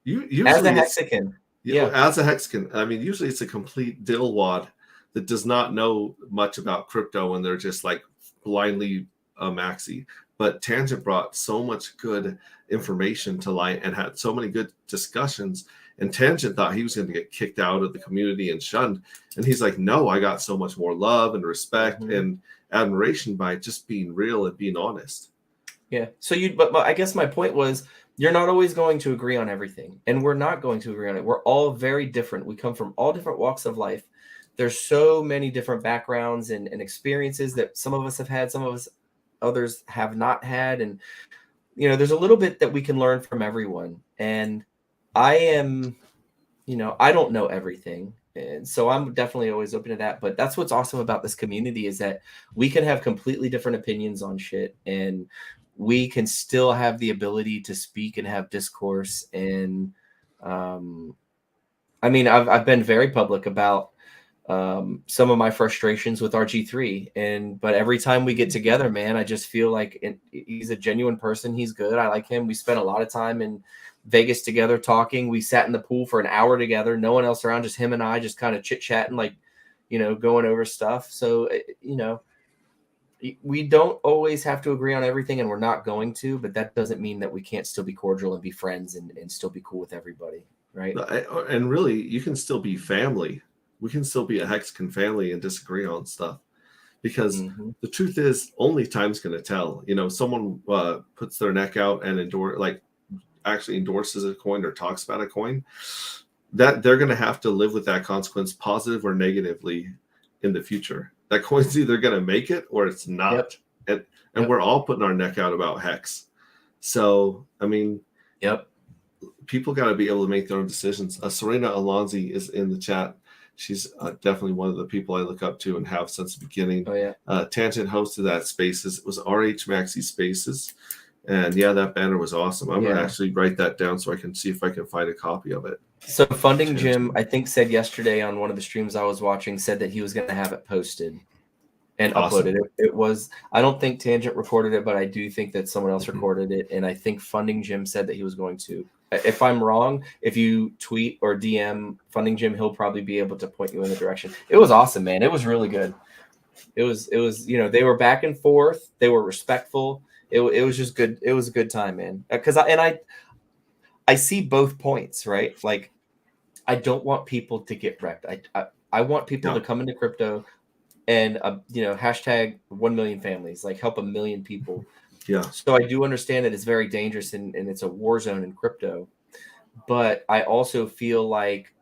Usually as a Hexican, as a Hexican. I mean, usually it's a complete dillwad that does not know much about crypto, and they're just like blindly maxi. But Tangent brought so much good information to light and had so many good discussions. And Tangent thought he was going to get kicked out of the community and shunned. And he's like, no, I got so much more love and respect and admiration by just being real and being honest. Yeah. So but I guess my point was, you're not always going to agree on everything. And we're not going to agree on it. We're all very different. We come from all different walks of life. There's so many different backgrounds and experiences that some of us have had, some of us others have not had. And, there's a little bit that we can learn from everyone. And I am, I don't know everything. And so I'm definitely always open to that. But that's what's awesome about this community, is that we can have completely different opinions on shit, and we can still have the ability to speak and have discourse. And I've been very public about some of my frustrations with RG3, but every time we get together, man, I just feel like he's a genuine person. He's good. I like him. We spent a lot of time in Vegas together talking. We sat in the pool for an hour together, no one else around, just him and I, just kind of chit-chatting, like, going over stuff. So, we don't always have to agree on everything, and we're not going to, but that doesn't mean that we can't still be cordial and be friends and still be cool with everybody, right? And really, you can still be family. We can still be a Hexican family and disagree on stuff, because the truth is, only time's going to tell. Someone puts their neck out and actually endorses a coin or talks about a coin, that they're going to have to live with that consequence, positive or negatively, in the future. That coin's either going to make it or it's not. And we're all putting our neck out about Hex. So, people got to be able to make their own decisions. Serena Alonzi is in the chat. She's definitely one of the people I look up to and have since the beginning. Oh, yeah. Tangent hosted that Spaces. It was RH Maxi Spaces. And that banner was awesome. I'm going to actually write that down so I can see if I can find a copy of it. So Funding Jim, I think, said yesterday on one of the streams I was watching, said that he was going to have it posted and uploaded. It was, I don't think Tangent recorded it, but I do think that someone else recorded it. And I think Funding Jim said that he was going to. If I'm wrong, if you tweet or DM Funding Jim, he'll probably be able to point you in the direction. It was awesome, man. It was really good. It was, they were back and forth. They were respectful. It was just good. It was a good time, man. Because I see both points, right? Like, I don't want people to get wrecked. I want people to come into crypto and hashtag 1 million families, like help 1 million people. Yeah. So I do understand that it's very dangerous and it's a war zone in crypto, but I also feel like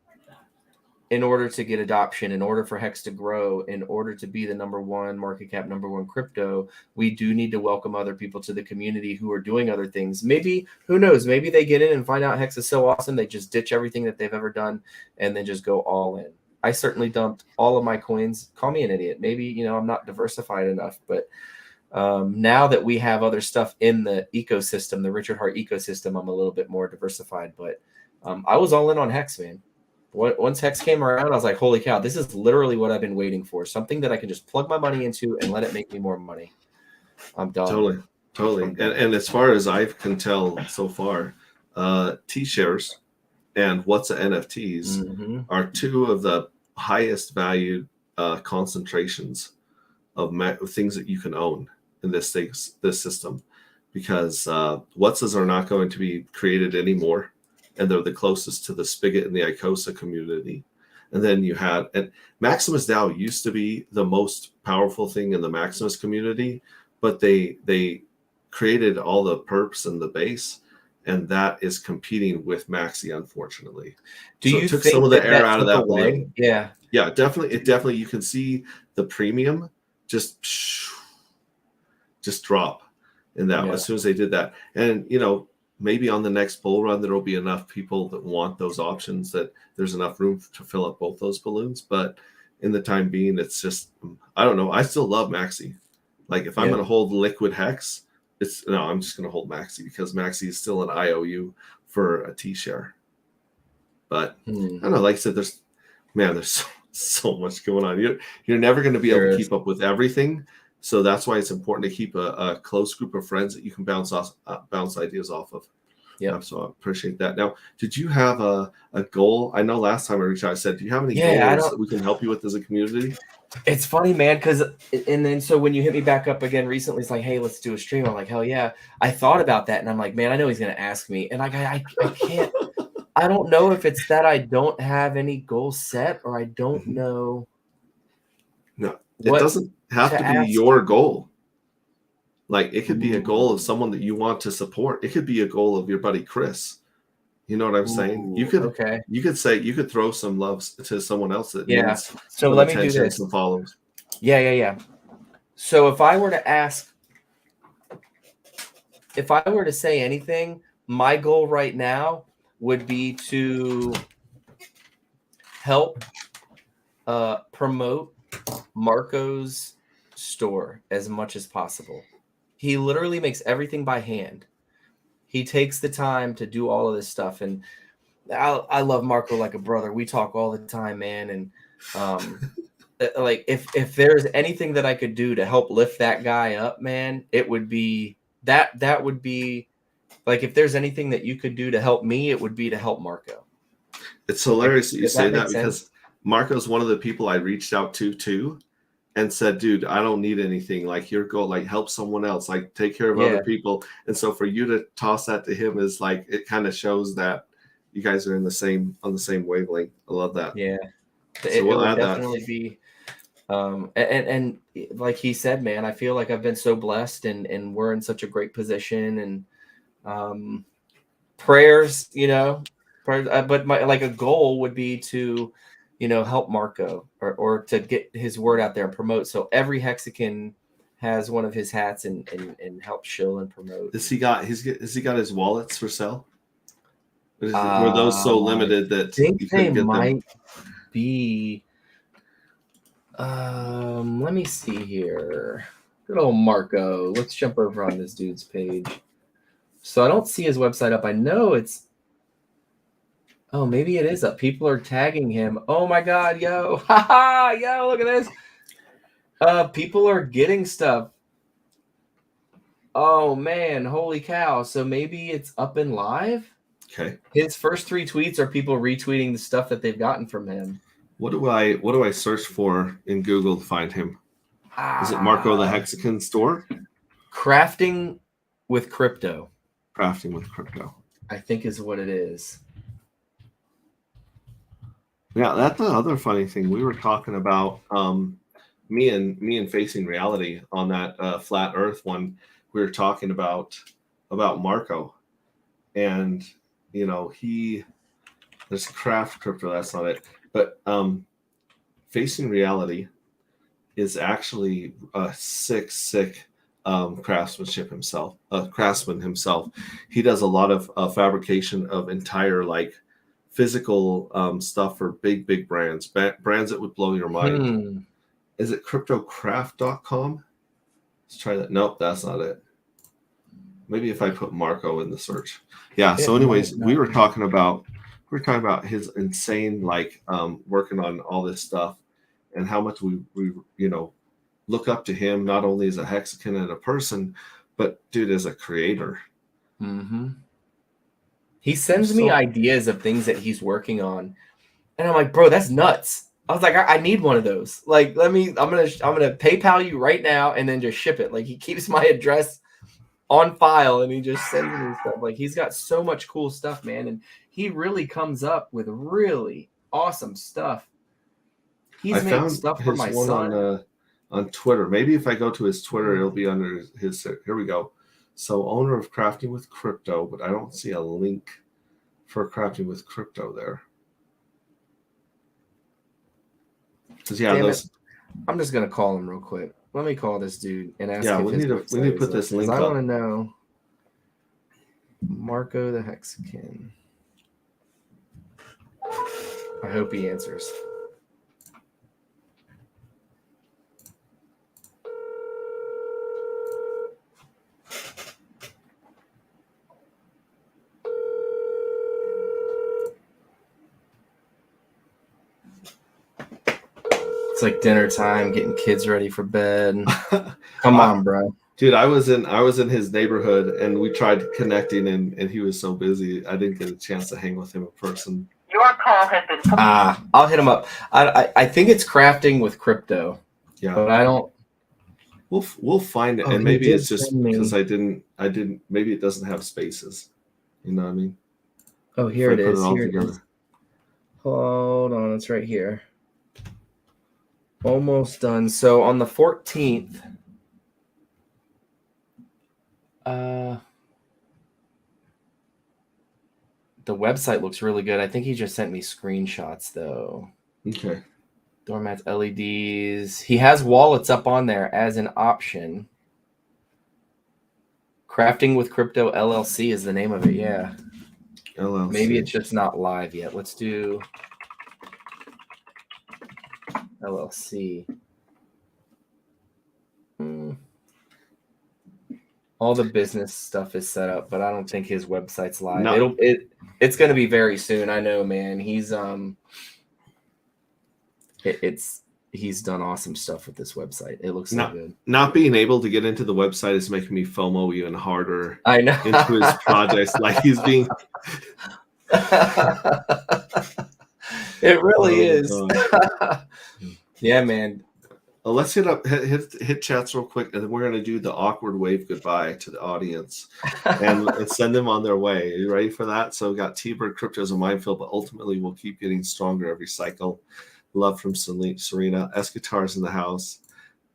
in order to get adoption, in order for Hex to grow, in order to be the number one market cap, number one crypto, we do need to welcome other people to the community who are doing other things. Maybe, who knows, maybe they get in and find out Hex is so awesome, they just ditch everything that they've ever done and then just go all in. I certainly dumped all of my coins. Call me an idiot. Maybe, I'm not diversified enough, but now that we have other stuff in the ecosystem, the Richard Hart ecosystem, I'm a little bit more diversified, but I was all in on Hex, man. Once Hex came around, I was like, holy cow, this is literally what I've been waiting for. Something that I can just plug my money into and let it make me more money. I'm done. Totally. And as far as I can tell so far, T-shares and what's a NFTs are two of the highest valued concentrations of things that you can own in this system, because what's are not going to be created anymore. And they're the closest to the Spigot and the Icosa community. And then you had, and Maximus DAO used to be the most powerful thing in the Maximus community, but they created all the perps and the base, and that is competing with Maxi, unfortunately. Do so you it took think some of the air out of that away? balloon? Yeah. Yeah, definitely. It definitely, you can see the premium just drop in that as soon as they did that. And, maybe on the next bull run, there will be enough people that want those options that there's enough room to fill up both those balloons. But in the time being, it's just, I don't know. I still love Maxi. Like if I'm going to hold liquid Hex, I'm just going to hold Maxi because Maxi is still an IOU for a T-share. But I don't know, like I said, there's so much going on. You're never going to be able to keep up with everything. So that's why it's important to keep a close group of friends that you can bounce ideas off of. Yeah, so I appreciate that. Now, did you have a goal? I know last time I reached out, I said, do you have any goals that we can help you with as a community? It's funny, man, so when you hit me back up again recently, it's like, hey, let's do a stream. I'm like, hell yeah. I thought about that, and I'm like, man, I know he's going to ask me. And I can't, I don't know if it's that I don't have any goals set or I don't know. No, it doesn't have to be your goal. Like it could be a goal of someone that you want to support. It could be a goal of your buddy Chris. You know what I'm saying? You could throw some love to someone else that needs so some let me do attention and this. some followers. Yeah. So if I were to say anything, my goal right now would be to help promote Marco's store as much as possible. He literally makes everything by hand. He takes the time to do all of this stuff, and I love Marco like a brother. We talk all the time, man. And like if there's anything that I could do to help lift that guy up, man, it would be that would be like, if there's anything that you could do to help me, it would be to help Marco. It's hilarious that you say that because Marco's one of the people I reached out to too, and said, dude, I don't need anything. Like your goal, like help someone else, like take care of other people. And so for you to toss that to him is like, it kind of shows that you guys are on the same wavelength. I love that. Yeah. So it would definitely be. And like he said, man, I feel like I've been so blessed and we're in such a great position, and prayers, but a goal would be to, help Marco or to get his word out there and promote. So every Hexican has one of his hats and help shill and promote. Has he got his wallets for sale? Were those so limited that you couldn't get them? Be let me see here. Good old Marco. Let's jump over on this dude's page. So I don't see his website up. I know it's maybe it is up. People are tagging him. Oh my god, yo. Haha, yo, look at this. People are getting stuff. Oh man, holy cow. So maybe it's up and live? Okay. His first 3 tweets are people retweeting the stuff that they've gotten from him. What do I search for in Google to find him? Is it Marco the Hexican store? Crafting with crypto. Crafting with crypto, I think is what it is. Yeah, that's the other funny thing. We were talking about me and Facing Reality on that Flat Earth one. We were talking about Marco, and there's Craft Crypto. That's not it, but Facing Reality is actually a sick craftsman himself. He does a lot of fabrication of entire like physical stuff for big brands, brands that would blow your mind. Is it cryptocraft.com? Let's try that. Nope, that's not it. Maybe if I put Marco in the search. Yeah. So anyways, we were talking about his insane like working on all this stuff and how much we look up to him, not only as a Hexagon and a person, but dude, as a creator. Mm-hmm. He sends me ideas of things that he's working on, and I'm like, bro, that's nuts. I was like, I need one of those. Like, I'm gonna PayPal you right now and then just ship it. Like, he keeps my address on file and he just sends me stuff. Like, he's got so much cool stuff, man, and he really comes up with really awesome stuff. He's made stuff for my son on Twitter. Maybe if I go to his Twitter, it'll be under his. Here we go. So, owner of Crafting with Crypto, but I don't see a link for Crafting with Crypto there. Because I'm just gonna call him real quick. Let me call this dude and ask. Yeah, we need to put this link up. I want to know Marco the Hexagon. I hope he answers. It's like dinner time, getting kids ready for bed. Come on, bro. Dude, I was in his neighborhood and we tried connecting and he was so busy I didn't get a chance to hang with him in person. Your call has been. I'll hit him up. I think it's Crafting with Crypto. Yeah, but I don't. We'll find it, and maybe it's just because I didn't. Maybe it doesn't have spaces. You know what I mean? Oh, here it is. Here it is. Hold on, it's right here. Almost done. So on the 14th, the website looks really good. I think he just sent me screenshots though. Okay. Doormats, LEDs. He has wallets up on there as an option. Crafting with Crypto LLC is the name of it. Yeah. LLC. Maybe it's just not live yet. Let's do LLC. All the business stuff is set up, but I don't think his website's live. No. It's going to be very soon. I know, man. He's he's done awesome stuff with this website. It looks so good. Not being able to get into the website is making me FOMO even harder. I know. Into his projects, like he's being. It really is. Yeah, man. Well, let's hit chats real quick, and then we're going to do the awkward wave goodbye to the audience and send them on their way. Are you ready for that? So we got T-Bird Crypto as a minefield, but ultimately we'll keep getting stronger every cycle. Love from Serena. S-Guitars in the house.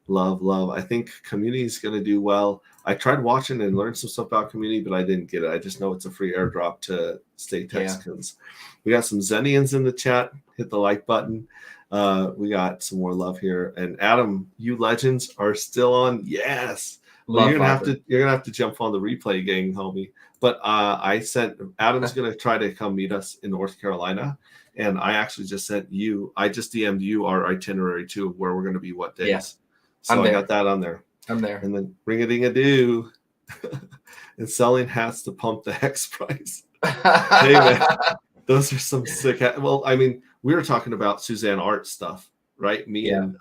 Love. I think community is going to do well. I tried watching and learned some stuff about community, but I didn't get it. I just know it's a free airdrop to state Texans. Yeah. We got some Zenians in the chat. Hit the like button. We got some more love here. And Adam, you legends are still on. Yes. Well, you're gonna have to jump on the replay gang, homie. But Adam's gonna try to come meet us in North Carolina. And I actually just sent you, I just DM'd you our itinerary too, of where we're gonna be what days. Yeah. So I got that on there. I'm there. And then ring-a-ding-a-doo. And selling hats to pump the hex price. Hey, man, those are some sick well, I mean, we were talking about Suzanne Art stuff, right? Me and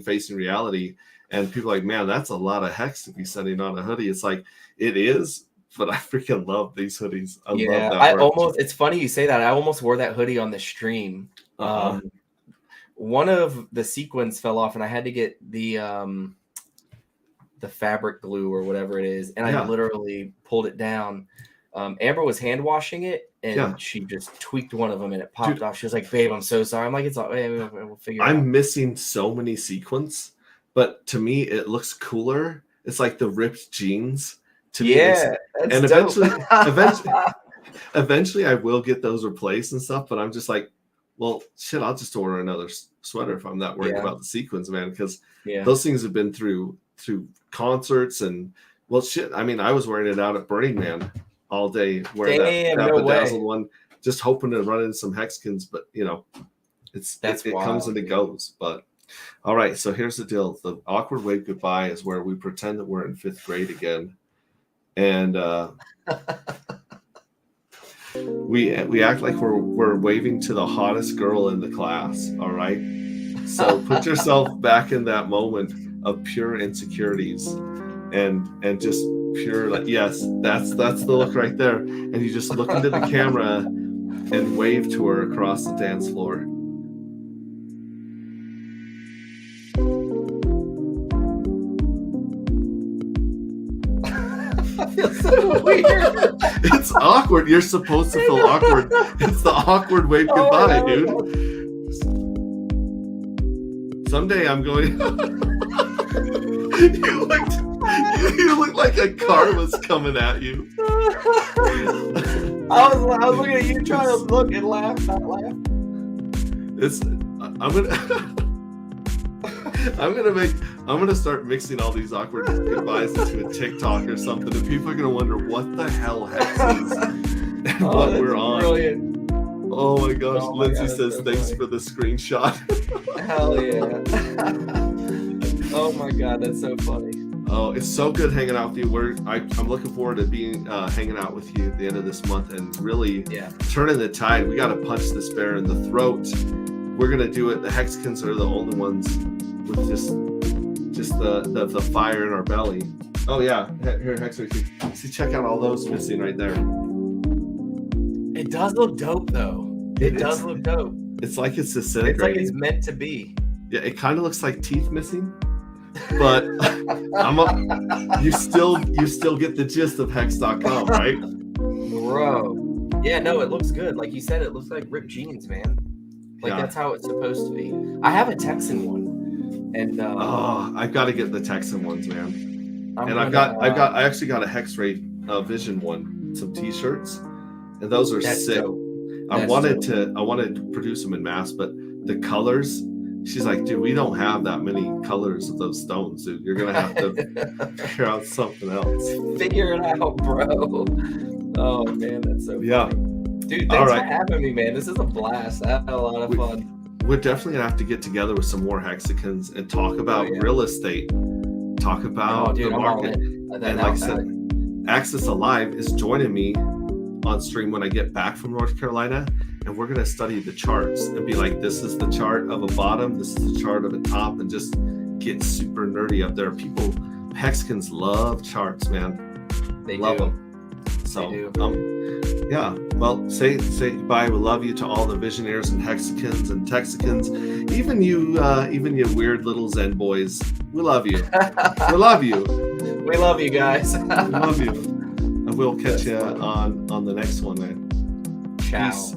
Facing Reality. And people are like, man, that's a lot of hex to be sending on a hoodie. It's like, it is, but I freaking love these hoodies. I love that. It's funny you say that. I almost wore that hoodie on the stream. One of the sequins fell off and I had to get the fabric glue or whatever it is. And I literally pulled it down. Amber was hand washing it, and Yeah. she just tweaked one of them, and it popped Dude. off. She was like, "Babe, I'm so sorry." I'm like, "It's all. We'll figure it out." I'm missing so many sequins, but to me, it looks cooler. It's like the ripped jeans. To me, Yeah, that's and dope. eventually, I will get those replaced and stuff. But I'm just like, well, shit, I'll just order another sweater if I'm not worried Yeah. about the sequins, man. Because Yeah. those things have been through concerts and well, shit. I mean, I was wearing it out at Burning Man all day, wearing that no bedazzled way. one, just hoping to run into some Hexkins. But you know, it comes wild, and it dude. goes. But all right, so here's the deal: the awkward wave goodbye is where we pretend that we're in 5th grade again, and we act like we're waving to the hottest girl in the class. All right, so put yourself back in that moment of pure insecurities, and just pure like, yes, that's the look right there, and you just look into the camera and wave to her across the dance floor. I feel so weird. It's awkward. You're supposed to feel awkward. It's the awkward wave goodbye, dude. Someday I'm going. You looked like a car was coming at you. I was looking at you trying to look and laugh, not laugh. I'm gonna start mixing all these awkward goodbyes into a TikTok or something, and people are gonna wonder what the hell Hex is and what we're on. Brilliant. Oh my gosh, Oh my Lindsay God, says so thanks funny. for the screenshot. Hell yeah. Oh my God, that's so funny. Oh, it's so good hanging out with you. I'm looking forward to being hanging out with you at the end of this month and really turning the tide. We got to punch this bear in the throat. We're gonna do it. The Hexkins are the only ones with just the fire in our belly. Oh yeah, here Hex, see, check out all those missing right there. It does look dope though. It does look dope. It's like it's It's like disintegrating. it's meant to be. Yeah, it kind of looks like teeth missing, but you still get the gist of Hex.com, right? Bro. Yeah, no, it looks good. Like you said, it looks like ripped jeans, man. Like Yeah. that's how it's supposed to be. I have a Texan one, and I've got to get the Texan ones, man. I actually got a Hex Ray Vision one, some T-shirts, and those are That's sick. dope. I That's wanted dope. to produce them in mass, but the colors. She's like, dude, we don't have that many colors of those stones, dude. You're gonna have to figure out something else. Figure it out, bro. Oh man, that's so funny. Yeah. Dude, All thanks right. for having me, man. This is a blast. I had a lot of fun. We're definitely gonna have to get together with some more Hexicans and talk about real estate. Talk about dude, the I'm all market. in. And like I said, Access Alive is joining me on stream when I get back from North Carolina, and we're going to study the charts and be like, this is the chart of a bottom, this is the chart of a top, and just get super nerdy up there. People, Hexicans love charts, man. They love do. them. So, They do. yeah. Well, say goodbye. We love you to all the Visionaries and Hexicans and Texicans, even you weird little Zen boys. We love you. We love you. We love you guys. We love you. And we'll catch you on the next one, man. Ciao. Peace.